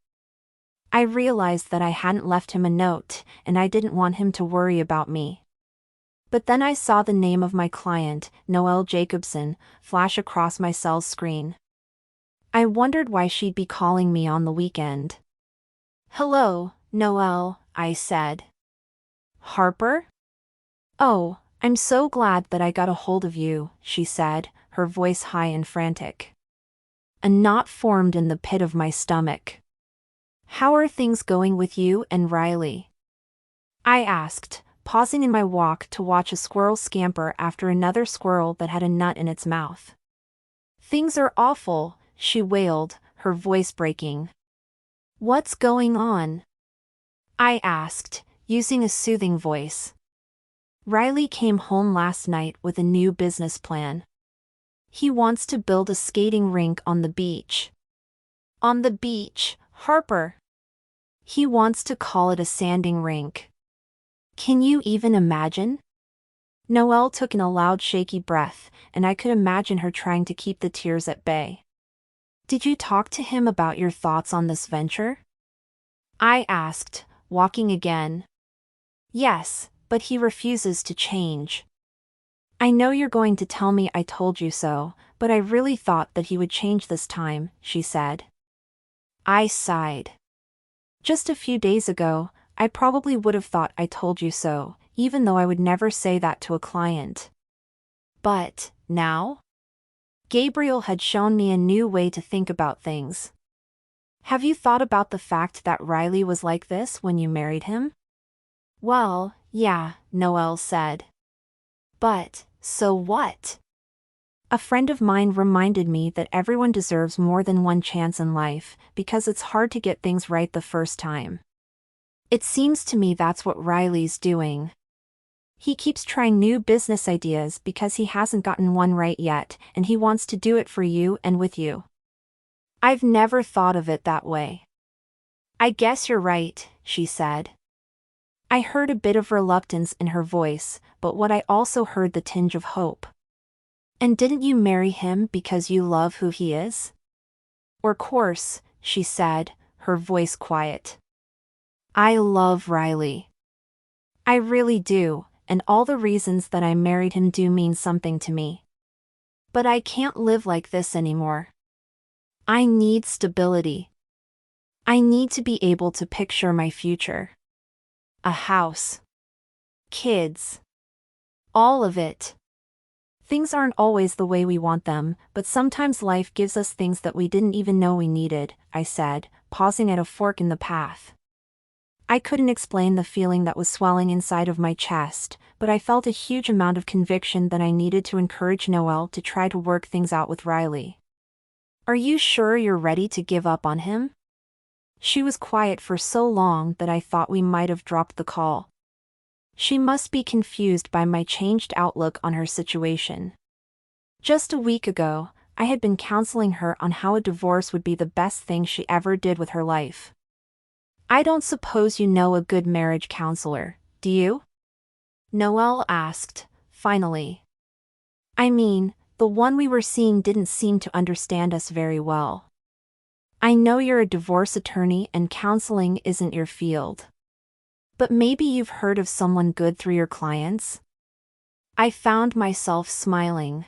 I realized that I hadn't left him a note, and I didn't want him to worry about me. But then I saw the name of my client, Noelle Jacobson, flash across my cell's screen. I wondered why she'd be calling me on the weekend. "Hello, Noelle," I said. "Harper? Oh, I'm so glad that I got a hold of you," she said, her voice high and frantic. A knot formed in the pit of my stomach. "How are things going with you and Riley?" I asked, pausing in my walk to watch a squirrel scamper after another squirrel that had a nut in its mouth. "Things are awful," she wailed, her voice breaking. "What's going on?" I asked, using a soothing voice. "Riley came home last night with a new business plan. He wants to build a skating rink on the beach." "On the beach, Harper?" "He wants to call it a sanding rink." "Can you even imagine?" Noelle took in a loud shaky breath, and I could imagine her trying to keep the tears at bay. "Did you talk to him about your thoughts on this venture?" I asked, walking again. "Yes, but he refuses to change." "I know you're going to tell me I told you so, but I really thought that he would change this time," she said. I sighed. Just a few days ago, I probably would have thought I told you so, even though I would never say that to a client. But, now? Gabriel had shown me a new way to think about things. "Have you thought about the fact that Riley was like this when you married him?" "Well, yeah," Noelle said. "But, so what?" A friend of mine reminded me that everyone deserves more than one chance in life, because it's hard to get things right the first time. It seems to me that's what Riley's doing. He keeps trying new business ideas because he hasn't gotten one right yet, and he wants to do it for you and with you. I've never thought of it that way. "I guess you're right," she said. I heard a bit of reluctance in her voice, but what I also heard the tinge of hope. "And didn't you marry him because you love who he is?" "Of course," she said, her voice quiet. "I love Riley. I really do, and all the reasons that I married him do mean something to me. But I can't live like this anymore. I need stability. I need to be able to picture my future. A house. Kids. All of it. Things aren't always the way we want them, but sometimes life gives us things that we didn't even know we needed," I said, pausing at a fork in the path. I couldn't explain the feeling that was swelling inside of my chest, but I felt a huge amount of conviction that I needed to encourage Noelle to try to work things out with Riley. "Are you sure you're ready to give up on him?" She was quiet for so long that I thought we might have dropped the call. She must be confused by my changed outlook on her situation. Just a week ago, I had been counseling her on how a divorce would be the best thing she ever did with her life. "I don't suppose you know a good marriage counselor, do you?" Noelle asked, finally. "I mean, the one we were seeing didn't seem to understand us very well. I know you're a divorce attorney and counseling isn't your field. But maybe you've heard of someone good through your clients?" I found myself smiling.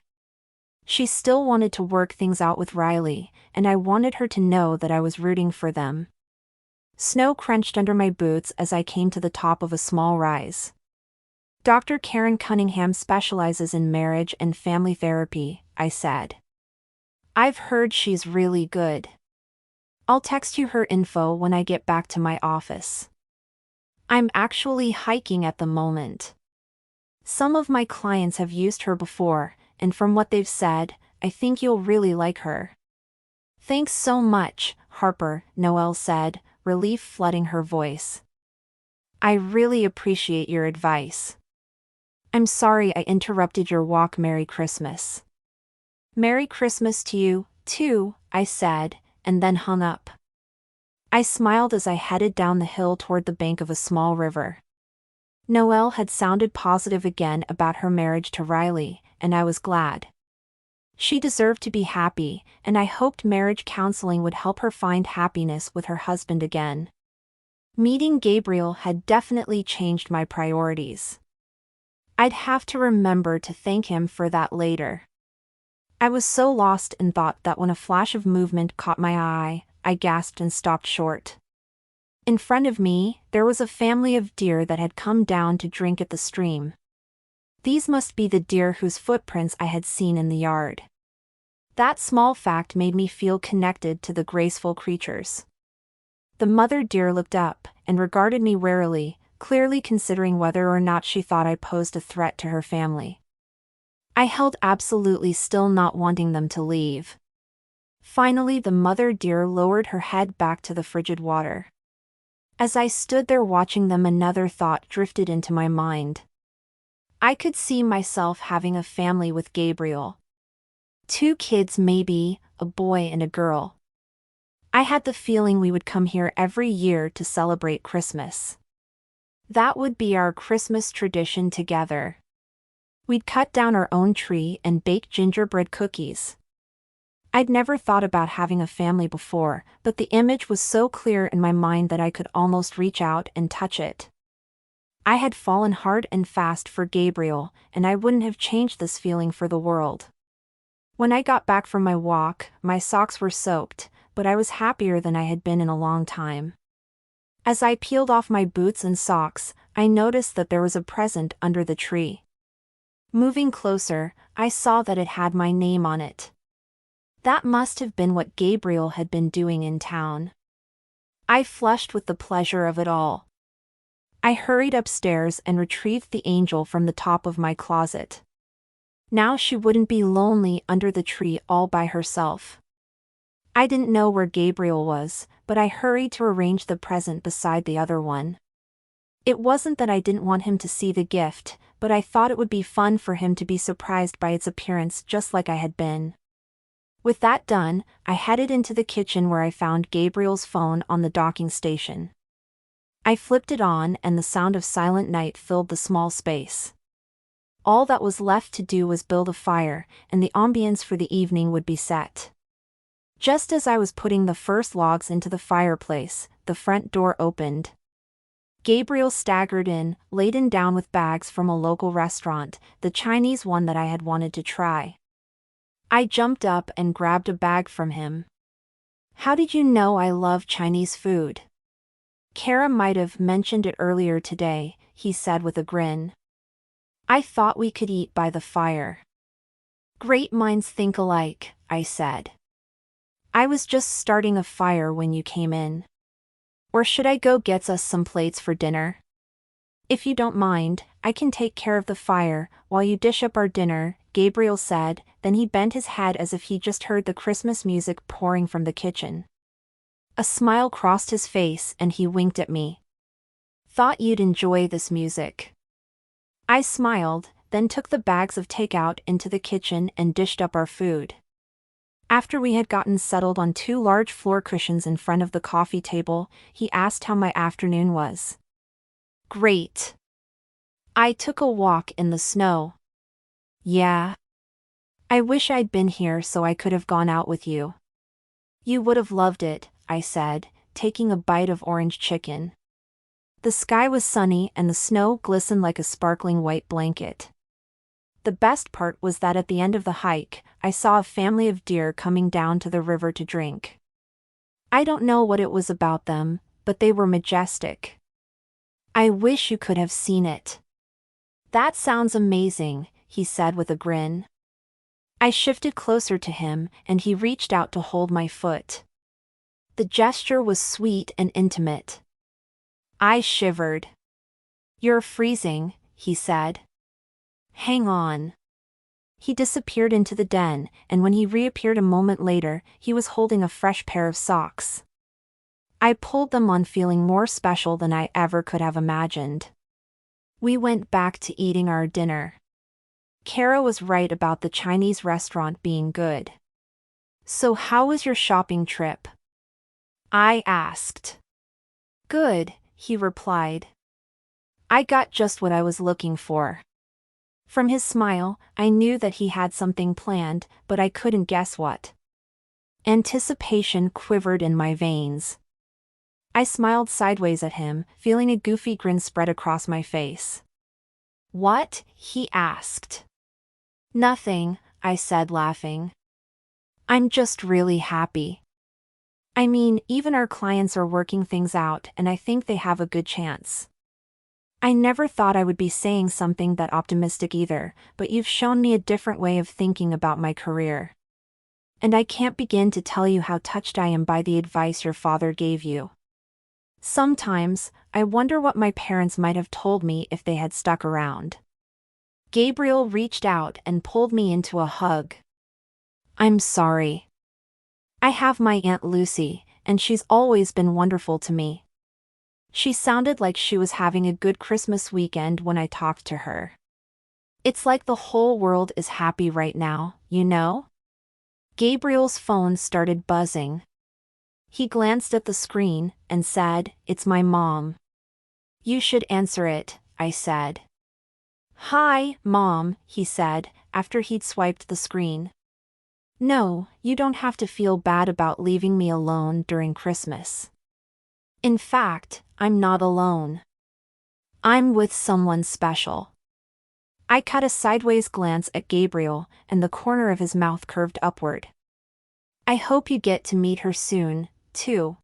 She still wanted to work things out with Riley, and I wanted her to know that I was rooting for them. Snow crunched under my boots as I came to the top of a small rise. "Dr. Karen Cunningham specializes in marriage and family therapy," I said. "I've heard she's really good. I'll text you her info when I get back to my office. I'm actually hiking at the moment. Some of my clients have used her before, and from what they've said, I think you'll really like her." "Thanks so much, Harper," Noelle said, relief flooding her voice. "I really appreciate your advice. I'm sorry I interrupted your walk. Merry Christmas." "Merry Christmas to you, too," I said, and then hung up. I smiled as I headed down the hill toward the bank of a small river. Noelle had sounded positive again about her marriage to Riley, and I was glad. She deserved to be happy, and I hoped marriage counseling would help her find happiness with her husband again. Meeting Gabriel had definitely changed my priorities. I'd have to remember to thank him for that later. I was so lost in thought that when a flash of movement caught my eye, I gasped and stopped short. In front of me, there was a family of deer that had come down to drink at the stream. These must be the deer whose footprints I had seen in the yard. That small fact made me feel connected to the graceful creatures. The mother deer looked up and regarded me warily, clearly considering whether or not she thought I posed a threat to her family. I held absolutely still, not wanting them to leave. Finally, the mother deer lowered her head back to the frigid water. As I stood there watching them, another thought drifted into my mind. I could see myself having a family with Gabriel. 2 kids maybe, a boy and a girl. I had the feeling we would come here every year to celebrate Christmas. That would be our Christmas tradition together. We'd cut down our own tree and bake gingerbread cookies. I'd never thought about having a family before, but the image was so clear in my mind that I could almost reach out and touch it. I had fallen hard and fast for Gabriel, and I wouldn't have changed this feeling for the world. When I got back from my walk, my socks were soaked, but I was happier than I had been in a long time. As I peeled off my boots and socks, I noticed that there was a present under the tree. Moving closer, I saw that it had my name on it. That must have been what Gabriel had been doing in town. I flushed with the pleasure of it all. I hurried upstairs and retrieved the angel from the top of my closet. Now she wouldn't be lonely under the tree all by herself. I didn't know where Gabriel was, but I hurried to arrange the present beside the other one. It wasn't that I didn't want him to see the gift, but I thought it would be fun for him to be surprised by its appearance just like I had been. With that done, I headed into the kitchen where I found Gabriel's phone on the docking station. I flipped it on and the sound of silent night filled the small space. All that was left to do was build a fire, and the ambience for the evening would be set. Just as I was putting the first logs into the fireplace, the front door opened. Gabriel staggered in, laden down with bags from a local restaurant, the Chinese one that I had wanted to try. I jumped up and grabbed a bag from him. "How did you know I love Chinese food?" "Kara might have mentioned it earlier today," he said with a grin. "I thought we could eat by the fire." "Great minds think alike," I said. "I was just starting a fire when you came in." Or should I go get us some plates for dinner? If you don't mind, I can take care of the fire while you dish up our dinner, Gabriel said, then he bent his head as if he just heard the Christmas music pouring from the kitchen. A smile crossed his face and he winked at me. Thought you'd enjoy this music. I smiled, then took the bags of takeout into the kitchen and dished up our food. After we had gotten settled on 2 large floor cushions in front of the coffee table, he asked how my afternoon was. Great. I took a walk in the snow. Yeah. I wish I'd been here so I could have gone out with you. You would have loved it, I said, taking a bite of orange chicken. The sky was sunny and the snow glistened like a sparkling white blanket. The best part was that at the end of the hike, I saw a family of deer coming down to the river to drink. I don't know what it was about them, but they were majestic. I wish you could have seen it. That sounds amazing, he said with a grin. I shifted closer to him, and he reached out to hold my foot. The gesture was sweet and intimate. I shivered. You're freezing, he said. Hang on. He disappeared into the den, and when he reappeared a moment later, he was holding a fresh pair of socks. I pulled them on, feeling more special than I ever could have imagined. We went back to eating our dinner. Kara was right about the Chinese restaurant being good. So how was your shopping trip? I asked. Good, he replied. I got just what I was looking for. From his smile, I knew that he had something planned, but I couldn't guess what. Anticipation quivered in my veins. I smiled sideways at him, feeling a goofy grin spread across my face. What? He asked. Nothing, I said, laughing. I'm just really happy. I mean, even our clients are working things out, and I think they have a good chance. I never thought I would be saying something that optimistic either, but you've shown me a different way of thinking about my career. And I can't begin to tell you how touched I am by the advice your father gave you. Sometimes, I wonder what my parents might have told me if they had stuck around. Gabriel reached out and pulled me into a hug. I'm sorry. I have my Aunt Lucy, and she's always been wonderful to me. She sounded like she was having a good Christmas weekend when I talked to her. It's like the whole world is happy right now, you know? Gabriel's phone started buzzing. He glanced at the screen and said, "It's my mom." You should answer it, I said. Hi, Mom, he said, after he'd swiped the screen. No, you don't have to feel bad about leaving me alone during Christmas. In fact, I'm not alone. I'm with someone special. I caught a sideways glance at Gabriel, and the corner of his mouth curved upward. I hope you get to meet her soon, too.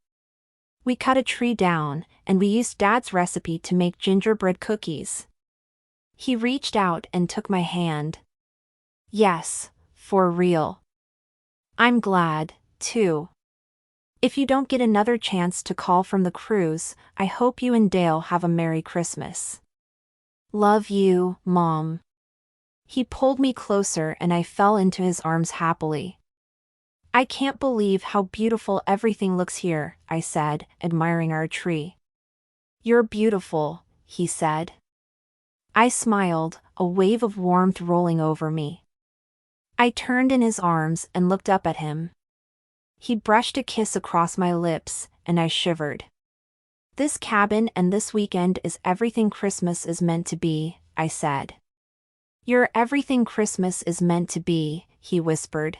We cut a tree down, and we used Dad's recipe to make gingerbread cookies. He reached out and took my hand. Yes, for real. I'm glad, too. If you don't get another chance to call from the cruise, I hope you and Dale have a Merry Christmas. Love you, Mom. He pulled me closer and I fell into his arms happily. I can't believe how beautiful everything looks here, I said, admiring our tree. You're beautiful, he said. I smiled, a wave of warmth rolling over me. I turned in his arms and looked up at him. He brushed a kiss across my lips, and I shivered. This cabin and this weekend is everything Christmas is meant to be, I said. You're everything Christmas is meant to be, he whispered.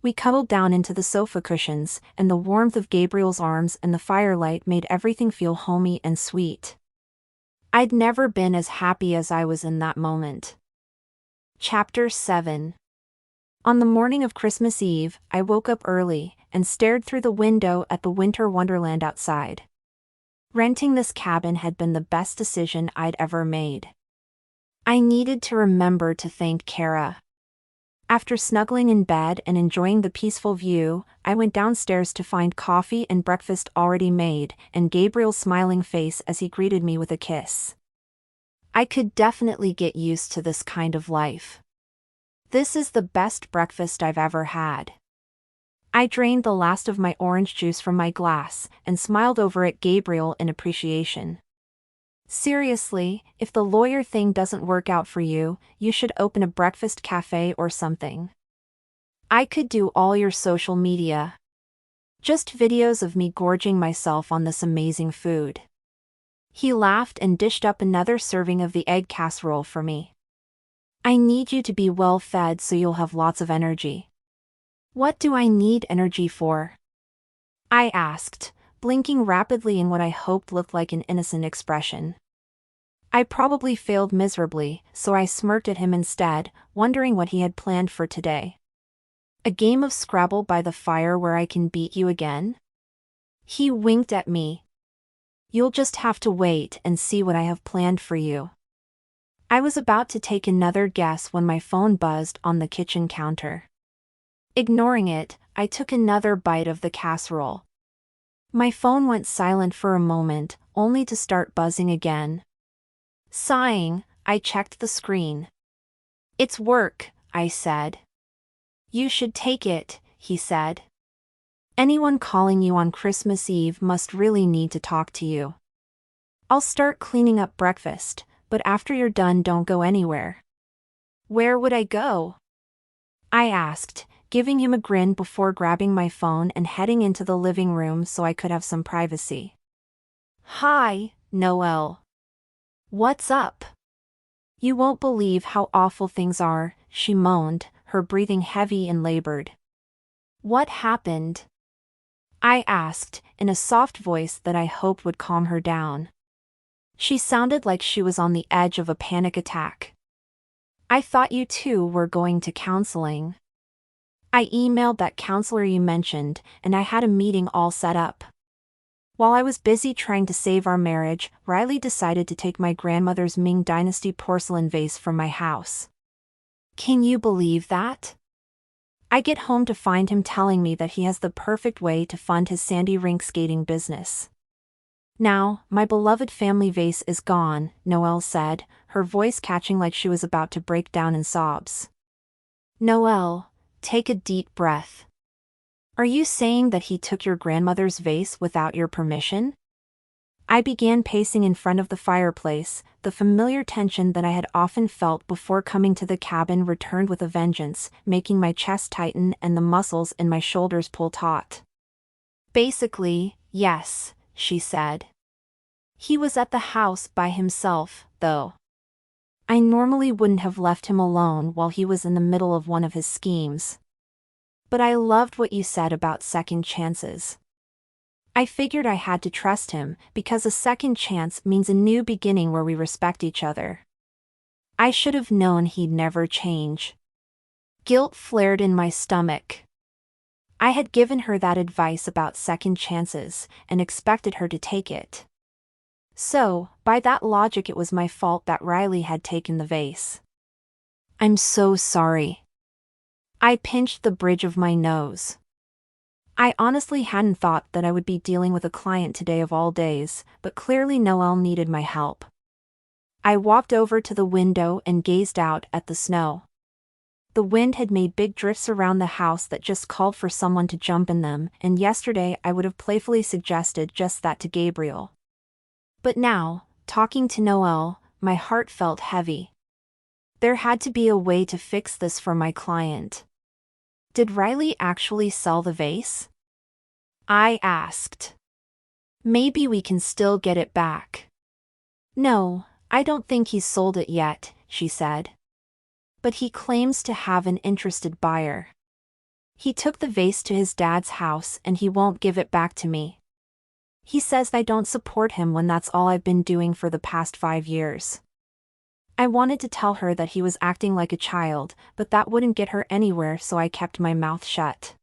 We cuddled down into the sofa cushions, and the warmth of Gabriel's arms and the firelight made everything feel homey and sweet. I'd never been as happy as I was in that moment. Chapter 7. On the morning of Christmas Eve, I woke up early and stared through the window at the winter wonderland outside. Renting this cabin had been the best decision I'd ever made. I needed to remember to thank Kara. After snuggling in bed and enjoying the peaceful view, I went downstairs to find coffee and breakfast already made, and Gabriel's smiling face as he greeted me with a kiss. I could definitely get used to this kind of life. This is the best breakfast I've ever had. I drained the last of my orange juice from my glass and smiled over at Gabriel in appreciation. Seriously, if the lawyer thing doesn't work out for you, you should open a breakfast cafe or something. I could do all your social media. Just videos of me gorging myself on this amazing food. He laughed and dished up another serving of the egg casserole for me. I need you to be well fed so you'll have lots of energy. What do I need energy for? I asked, blinking rapidly in what I hoped looked like an innocent expression. I probably failed miserably, so I smirked at him instead, wondering what he had planned for today. A game of Scrabble by the fire where I can beat you again? He winked at me. You'll just have to wait and see what I have planned for you. I was about to take another guess when my phone buzzed on the kitchen counter. Ignoring it, I took another bite of the casserole. My phone went silent for a moment, only to start buzzing again. Sighing, I checked the screen. It's work, I said. You should take it, he said. Anyone calling you on Christmas Eve must really need to talk to you. I'll start cleaning up breakfast, but after you're done don't go anywhere. Where would I go? I asked, giving him a grin before grabbing my phone and heading into the living room so I could have some privacy. Hi, Noelle. What's up? You won't believe how awful things are, she moaned, her breathing heavy and labored. What happened? I asked, in a soft voice that I hoped would calm her down. She sounded like she was on the edge of a panic attack. I thought you two were going to counseling. I emailed that counselor you mentioned, and I had a meeting all set up. While I was busy trying to save our marriage, Riley decided to take my grandmother's Ming Dynasty porcelain vase from my house. Can you believe that? I get home to find him telling me that he has the perfect way to fund his sandy rink skating business. Now, my beloved family vase is gone, Noelle said, her voice catching like she was about to break down in sobs. Noelle, take a deep breath. Are you saying that he took your grandmother's vase without your permission? I began pacing in front of the fireplace, the familiar tension that I had often felt before coming to the cabin returned with a vengeance, making my chest tighten and the muscles in my shoulders pull taut. Basically, yes, she said. He was at the house by himself, though. I normally wouldn't have left him alone while he was in the middle of one of his schemes. But I loved what you said about second chances. I figured I had to trust him, because a second chance means a new beginning where we respect each other. I should have known he'd never change. Guilt flared in my stomach. I had given her that advice about second chances, and expected her to take it. So, by that logic it was my fault that Riley had taken the vase. I'm so sorry. I pinched the bridge of my nose. I honestly hadn't thought that I would be dealing with a client today of all days, but clearly Noelle needed my help. I walked over to the window and gazed out at the snow. The wind had made big drifts around the house that just called for someone to jump in them, and yesterday I would have playfully suggested just that to Gabriel. But now, talking to Noelle, my heart felt heavy. There had to be a way to fix this for my client. Did Riley actually sell the vase? I asked. Maybe we can still get it back. No, I don't think he's sold it yet, she said. But he claims to have an interested buyer. He took the vase to his dad's house and he won't give it back to me. He says I don't support him when that's all I've been doing for the past 5 years. I wanted to tell her that he was acting like a child, but that wouldn't get her anywhere, so I kept my mouth shut.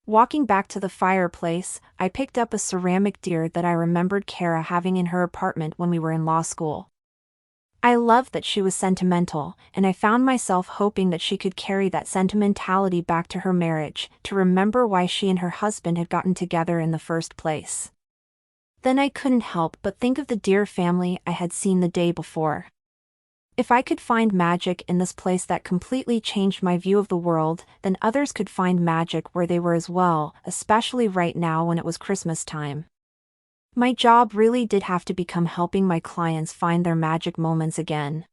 Walking back to the fireplace, I picked up a ceramic deer that I remembered Kara having in her apartment when we were in law school. I loved that she was sentimental, and I found myself hoping that she could carry that sentimentality back to her marriage, to remember why she and her husband had gotten together in the first place. Then I couldn't help but think of the dear family I had seen the day before. If I could find magic in this place that completely changed my view of the world, then others could find magic where they were as well, especially right now when it was Christmas time. My job really did have to become helping my clients find their magic moments again.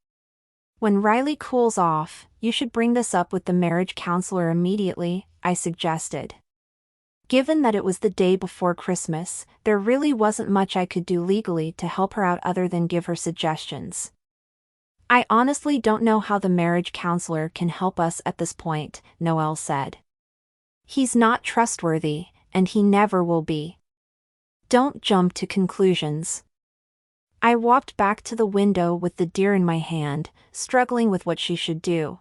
When Riley cools off, you should bring this up with the marriage counselor immediately, I suggested. Given that it was the day before Christmas, there really wasn't much I could do legally to help her out other than give her suggestions. I honestly don't know how the marriage counselor can help us at this point, Noelle said. He's not trustworthy, and he never will be. Don't jump to conclusions. I walked back to the window with the deer in my hand, struggling with what she should do.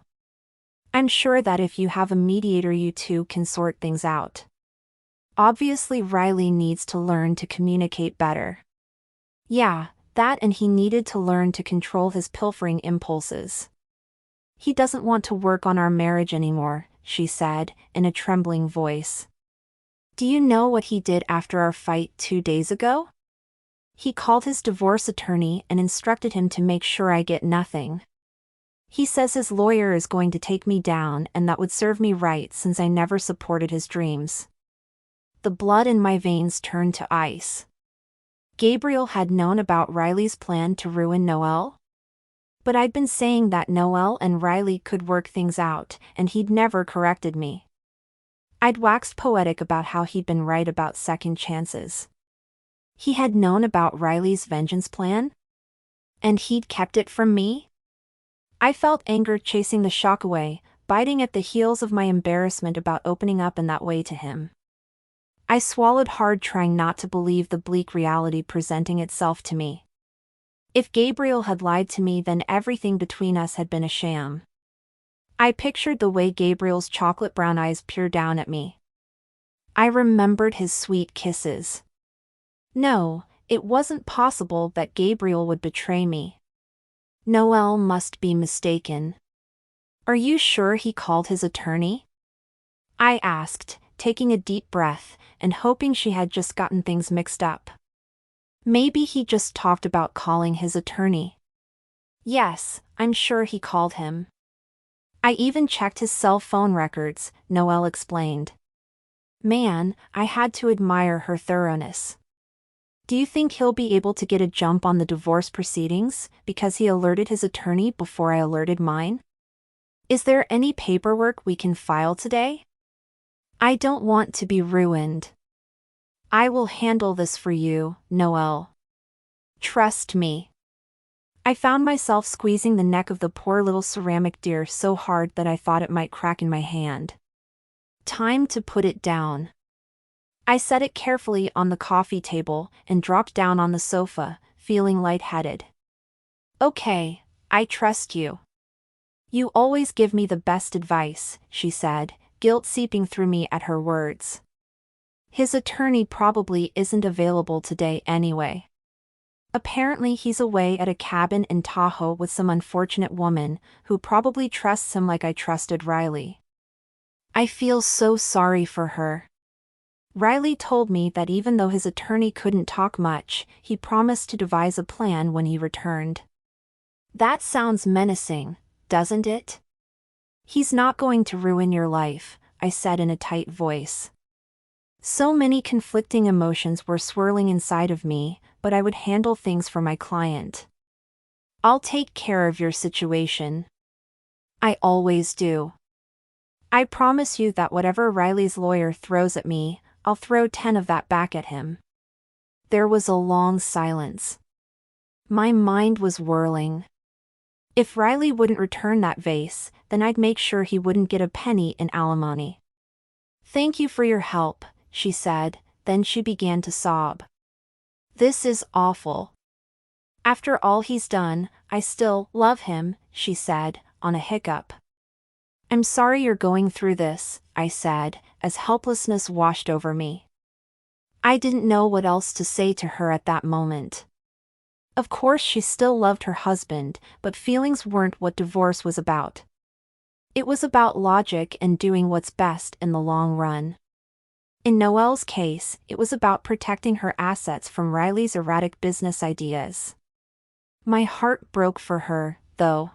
I'm sure that if you have a mediator, you two can sort things out. Obviously, Riley needs to learn to communicate better. Yeah, that, and he needed to learn to control his pilfering impulses. He doesn't want to work on our marriage anymore, she said, in a trembling voice. Do you know what he did after our fight 2 days ago? He called his divorce attorney and instructed him to make sure I get nothing. He says his lawyer is going to take me down, and that would serve me right since I never supported his dreams. The blood in my veins turned to ice. Gabriel had known about Riley's plan to ruin Noelle? But I'd been saying that Noelle and Riley could work things out, and he'd never corrected me. I'd waxed poetic about how he'd been right about second chances. He had known about Riley's vengeance plan? And he'd kept it from me? I felt anger chasing the shock away, biting at the heels of my embarrassment about opening up in that way to him. I swallowed hard, trying not to believe the bleak reality presenting itself to me. If Gabriel had lied to me, then everything between us had been a sham. I pictured the way Gabriel's chocolate brown eyes peered down at me. I remembered his sweet kisses. No, it wasn't possible that Gabriel would betray me. Noelle must be mistaken. Are you sure he called his attorney? I asked, taking a deep breath, and hoping she had just gotten things mixed up. Maybe he just talked about calling his attorney. Yes, I'm sure he called him. I even checked his cell phone records, Noelle explained. Man, I had to admire her thoroughness. Do you think he'll be able to get a jump on the divorce proceedings, because he alerted his attorney before I alerted mine? Is there any paperwork we can file today? I don't want to be ruined. I will handle this for you, Noelle. Trust me. I found myself squeezing the neck of the poor little ceramic deer so hard that I thought it might crack in my hand. Time to put it down. I set it carefully on the coffee table and dropped down on the sofa, feeling lightheaded. Okay, I trust you. You always give me the best advice, she said, guilt seeping through me at her words. His attorney probably isn't available today anyway. Apparently he's away at a cabin in Tahoe with some unfortunate woman who probably trusts him like I trusted Riley. I feel so sorry for her. Riley told me that even though his attorney couldn't talk much, he promised to devise a plan when he returned. That sounds menacing, doesn't it? He's not going to ruin your life, I said in a tight voice. So many conflicting emotions were swirling inside of me, but I would handle things for my client. I'll take care of your situation. I always do. I promise you that whatever Riley's lawyer throws at me, I'll throw 10 of that back at him. There was a long silence. My mind was whirling. If Riley wouldn't return that vase, then I'd make sure he wouldn't get a penny in alimony. Thank you for your help, she said, then she began to sob. This is awful. After all he's done, I still love him, she said, on a hiccup. I'm sorry you're going through this, I said, as helplessness washed over me. I didn't know what else to say to her at that moment. Of course she still loved her husband, but feelings weren't what divorce was about. It was about logic and doing what's best in the long run. In Noelle's case, it was about protecting her assets from Riley's erratic business ideas. My heart broke for her, though.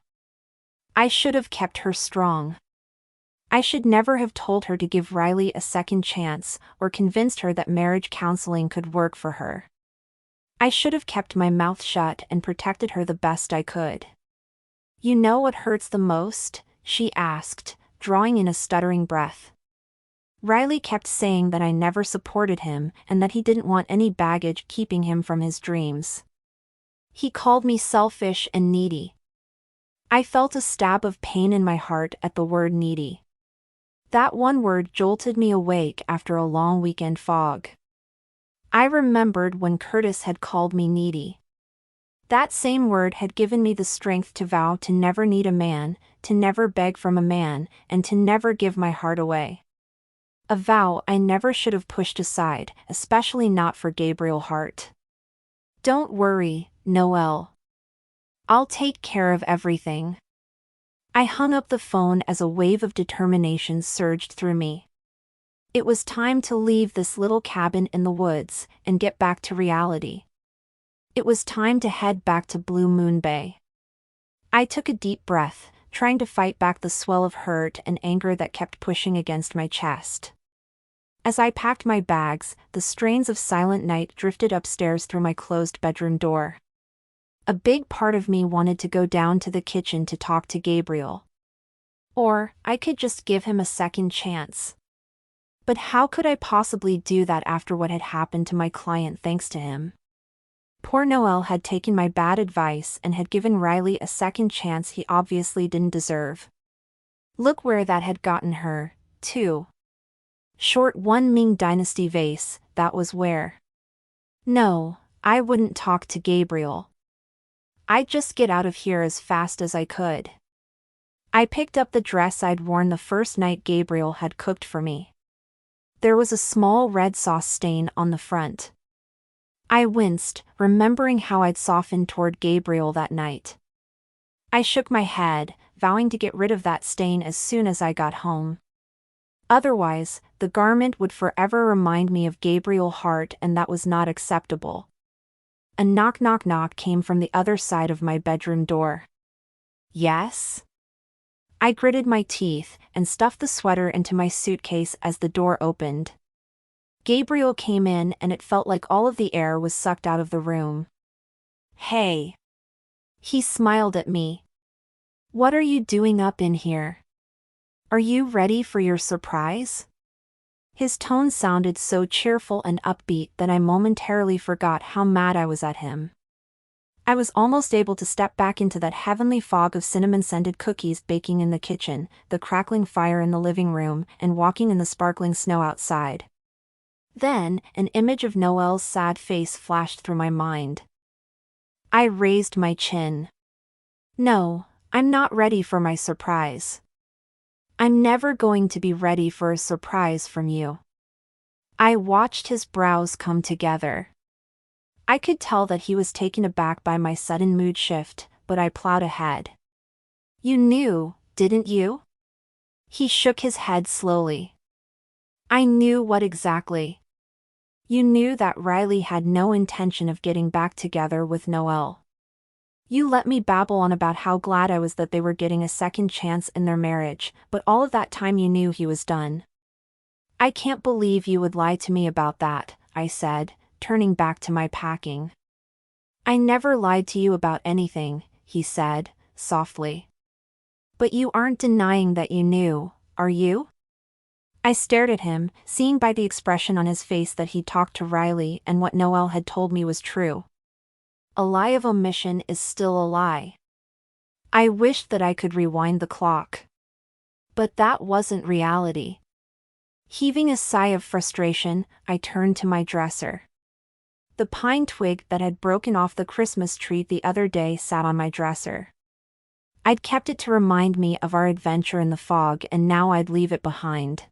I should have kept her strong. I should never have told her to give Riley a second chance, or convinced her that marriage counseling could work for her. I should have kept my mouth shut and protected her the best I could. You know what hurts the most? She asked, drawing in a stuttering breath. Riley kept saying that I never supported him and that he didn't want any baggage keeping him from his dreams. He called me selfish and needy. I felt a stab of pain in my heart at the word needy. That one word jolted me awake after a long weekend fog. I remembered when Curtis had called me needy. That same word had given me the strength to vow to never need a man, to never beg from a man, and to never give my heart away. A vow I never should have pushed aside, especially not for Gabriel Hart. Don't worry, Noelle. I'll take care of everything. I hung up the phone as a wave of determination surged through me. It was time to leave this little cabin in the woods and get back to reality. It was time to head back to Blue Moon Bay. I took a deep breath, trying to fight back the swell of hurt and anger that kept pushing against my chest. As I packed my bags, the strains of Silent Night drifted upstairs through my closed bedroom door. A big part of me wanted to go down to the kitchen to talk to Gabriel. Or, I could just give him a second chance. But how could I possibly do that after what had happened to my client thanks to him? Poor Noelle had taken my bad advice and had given Riley a second chance he obviously didn't deserve. Look where that had gotten her, too. Short one Ming Dynasty vase, that was where. No, I wouldn't talk to Gabriel. I'd just get out of here as fast as I could. I picked up the dress I'd worn the first night Gabriel had cooked for me. There was a small red sauce stain on the front. I winced, remembering how I'd softened toward Gabriel that night. I shook my head, vowing to get rid of that stain as soon as I got home. Otherwise, the garment would forever remind me of Gabriel Hart, and that was not acceptable. A knock knock knock came from the other side of my bedroom door. Yes? I gritted my teeth and stuffed the sweater into my suitcase as the door opened. Gabriel came in and it felt like all of the air was sucked out of the room. Hey. He smiled at me. What are you doing up in here? Are you ready for your surprise? His tone sounded so cheerful and upbeat that I momentarily forgot how mad I was at him. I was almost able to step back into that heavenly fog of cinnamon-scented cookies baking in the kitchen, the crackling fire in the living room, and walking in the sparkling snow outside. Then, an image of Noelle's sad face flashed through my mind. I raised my chin. No, I'm not ready for my surprise. I'm never going to be ready for a surprise from you. I watched his brows come together. I could tell that he was taken aback by my sudden mood shift, but I plowed ahead. You knew, didn't you? He shook his head slowly. I knew what exactly. You knew that Riley had no intention of getting back together with Noelle. You let me babble on about how glad I was that they were getting a second chance in their marriage, but all of that time you knew he was done. I can't believe you would lie to me about that, I said, turning back to my packing. I never lied to you about anything, he said, softly. But you aren't denying that you knew, are you? I stared at him, seeing by the expression on his face that he'd talked to Riley and what Noelle had told me was true. A lie of omission is still a lie. I wished that I could rewind the clock. But that wasn't reality. Heaving a sigh of frustration, I turned to my dresser. The pine twig that had broken off the Christmas tree the other day sat on my dresser. I'd kept it to remind me of our adventure in the fog, and now I'd leave it behind.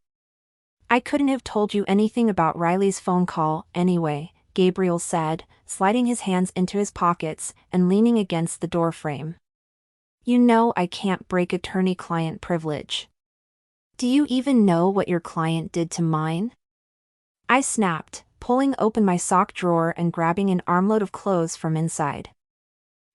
I couldn't have told you anything about Riley's phone call, anyway. Gabriel said, sliding his hands into his pockets and leaning against the doorframe. You know I can't break attorney-client privilege. Do you even know what your client did to mine? I snapped, pulling open my sock drawer and grabbing an armload of clothes from inside.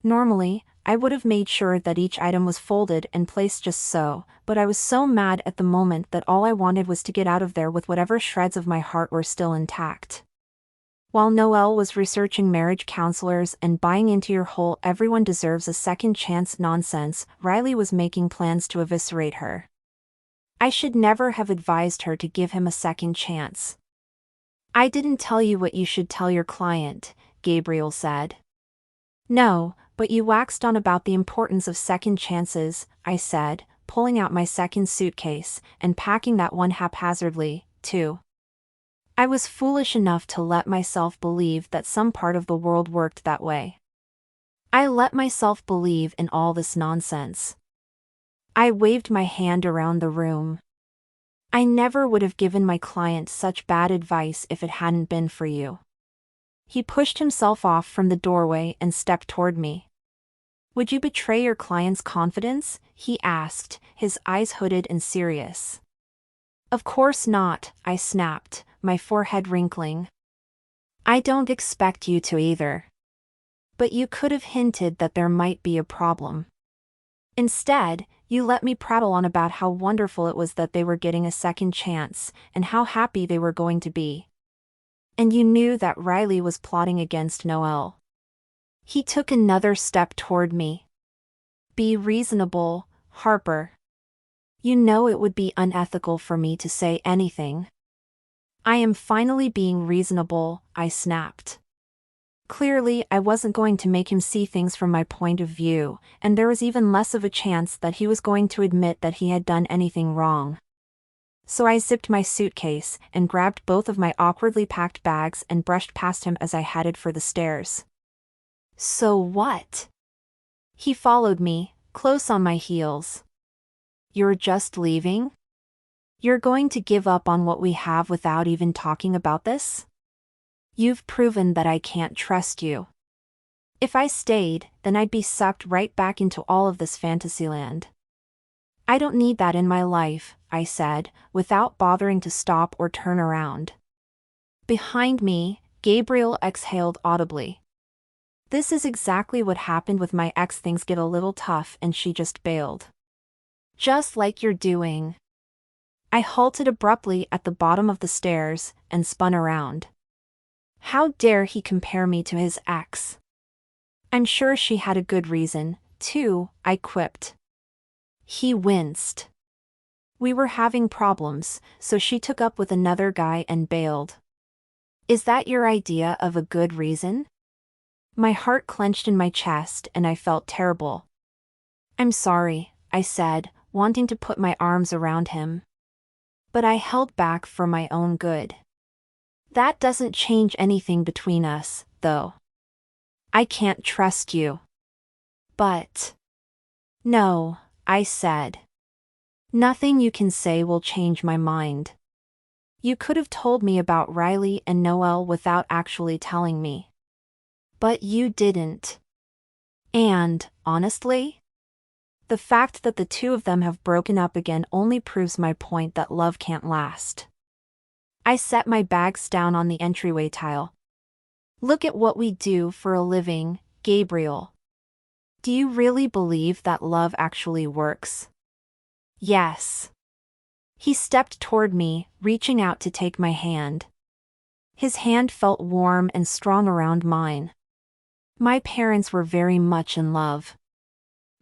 Normally, I would have made sure that each item was folded and placed just so, but I was so mad at the moment that all I wanted was to get out of there with whatever shreds of my heart were still intact. While Noelle was researching marriage counselors and buying into your whole everyone deserves a second chance nonsense, Riley was making plans to eviscerate her. I should never have advised her to give him a second chance. I didn't tell you what you should tell your client, Gabriel said. No, but you waxed on about the importance of second chances, I said, pulling out my second suitcase and packing that one haphazardly, too. I was foolish enough to let myself believe that some part of the world worked that way. I let myself believe in all this nonsense. I waved my hand around the room. I never would have given my client such bad advice if it hadn't been for you. He pushed himself off from the doorway and stepped toward me. Would you betray your client's confidence? He asked, his eyes hooded and serious. Of course not, I snapped, my forehead wrinkling. I don't expect you to either. But you could have hinted that there might be a problem. Instead, you let me prattle on about how wonderful it was that they were getting a second chance, and how happy they were going to be. And you knew that Riley was plotting against Noelle. He took another step toward me. Be reasonable, Harper. You know it would be unethical for me to say anything. I am finally being reasonable, I snapped. Clearly, I wasn't going to make him see things from my point of view, and there was even less of a chance that he was going to admit that he had done anything wrong. So I zipped my suitcase and grabbed both of my awkwardly packed bags and brushed past him as I headed for the stairs. So what? He followed me, close on my heels. You're just leaving? You're going to give up on what we have without even talking about this? You've proven that I can't trust you. If I stayed, then I'd be sucked right back into all of this fantasyland. I don't need that in my life, I said, without bothering to stop or turn around. Behind me, Gabriel exhaled audibly. This is exactly what happened with my ex. Things get a little tough and she just bailed. Just like you're doing. I halted abruptly at the bottom of the stairs and spun around. How dare he compare me to his ex? I'm sure she had a good reason, too, I quipped. He winced. We were having problems, so she took up with another guy and bailed. Is that your idea of a good reason? My heart clenched in my chest and I felt terrible. I'm sorry, I said, wanting to put my arms around him. But I held back for my own good. That doesn't change anything between us, though. I can't trust you. But... No, I said. Nothing you can say will change my mind. You could have told me about Riley and Noelle without actually telling me. But you didn't. And, honestly, the fact that the two of them have broken up again only proves my point that love can't last. I set my bags down on the entryway tile. Look at what we do for a living, Gabriel. Do you really believe that love actually works? Yes. He stepped toward me, reaching out to take my hand. His hand felt warm and strong around mine. My parents were very much in love.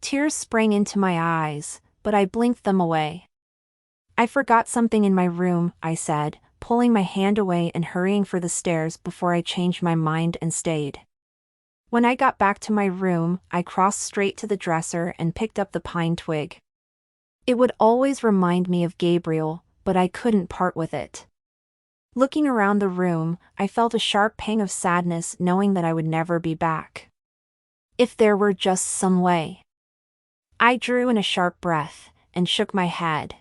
Tears sprang into my eyes, but I blinked them away. I forgot something in my room, I said, pulling my hand away and hurrying for the stairs before I changed my mind and stayed. When I got back to my room, I crossed straight to the dresser and picked up the pine twig. It would always remind me of Gabriel, but I couldn't part with it. Looking around the room, I felt a sharp pang of sadness knowing that I would never be back. If there were just some way. I drew in a sharp breath and shook my head.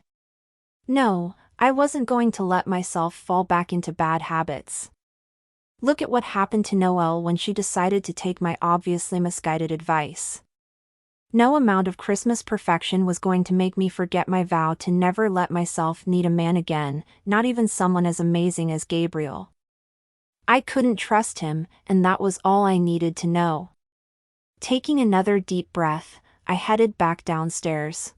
No, I wasn't going to let myself fall back into bad habits. Look at what happened to Noelle when she decided to take my obviously misguided advice. No amount of Christmas perfection was going to make me forget my vow to never let myself need a man again, not even someone as amazing as Gabriel. I couldn't trust him, and that was all I needed to know. Taking another deep breath, I headed back downstairs.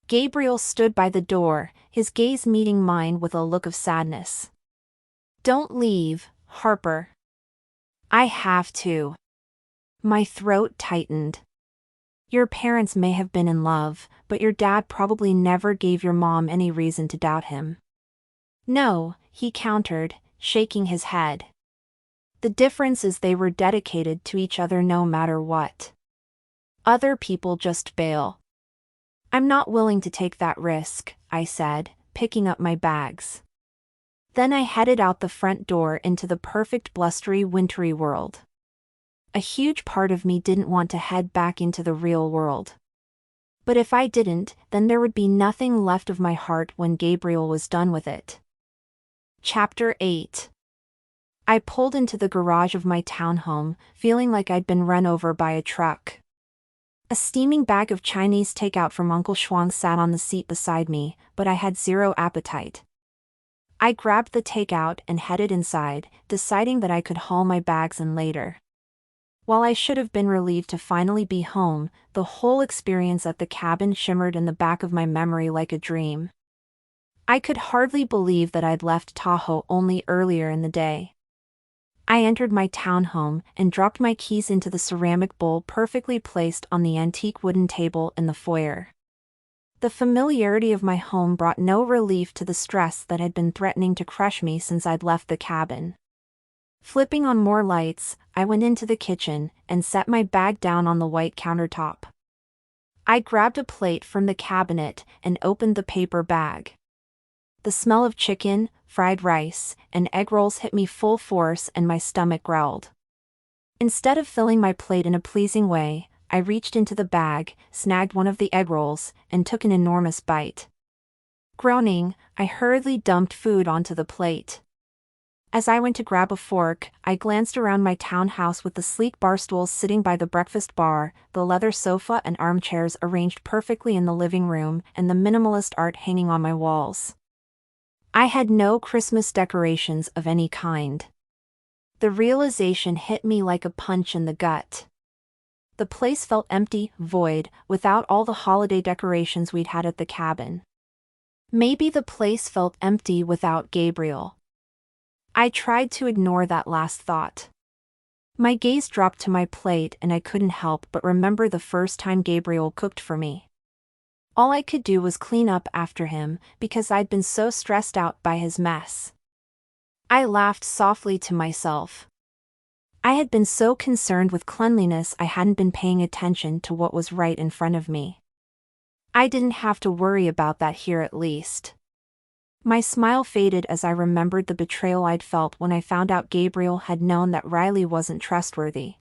Gabriel stood by the door, his gaze meeting mine with a look of sadness. "Don't leave, Harper." "I have to." My throat tightened. "Your parents may have been in love, but your dad probably never gave your mom any reason to doubt him." "No," he countered, shaking his head. "The difference is they were dedicated to each other no matter what. Other people just bail." "I'm not willing to take that risk," I said, picking up my bags. Then I headed out the front door into the perfect blustery wintry world. A huge part of me didn't want to head back into the real world. But if I didn't, then there would be nothing left of my heart when Gabriel was done with it. Chapter 8. I pulled into the garage of my townhome, feeling like I'd been run over by a truck. A steaming bag of Chinese takeout from Uncle Shuang sat on the seat beside me, but I had zero appetite. I grabbed the takeout and headed inside, deciding that I could haul my bags in later. While I should have been relieved to finally be home, the whole experience at the cabin shimmered in the back of my memory like a dream. I could hardly believe that I'd left Tahoe only earlier in the day. I entered my townhome and dropped my keys into the ceramic bowl perfectly placed on the antique wooden table in the foyer. The familiarity of my home brought no relief to the stress that had been threatening to crush me since I'd left the cabin. Flipping on more lights, I went into the kitchen and set my bag down on the white countertop. I grabbed a plate from the cabinet and opened the paper bag. The smell of chicken, fried rice, and egg rolls hit me full force and my stomach growled. Instead of filling my plate in a pleasing way, I reached into the bag, snagged one of the egg rolls, and took an enormous bite. Groaning, I hurriedly dumped food onto the plate. As I went to grab a fork, I glanced around my townhouse with the sleek bar stools sitting by the breakfast bar, the leather sofa and armchairs arranged perfectly in the living room, and the minimalist art hanging on my walls. I had no Christmas decorations of any kind. The realization hit me like a punch in the gut. The place felt empty, void, without all the holiday decorations we'd had at the cabin. Maybe the place felt empty without Gabriel. I tried to ignore that last thought. My gaze dropped to my plate and I couldn't help but remember the first time Gabriel cooked for me. All I could do was clean up after him because I'd been so stressed out by his mess. I laughed softly to myself. I had been so concerned with cleanliness I hadn't been paying attention to what was right in front of me. I didn't have to worry about that here at least. My smile faded as I remembered the betrayal I'd felt when I found out Gabriel had known that Riley wasn't trustworthy.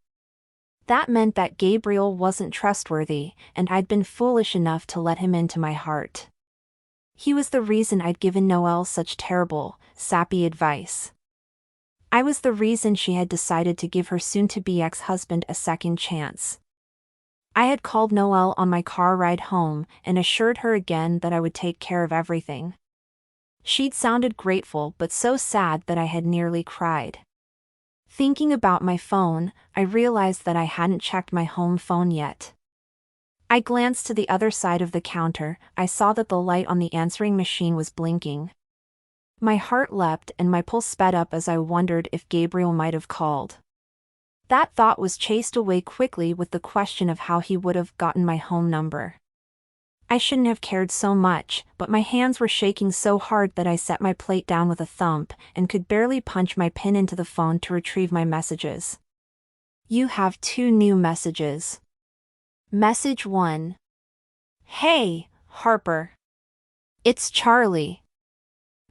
That meant that Gabriel wasn't trustworthy, and I'd been foolish enough to let him into my heart. He was the reason I'd given Noelle such terrible, sappy advice. I was the reason she had decided to give her soon-to-be ex-husband a second chance. I had called Noelle on my car ride home and assured her again that I would take care of everything. She'd sounded grateful but so sad that I had nearly cried. Thinking about my phone, I realized that I hadn't checked my home phone yet. I glanced to the other side of the counter. I saw that the light on the answering machine was blinking. My heart leapt and my pulse sped up as I wondered if Gabriel might have called. That thought was chased away quickly with the question of how he would have gotten my home number. I shouldn't have cared so much, but my hands were shaking so hard that I set my plate down with a thump and could barely punch my pin into the phone to retrieve my messages. You have 2 new messages. Message 1. Hey, Harper. It's Charlie.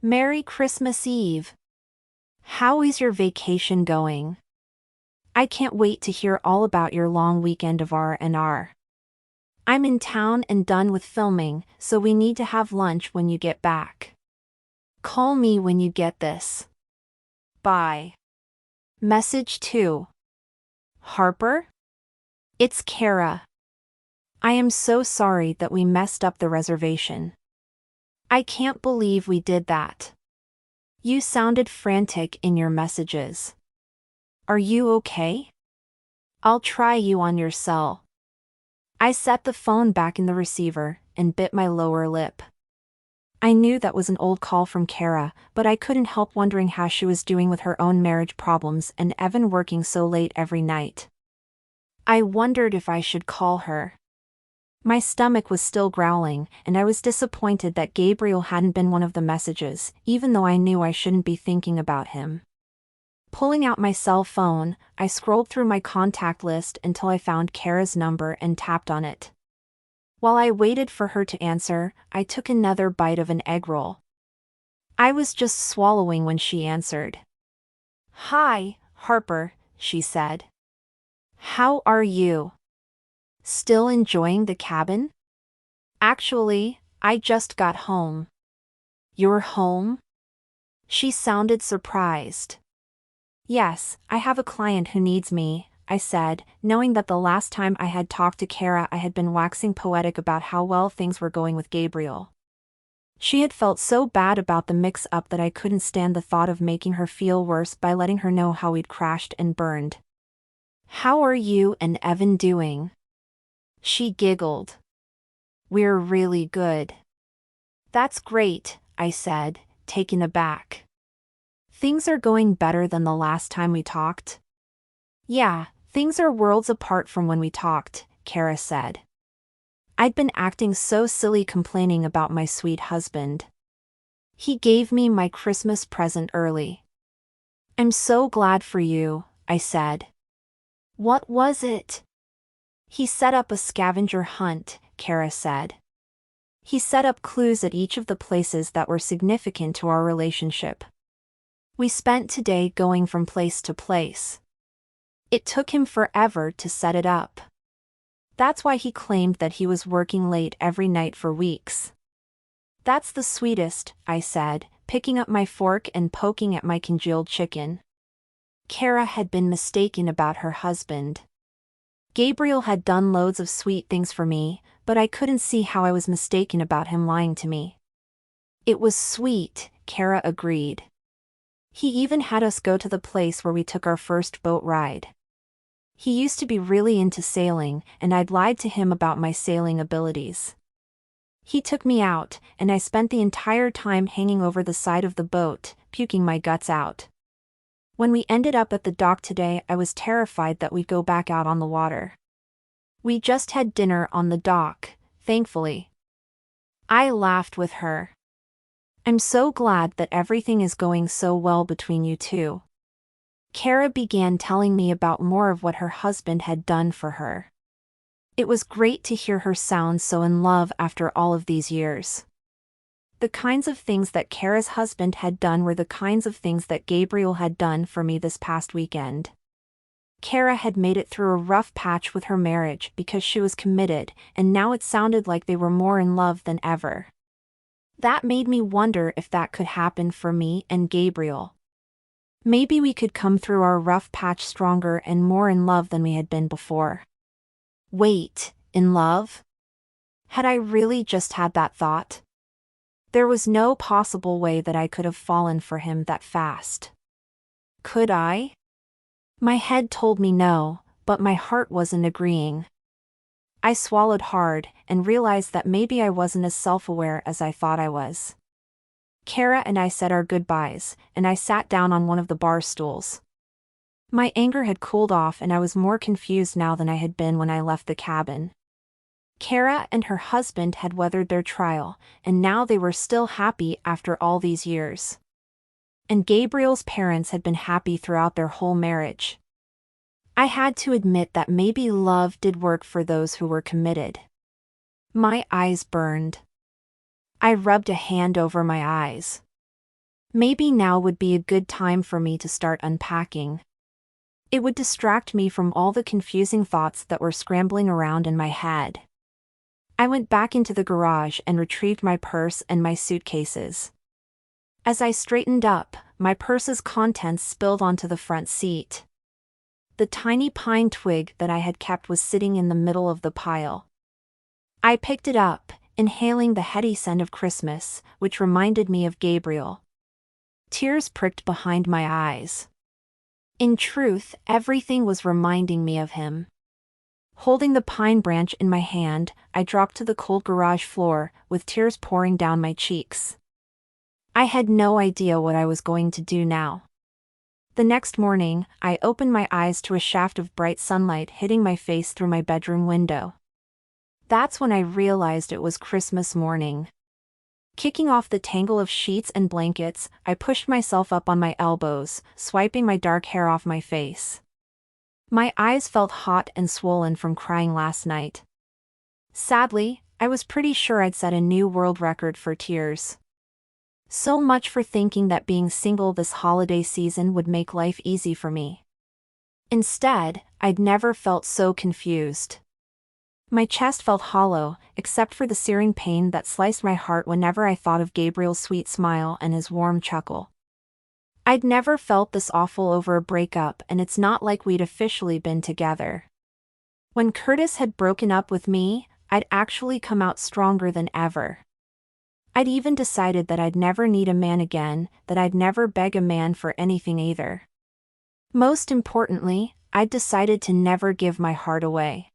Merry Christmas Eve. How is your vacation going? I can't wait to hear all about your long weekend of R&R. I'm in town and done with filming, so we need to have lunch when you get back. Call me when you get this. Bye. Message 2. Harper? It's Kara. I am so sorry that we messed up the reservation. I can't believe we did that. You sounded frantic in your messages. Are you okay? I'll try you on your cell. I set the phone back in the receiver and bit my lower lip. I knew that was an old call from Kara, but I couldn't help wondering how she was doing with her own marriage problems and Evan working so late every night. I wondered if I should call her. My stomach was still growling, and I was disappointed that Gabriel hadn't been one of the messages, even though I knew I shouldn't be thinking about him. Pulling out my cell phone, I scrolled through my contact list until I found Kara's number and tapped on it. While I waited for her to answer, I took another bite of an egg roll. I was just swallowing when she answered. "Hi, Harper," she said. "How are you? Still enjoying the cabin?" "Actually, I just got home." "You're home?" She sounded surprised. "Yes, I have a client who needs me," I said, knowing that the last time I had talked to Kara I had been waxing poetic about how well things were going with Gabriel. She had felt so bad about the mix-up that I couldn't stand the thought of making her feel worse by letting her know how we'd crashed and burned. "How are you and Evan doing?" She giggled. "We're really good." "That's great," I said, taken aback. "Things are going better than the last time we talked?" "Yeah, things are worlds apart from when we talked," Kara said. I'd been acting so silly complaining about my sweet husband. "He gave me my Christmas present early." "I'm so glad for you," I said. "What was it?" "He set up a scavenger hunt," Kara said. "He set up clues at each of the places that were significant to our relationship. We spent today going from place to place. It took him forever to set it up. That's why he claimed that he was working late every night for weeks." "That's the sweetest," I said, picking up my fork and poking at my congealed chicken. Kara had been mistaken about her husband. Gabriel had done loads of sweet things for me, but I couldn't see how I was mistaken about him lying to me. "It was sweet," Kara agreed. "He even had us go to the place where we took our first boat ride. He used to be really into sailing, and I'd lied to him about my sailing abilities. He took me out, and I spent the entire time hanging over the side of the boat, puking my guts out. When we ended up at the dock today, I was terrified that we'd go back out on the water. We just had dinner on the dock, thankfully." I laughed with her. "I'm so glad that everything is going so well between you two." Kara began telling me about more of what her husband had done for her. It was great to hear her sound so in love after all of these years. The kinds of things that Kara's husband had done were the kinds of things that Gabriel had done for me this past weekend. Kara had made it through a rough patch with her marriage because she was committed, and now it sounded like they were more in love than ever. That made me wonder if that could happen for me and Gabriel. Maybe we could come through our rough patch stronger and more in love than we had been before. Wait, in love? Had I really just had that thought? There was no possible way that I could have fallen for him that fast. Could I? My head told me no, but my heart wasn't agreeing. I swallowed hard and realized that maybe I wasn't as self-aware as I thought I was. Kara and I said our goodbyes, and I sat down on one of the bar stools. My anger had cooled off and I was more confused now than I had been when I left the cabin. Kara and her husband had weathered their trial, and now they were still happy after all these years. And Gabriel's parents had been happy throughout their whole marriage. I had to admit that maybe love did work for those who were committed. My eyes burned. I rubbed a hand over my eyes. Maybe now would be a good time for me to start unpacking. It would distract me from all the confusing thoughts that were scrambling around in my head. I went back into the garage and retrieved my purse and my suitcases. As I straightened up, my purse's contents spilled onto the front seat. The tiny pine twig that I had kept was sitting in the middle of the pile. I picked it up, inhaling the heady scent of Christmas, which reminded me of Gabriel. Tears pricked behind my eyes. In truth, everything was reminding me of him. Holding the pine branch in my hand, I dropped to the cold garage floor, with tears pouring down my cheeks. I had no idea what I was going to do now. The next morning, I opened my eyes to a shaft of bright sunlight hitting my face through my bedroom window. That's when I realized it was Christmas morning. Kicking off the tangle of sheets and blankets, I pushed myself up on my elbows, swiping my dark hair off my face. My eyes felt hot and swollen from crying last night. Sadly, I was pretty sure I'd set a new world record for tears. So much for thinking that being single this holiday season would make life easy for me. Instead, I'd never felt so confused. My chest felt hollow, except for the searing pain that sliced my heart whenever I thought of Gabriel's sweet smile and his warm chuckle. I'd never felt this awful over a breakup, and it's not like we'd officially been together. When Curtis had broken up with me, I'd actually come out stronger than ever. I'd even decided that I'd never need a man again, that I'd never beg a man for anything either. Most importantly, I'd decided to never give my heart away.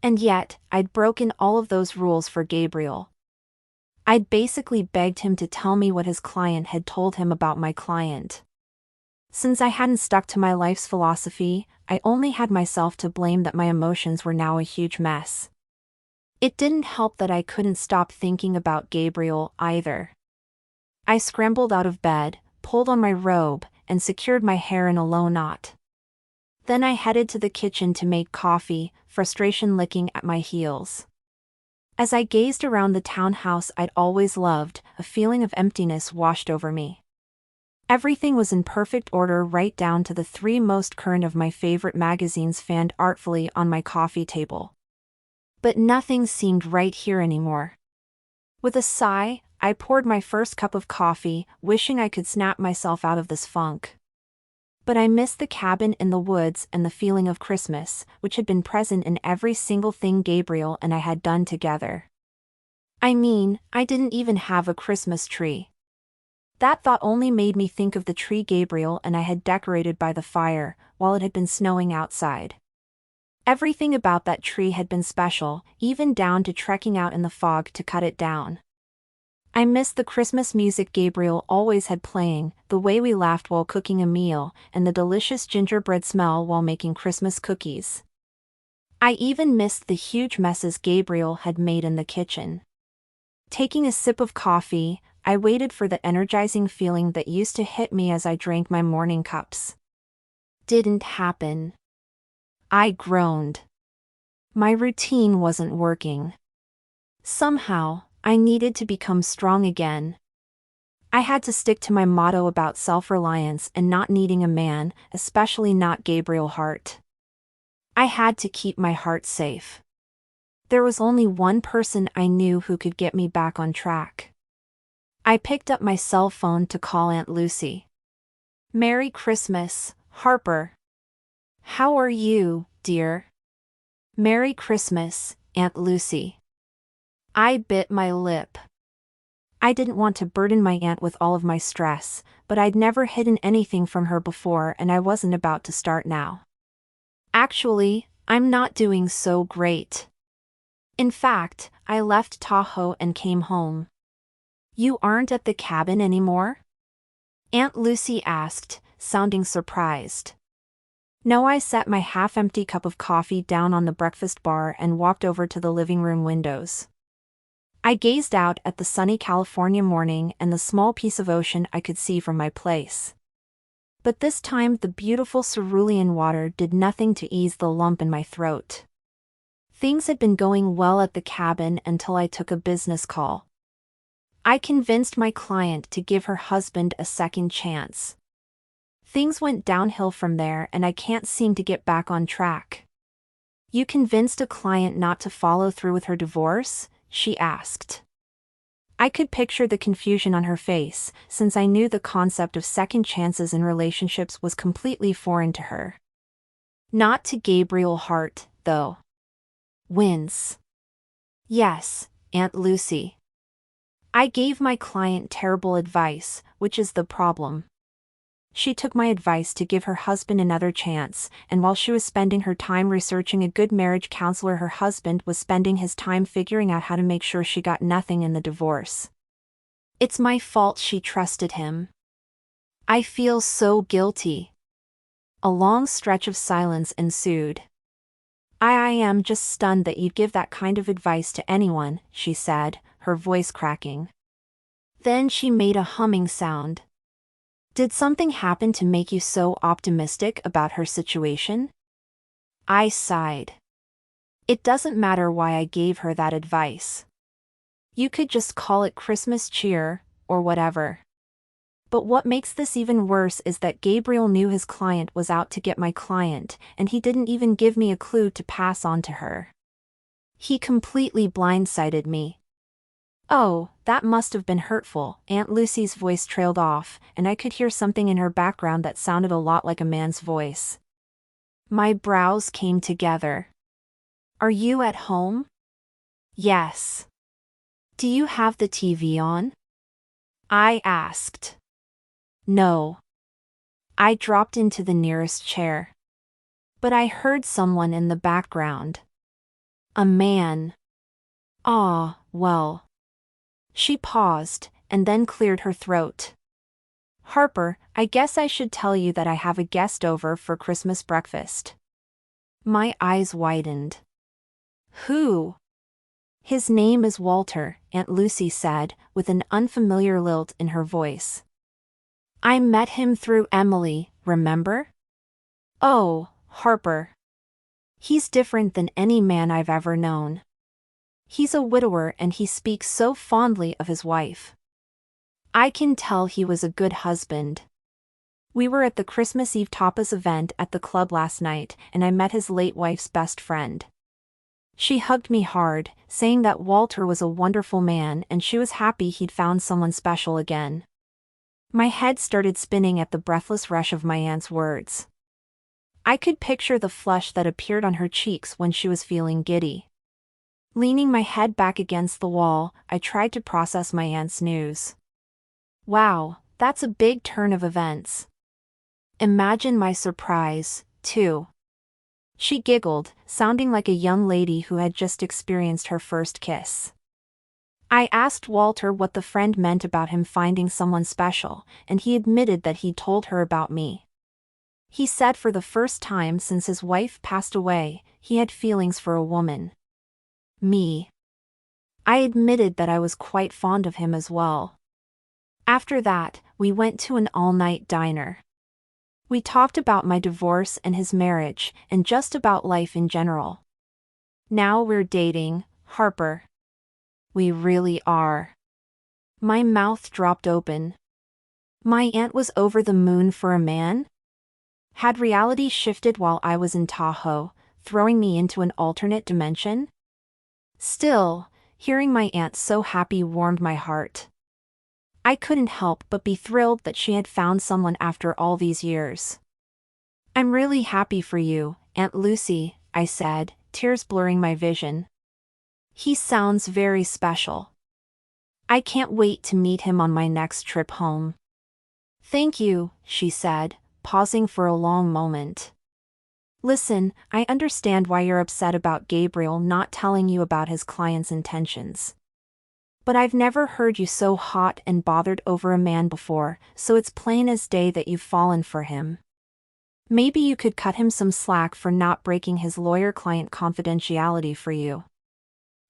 And yet, I'd broken all of those rules for Gabriel. I'd basically begged him to tell me what his client had told him about my client. Since I hadn't stuck to my life's philosophy, I only had myself to blame that my emotions were now a huge mess. It didn't help that I couldn't stop thinking about Gabriel either. I scrambled out of bed, pulled on my robe, and secured my hair in a low knot. Then I headed to the kitchen to make coffee, frustration licking at my heels. As I gazed around the townhouse I'd always loved, a feeling of emptiness washed over me. Everything was in perfect order, right down to the 3 most current of my favorite magazines fanned artfully on my coffee table. But nothing seemed right here anymore. With a sigh, I poured my first cup of coffee, wishing I could snap myself out of this funk. But I missed the cabin in the woods and the feeling of Christmas, which had been present in every single thing Gabriel and I had done together. I mean, I didn't even have a Christmas tree. That thought only made me think of the tree Gabriel and I had decorated by the fire, while it had been snowing outside. Everything about that tree had been special, even down to trekking out in the fog to cut it down. I missed the Christmas music Gabriel always had playing, the way we laughed while cooking a meal, and the delicious gingerbread smell while making Christmas cookies. I even missed the huge messes Gabriel had made in the kitchen. Taking a sip of coffee, I waited for the energizing feeling that used to hit me as I drank my morning cups. Didn't happen. I groaned. My routine wasn't working. Somehow, I needed to become strong again. I had to stick to my motto about self-reliance and not needing a man, especially not Gabriel Hart. I had to keep my heart safe. There was only one person I knew who could get me back on track. I picked up my cell phone to call Aunt Lucy. "Merry Christmas, Harper. How are you, dear?" "Merry Christmas, Aunt Lucy." I bit my lip. I didn't want to burden my aunt with all of my stress, but I'd never hidden anything from her before and I wasn't about to start now. Actually, I'm not doing so great. In fact, I left Tahoe and came home. "You aren't at the cabin anymore?" Aunt Lucy asked, sounding surprised. No, I set my half-empty cup of coffee down on the breakfast bar and walked over to the living room windows. I gazed out at the sunny California morning and the small piece of ocean I could see from my place. But this time the beautiful cerulean water did nothing to ease the lump in my throat. Things had been going well at the cabin until I took a business call. I convinced my client to give her husband a second chance. Things went downhill from there and I can't seem to get back on track. "You convinced a client not to follow through with her divorce?" she asked. I could picture the confusion on her face, since I knew the concept of second chances in relationships was completely foreign to her. Not to Gabriel Hart, though. Wince. Yes, Aunt Lucy. I gave my client terrible advice, which is the problem. She took my advice to give her husband another chance, and while she was spending her time researching a good marriage counselor, her husband was spending his time figuring out how to make sure she got nothing in the divorce. It's my fault she trusted him. I feel so guilty. A long stretch of silence ensued. I am just stunned that you'd give that kind of advice to anyone, she said, her voice cracking. Then she made a humming sound. Did something happen to make you so optimistic about her situation? I sighed. It doesn't matter why I gave her that advice. You could just call it Christmas cheer, or whatever. But what makes this even worse is that Gabriel knew his client was out to get my client, and he didn't even give me a clue to pass on to her. He completely blindsided me. Oh, that must have been hurtful. Aunt Lucy's voice trailed off, and I could hear something in her background that sounded a lot like a man's voice. My brows came together. Are you at home? Yes. Do you have the TV on? I asked. No. I dropped into the nearest chair. But I heard someone in the background. A man. Ah, well. She paused, and then cleared her throat. Harper, I guess I should tell you that I have a guest over for Christmas breakfast. My eyes widened. Who? His name is Walter, Aunt Lucy said, with an unfamiliar lilt in her voice. I met him through Emily, remember? Oh, Harper. He's different than any man I've ever known. He's a widower and he speaks so fondly of his wife. I can tell he was a good husband. We were at the Christmas Eve tapas event at the club last night, and I met his late wife's best friend. She hugged me hard, saying that Walter was a wonderful man and she was happy he'd found someone special again. My head started spinning at the breathless rush of my aunt's words. I could picture the flush that appeared on her cheeks when she was feeling giddy. Leaning my head back against the wall, I tried to process my aunt's news. Wow, that's a big turn of events. Imagine my surprise, too. She giggled, sounding like a young lady who had just experienced her first kiss. I asked Walter what the friend meant about him finding someone special, and he admitted that he'd told her about me. He said for the first time since his wife passed away, he had feelings for a woman. Me. I admitted that I was quite fond of him as well. After that, we went to an all-night diner. We talked about my divorce and his marriage, and just about life in general. Now we're dating, Harper. We really are. My mouth dropped open. My aunt was over the moon for a man? Had reality shifted while I was in Tahoe, throwing me into an alternate dimension? Still, hearing my aunt so happy warmed my heart. I couldn't help but be thrilled that she had found someone after all these years. I'm really happy for you, Aunt Lucy, I said, tears blurring my vision. He sounds very special. I can't wait to meet him on my next trip home. Thank you, she said, pausing for a long moment. Listen, I understand why you're upset about Gabriel not telling you about his client's intentions. But I've never heard you so hot and bothered over a man before, so it's plain as day that you've fallen for him. Maybe you could cut him some slack for not breaking his lawyer-client confidentiality for you.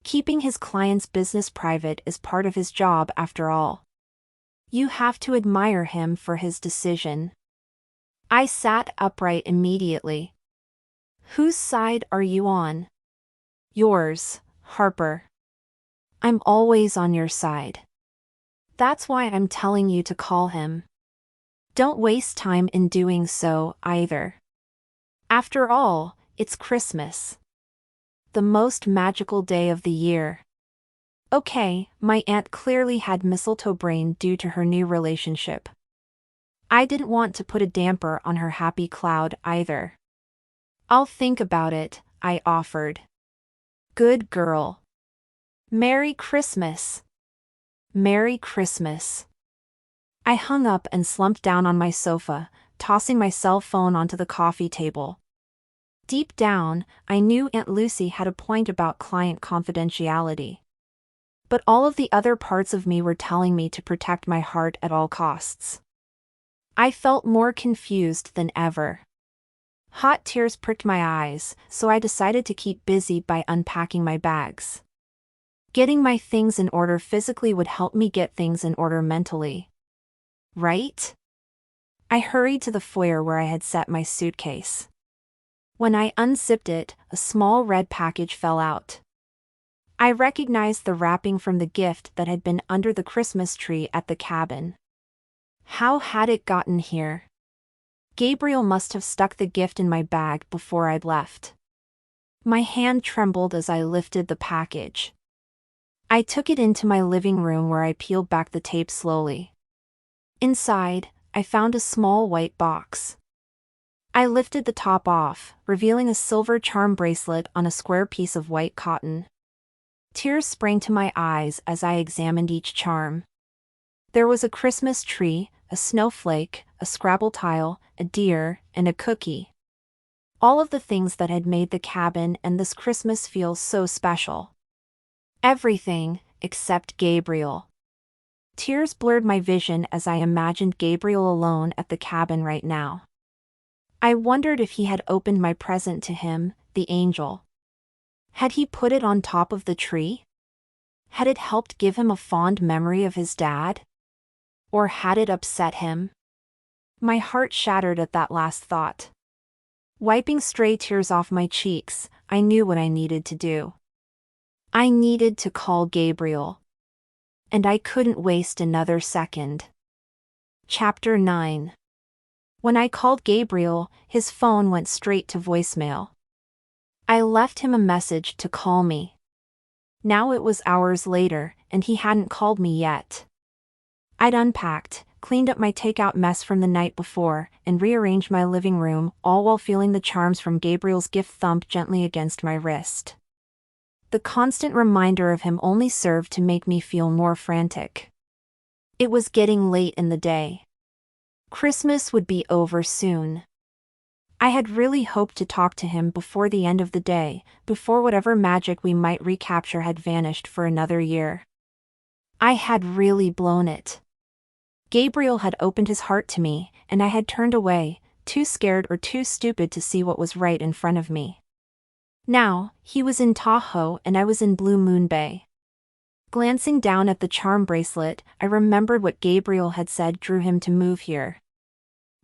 Keeping his client's business private is part of his job after all. You have to admire him for his decision. I sat upright immediately. Whose side are you on? Yours, Harper. I'm always on your side. That's why I'm telling you to call him. Don't waste time in doing so, either. After all, it's Christmas. The most magical day of the year. Okay, my aunt clearly had mistletoe brain due to her new relationship. I didn't want to put a damper on her happy cloud either. I'll think about it, I offered. Good girl. Merry Christmas. Merry Christmas. I hung up and slumped down on my sofa, tossing my cell phone onto the coffee table. Deep down, I knew Aunt Lucy had a point about client confidentiality. But all of the other parts of me were telling me to protect my heart at all costs. I felt more confused than ever. Hot tears pricked my eyes, so I decided to keep busy by unpacking my bags. Getting my things in order physically would help me get things in order mentally. Right? I hurried to the foyer where I had set my suitcase. When I unzipped it, a small red package fell out. I recognized the wrapping from the gift that had been under the Christmas tree at the cabin. How had it gotten here? Gabriel must have stuck the gift in my bag before I'd left. My hand trembled as I lifted the package. I took it into my living room where I peeled back the tape slowly. Inside, I found a small white box. I lifted the top off, revealing a silver charm bracelet on a square piece of white cotton. Tears sprang to my eyes as I examined each charm. There was a Christmas tree, a snowflake, a Scrabble tile, a deer, and a cookie. All of the things that had made the cabin and this Christmas feel so special. Everything, except Gabriel. Tears blurred my vision as I imagined Gabriel alone at the cabin right now. I wondered if he had opened my present to him, the angel. Had he put it on top of the tree? Had it helped give him a fond memory of his dad? Or had it upset him? My heart shattered at that last thought. Wiping stray tears off my cheeks, I knew what I needed to do. I needed to call Gabriel. And I couldn't waste another second. Chapter 9. When I called Gabriel, his phone went straight to voicemail. I left him a message to call me. Now it was hours later, and he hadn't called me yet. I'd unpacked, cleaned up my takeout mess from the night before, and rearranged my living room, all while feeling the charms from Gabriel's gift thump gently against my wrist. The constant reminder of him only served to make me feel more frantic. It was getting late in the day. Christmas would be over soon. I had really hoped to talk to him before the end of the day, before whatever magic we might recapture had vanished for another year. I had really blown it. Gabriel had opened his heart to me, and I had turned away, too scared or too stupid to see what was right in front of me. Now, he was in Tahoe and I was in Blue Moon Bay. Glancing down at the charm bracelet, I remembered what Gabriel had said drew him to move here.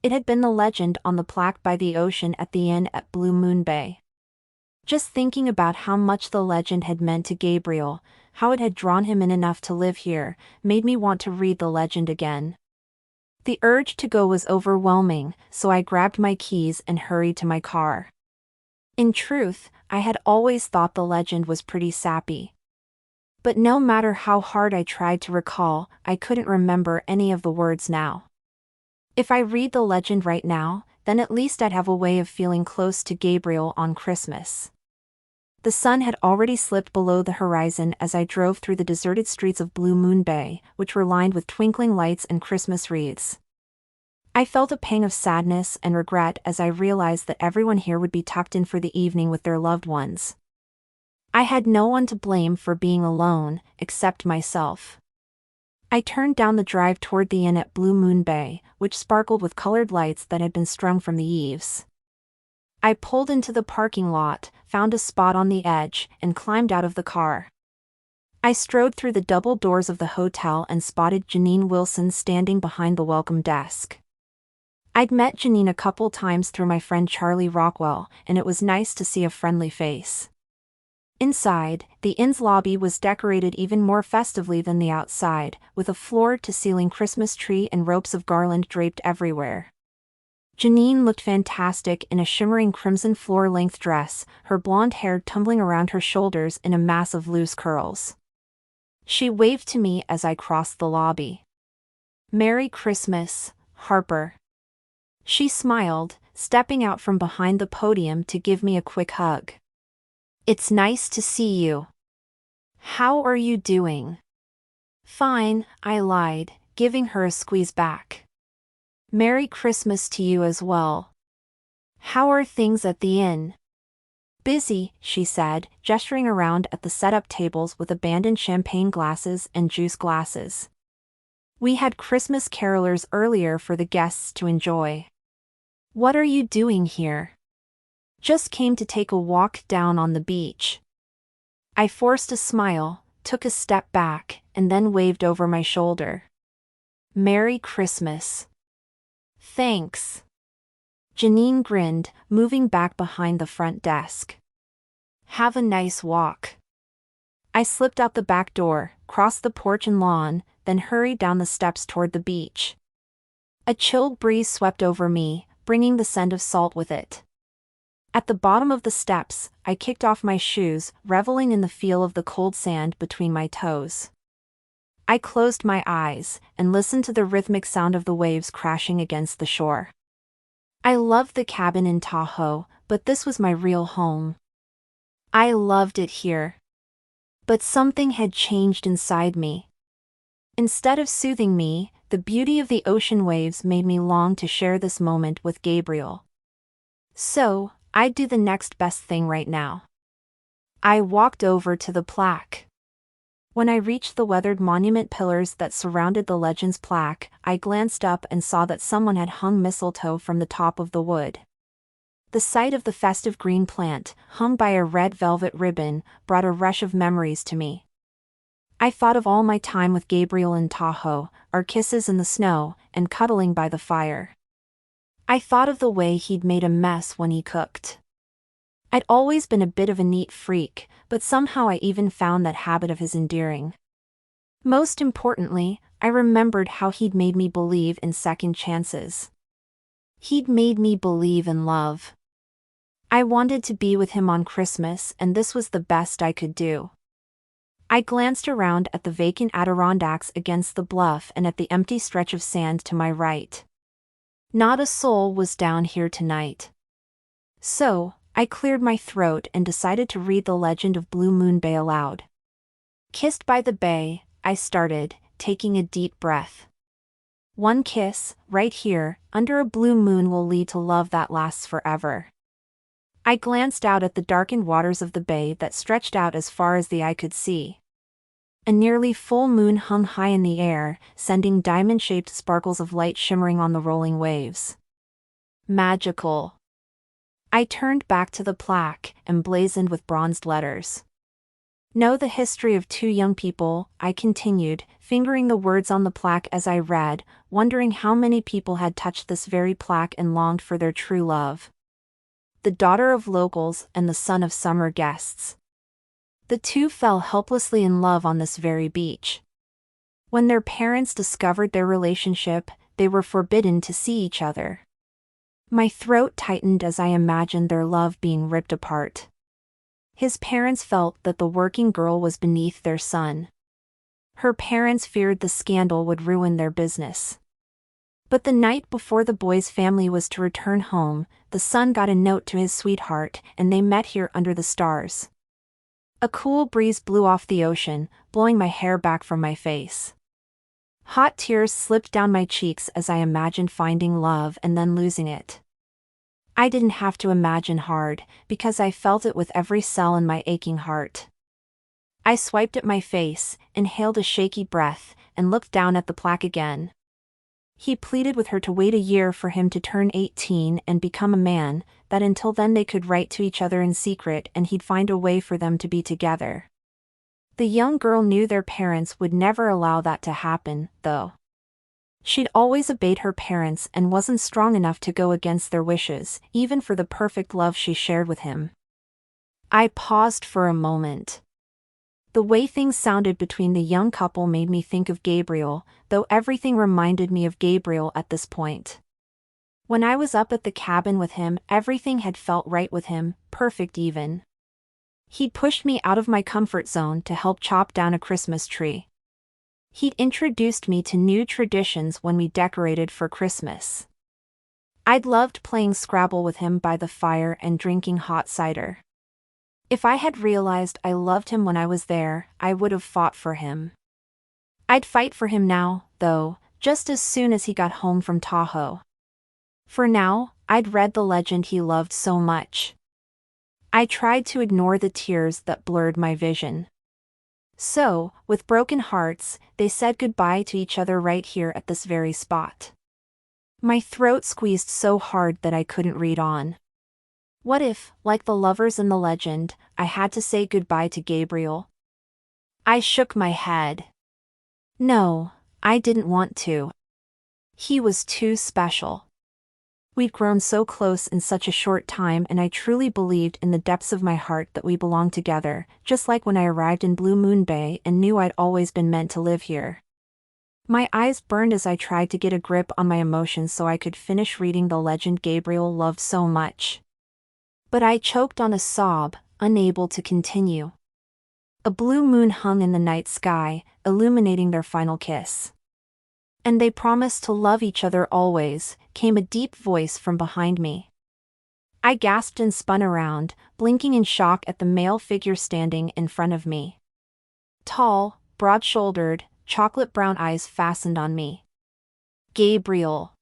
It had been the legend on the plaque by the ocean at the inn at Blue Moon Bay. Just thinking about how much the legend had meant to Gabriel, how it had drawn him in enough to live here, made me want to read the legend again. The urge to go was overwhelming, so I grabbed my keys and hurried to my car. In truth, I had always thought the legend was pretty sappy. But no matter how hard I tried to recall, I couldn't remember any of the words now. If I read the legend right now, then at least I'd have a way of feeling close to Gabriel on Christmas. The sun had already slipped below the horizon as I drove through the deserted streets of Blue Moon Bay, which were lined with twinkling lights and Christmas wreaths. I felt a pang of sadness and regret as I realized that everyone here would be tucked in for the evening with their loved ones. I had no one to blame for being alone, except myself. I turned down the drive toward the inn at Blue Moon Bay, which sparkled with colored lights that had been strung from the eaves. I pulled into the parking lot, found a spot on the edge, and climbed out of the car. I strode through the double doors of the hotel and spotted Janine Wilson standing behind the welcome desk. I'd met Janine a couple times through my friend Charlie Rockwell, and it was nice to see a friendly face. Inside, the inn's lobby was decorated even more festively than the outside, with a floor-to-ceiling Christmas tree and ropes of garland draped everywhere. Janine looked fantastic in a shimmering crimson floor-length dress, her blonde hair tumbling around her shoulders in a mass of loose curls. She waved to me as I crossed the lobby. "Merry Christmas, Harper." She smiled, stepping out from behind the podium to give me a quick hug. "It's nice to see you. How are you doing?" "Fine," I lied, giving her a squeeze back. "Merry Christmas to you as well. How are things at the inn?" "Busy," she said, gesturing around at the set-up tables with abandoned champagne glasses and juice glasses. "We had Christmas carolers earlier for the guests to enjoy." "What are you doing here?" "Just came to take a walk down on the beach." I forced a smile, took a step back, and then waved over my shoulder. "Merry Christmas." "Thanks." Janine grinned, moving back behind the front desk. "Have a nice walk." I slipped out the back door, crossed the porch and lawn, then hurried down the steps toward the beach. A chilled breeze swept over me, bringing the scent of salt with it. At the bottom of the steps, I kicked off my shoes, reveling in the feel of the cold sand between my toes. I closed my eyes and listened to the rhythmic sound of the waves crashing against the shore. I loved the cabin in Tahoe, but this was my real home. I loved it here. But something had changed inside me. Instead of soothing me, the beauty of the ocean waves made me long to share this moment with Gabriel. So, I'd do the next best thing right now. I walked over to the plaque. When I reached the weathered monument pillars that surrounded the legend's plaque, I glanced up and saw that someone had hung mistletoe from the top of the wood. The sight of the festive green plant, hung by a red velvet ribbon, brought a rush of memories to me. I thought of all my time with Gabriel in Tahoe, our kisses in the snow, and cuddling by the fire. I thought of the way he'd made a mess when he cooked. I'd always been a bit of a neat freak, but somehow I even found that habit of his endearing. Most importantly, I remembered how he'd made me believe in second chances. He'd made me believe in love. I wanted to be with him on Christmas, and this was the best I could do. I glanced around at the vacant Adirondacks against the bluff and at the empty stretch of sand to my right. Not a soul was down here tonight. So, I cleared my throat and decided to read The Legend of Blue Moon Bay aloud. "Kissed by the bay," I started, taking a deep breath. "One kiss, right here, under a blue moon will lead to love that lasts forever." I glanced out at the darkened waters of the bay that stretched out as far as the eye could see. A nearly full moon hung high in the air, sending diamond-shaped sparkles of light shimmering on the rolling waves. Magical. I turned back to the plaque, emblazoned with bronzed letters. "Know the history of two young people," I continued, fingering the words on the plaque as I read, wondering how many people had touched this very plaque and longed for their true love. "The daughter of locals and the son of summer guests. The two fell helplessly in love on this very beach. When their parents discovered their relationship, they were forbidden to see each other." My throat tightened as I imagined their love being ripped apart. His parents felt that the working girl was beneath their son. Her parents feared the scandal would ruin their business. But the night before the boy's family was to return home, the son got a note to his sweetheart, and they met here under the stars. A cool breeze blew off the ocean, blowing my hair back from my face. Hot tears slipped down my cheeks as I imagined finding love and then losing it. I didn't have to imagine hard, because I felt it with every cell in my aching heart. I swiped at my face, inhaled a shaky breath, and looked down at the plaque again. He pleaded with her to wait a year for him to turn 18 and become a man, that until then they could write to each other in secret and he'd find a way for them to be together. The young girl knew their parents would never allow that to happen, though. She'd always obeyed her parents and wasn't strong enough to go against their wishes, even for the perfect love she shared with him. I paused for a moment. The way things sounded between the young couple made me think of Gabriel, though everything reminded me of Gabriel at this point. When I was up at the cabin with him, everything had felt right with him, perfect even. He'd pushed me out of my comfort zone to help chop down a Christmas tree. He'd introduced me to new traditions when we decorated for Christmas. I'd loved playing Scrabble with him by the fire and drinking hot cider. If I had realized I loved him when I was there, I would have fought for him. I'd fight for him now, though, just as soon as he got home from Tahoe. For now, I'd read the legend he loved so much. I tried to ignore the tears that blurred my vision. So, with broken hearts, they said goodbye to each other right here at this very spot. My throat squeezed so hard that I couldn't read on. What if, like the lovers in the legend, I had to say goodbye to Gabriel? I shook my head. No, I didn't want to. He was too special. We'd grown so close in such a short time, and I truly believed in the depths of my heart that we belonged together, just like when I arrived in Blue Moon Bay and knew I'd always been meant to live here. My eyes burned as I tried to get a grip on my emotions so I could finish reading the legend Gabriel loved so much. But I choked on a sob, unable to continue. A blue moon hung in the night sky, illuminating their final kiss. And they promised to love each other always, came a deep voice from behind me. I gasped and spun around, blinking in shock at the male figure standing in front of me. Tall, broad-shouldered, chocolate brown eyes fastened on me. Gabriel.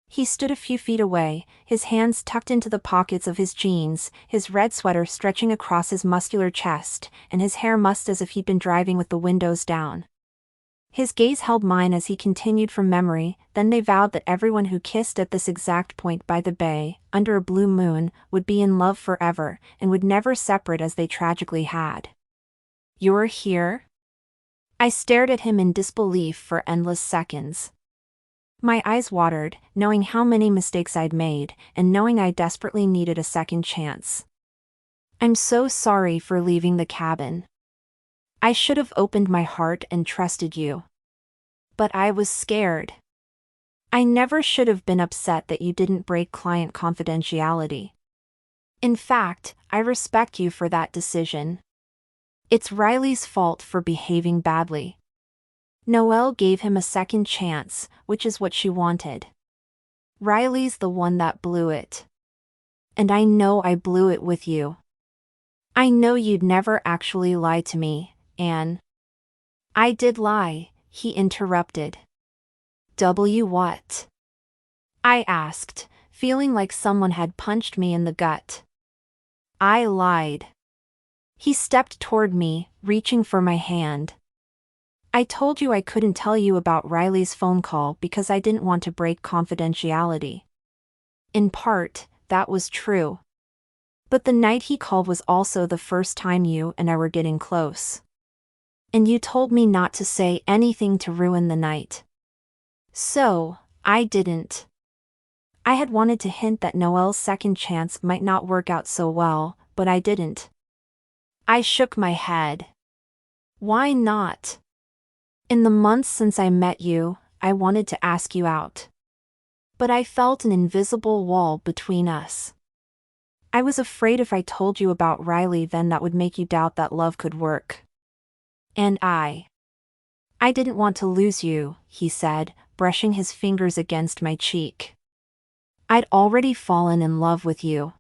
He stood a few feet away, his hands tucked into the pockets of his jeans, his red sweater stretching across his muscular chest, and his hair mussed as if he'd been driving with the windows down. His gaze held mine as he continued from memory, then they vowed that everyone who kissed at this exact point by the bay, under a blue moon, would be in love forever, and would never separate as they tragically had. You're here? I stared at him in disbelief for endless seconds. My eyes watered, knowing how many mistakes I'd made, and knowing I desperately needed a second chance. I'm so sorry for leaving the cabin. I should have opened my heart and trusted you. But I was scared. I never should have been upset that you didn't break client confidentiality. In fact, I respect you for that decision. It's Riley's fault for behaving badly. Noelle gave him a second chance, which is what she wanted. Riley's the one that blew it. And I know I blew it with you. I know you'd never actually lie to me, Anne. I did lie, he interrupted. What? I asked, feeling like someone had punched me in the gut. I lied. He stepped toward me, reaching for my hand. I told you I couldn't tell you about Riley's phone call because I didn't want to break confidentiality. In part, that was true. But the night he called was also the first time you and I were getting close. And you told me not to say anything to ruin the night. So, I didn't. I had wanted to hint that Noelle's second chance might not work out so well, but I didn't. I shook my head. Why not? In the months since I met you, I wanted to ask you out. But I felt an invisible wall between us. I was afraid if I told you about Riley then that would make you doubt that love could work. And I didn't want to lose you, he said, brushing his fingers against my cheek. I'd already fallen in love with you.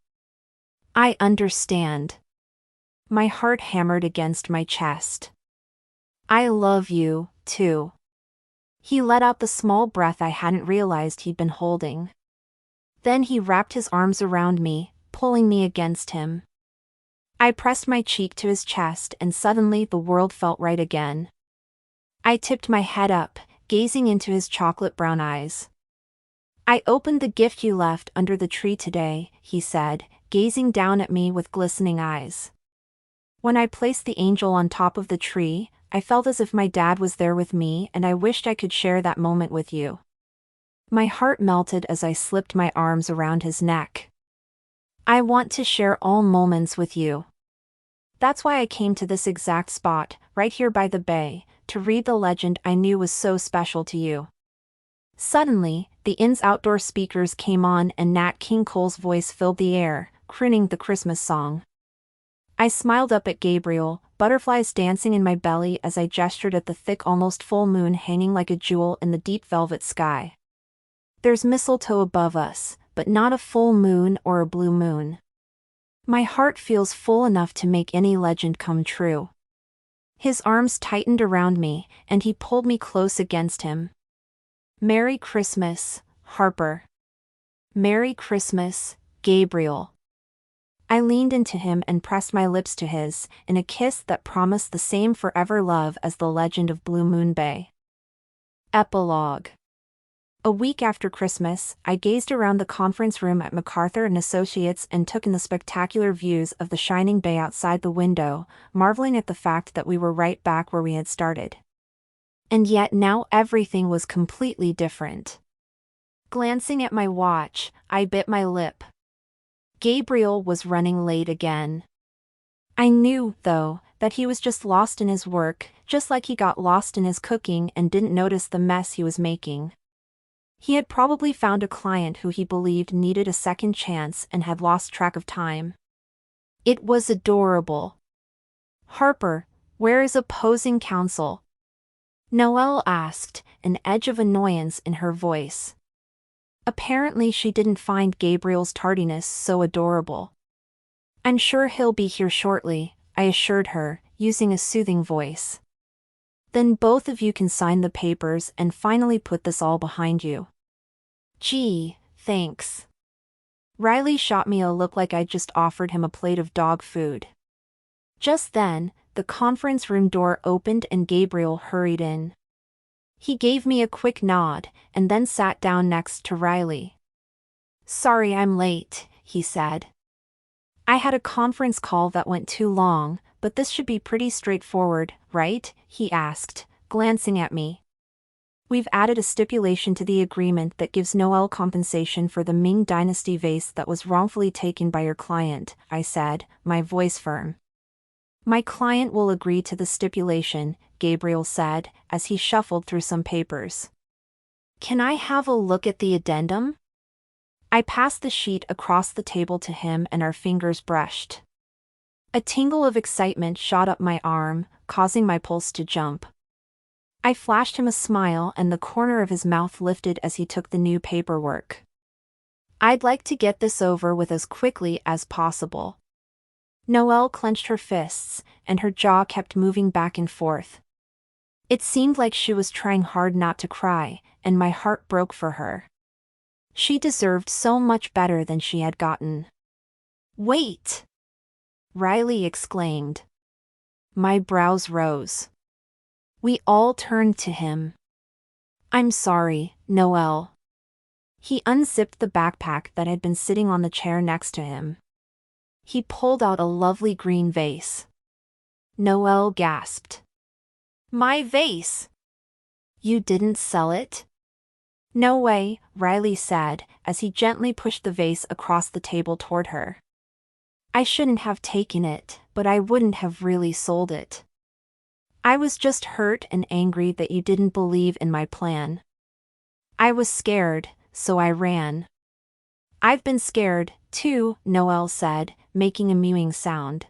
I understand. My heart hammered against my chest. I love you, too. He let out the small breath I hadn't realized he'd been holding. Then he wrapped his arms around me, pulling me against him. I pressed my cheek to his chest and suddenly the world felt right again. I tipped my head up, gazing into his chocolate brown eyes. I opened the gift you left under the tree today, he said, gazing down at me with glistening eyes. When I placed the angel on top of the tree, I felt as if my dad was there with me and I wished I could share that moment with you. My heart melted as I slipped my arms around his neck. I want to share all moments with you. That's why I came to this exact spot, right here by the bay, to read the legend I knew was so special to you. Suddenly, the inn's outdoor speakers came on and Nat King Cole's voice filled the air, crooning the Christmas song. I smiled up at Gabriel, butterflies dancing in my belly as I gestured at the thick, almost full moon hanging like a jewel in the deep velvet sky. There's mistletoe above us, but not a full moon or a blue moon. My heart feels full enough to make any legend come true. His arms tightened around me, and he pulled me close against him. Merry Christmas, Harper. Merry Christmas, Gabriel. I leaned into him and pressed my lips to his, in a kiss that promised the same forever love as the legend of Blue Moon Bay. Epilogue. A week after Christmas, I gazed around the conference room at MacArthur and Associates and took in the spectacular views of the shining bay outside the window, marveling at the fact that we were right back where we had started. And yet now everything was completely different. Glancing at my watch, I bit my lip. Gabriel was running late again. I knew, though, that he was just lost in his work, just like he got lost in his cooking and didn't notice the mess he was making. He had probably found a client who he believed needed a second chance and had lost track of time. It was adorable. Harper, where is opposing counsel? Noelle asked, an edge of annoyance in her voice. Apparently she didn't find Gabriel's tardiness so adorable. I'm sure he'll be here shortly, I assured her, using a soothing voice. Then both of you can sign the papers and finally put this all behind you. Gee, thanks. Riley shot me a look like I'd just offered him a plate of dog food. Just then, the conference room door opened and Gabriel hurried in. He gave me a quick nod, and then sat down next to Riley. Sorry I'm late, he said. I had a conference call that went too long, but this should be pretty straightforward, right? He asked, glancing at me. We've added a stipulation to the agreement that gives Noelle compensation for the Ming Dynasty vase that was wrongfully taken by your client, I said, my voice firm. My client will agree to the stipulation, Gabriel said, as he shuffled through some papers. Can I have a look at the addendum? I passed the sheet across the table to him and our fingers brushed. A tingle of excitement shot up my arm, causing my pulse to jump. I flashed him a smile and the corner of his mouth lifted as he took the new paperwork. I'd like to get this over with as quickly as possible. Noelle clenched her fists, and her jaw kept moving back and forth. It seemed like she was trying hard not to cry, and my heart broke for her. She deserved so much better than she had gotten. Wait! Riley exclaimed. My brows rose. We all turned to him. I'm sorry, Noelle. He unzipped the backpack that had been sitting on the chair next to him. He pulled out a lovely green vase. Noelle gasped. My vase! You didn't sell it? No way, Riley said, as he gently pushed the vase across the table toward her. I shouldn't have taken it, but I wouldn't have really sold it. I was just hurt and angry that you didn't believe in my plan. I was scared, so I ran. I've been scared, too, Noelle said, making a mewing sound.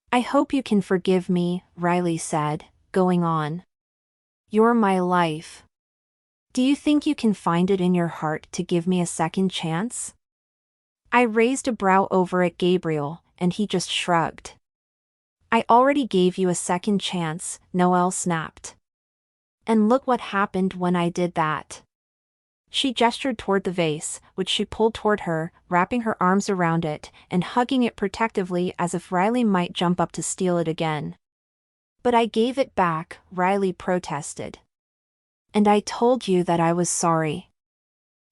I hope you can forgive me, Riley said, going on. You're my life. Do you think you can find it in your heart to give me a second chance? I raised a brow over at Gabriel, and he just shrugged. I already gave you a second chance, Noelle snapped. And look what happened when I did that. She gestured toward the vase, which she pulled toward her, wrapping her arms around it, and hugging it protectively as if Riley might jump up to steal it again. But I gave it back, Riley protested. And I told you that I was sorry.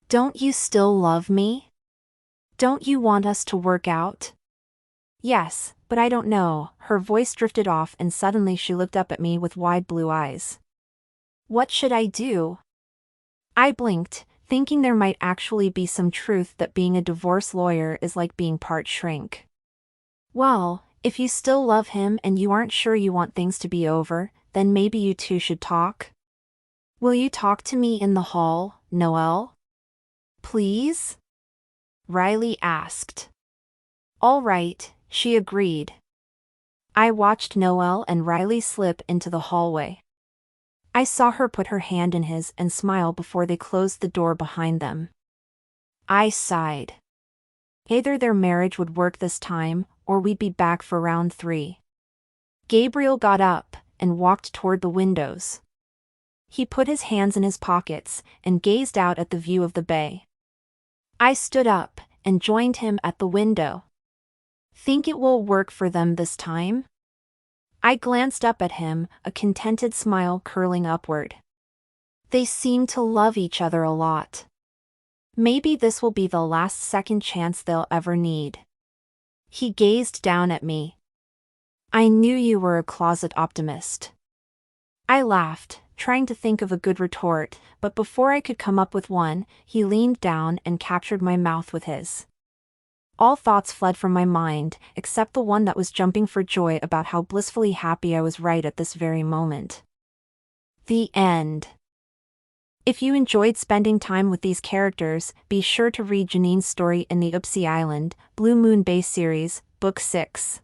Don't you still love me? Don't you want us to work out? Yes, but I don't know. Her voice drifted off and suddenly she looked up at me with wide blue eyes. What should I do? I blinked, thinking there might actually be some truth that being a divorce lawyer is like being part shrink. Well, if you still love him and you aren't sure you want things to be over, then maybe you two should talk. Will you talk to me in the hall, Noelle? Please? Riley asked. All right, she agreed. I watched Noelle and Riley slip into the hallway. I saw her put her hand in his and smile before they closed the door behind them. I sighed. Either their marriage would work this time, or we'd be back for round 3. Gabriel got up and walked toward the windows. He put his hands in his pockets and gazed out at the view of the bay. I stood up and joined him at the window. Think it will work for them this time? I glanced up at him, a contented smile curling upward. They seem to love each other a lot. Maybe this will be the last second chance they'll ever need. He gazed down at me. I knew you were a closet optimist. I laughed, trying to think of a good retort, but before I could come up with one, he leaned down and captured my mouth with his. All thoughts fled from my mind, except the one that was jumping for joy about how blissfully happy I was right at this very moment. The end. If you enjoyed spending time with these characters, be sure to read Janine's story in the Oopsie Island, Blue Moon Bay series, Book 6.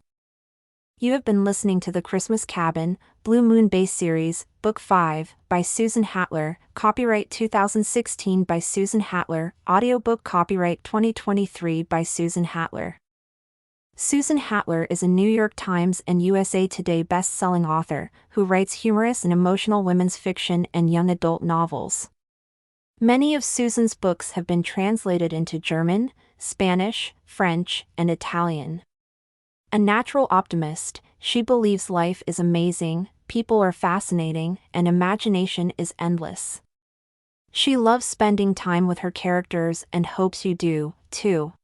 You have been listening to The Christmas Cabin, Blue Moon Bay series, Book 5, by Susan Hatler, copyright 2016 by Susan Hatler, audiobook copyright 2023 by Susan Hatler. Susan Hatler is a New York Times and USA Today best-selling author who writes humorous and emotional women's fiction and young adult novels. Many of Susan's books have been translated into German, Spanish, French, and Italian. A natural optimist, she believes life is amazing, people are fascinating, and imagination is endless. She loves spending time with her characters and hopes you do, too.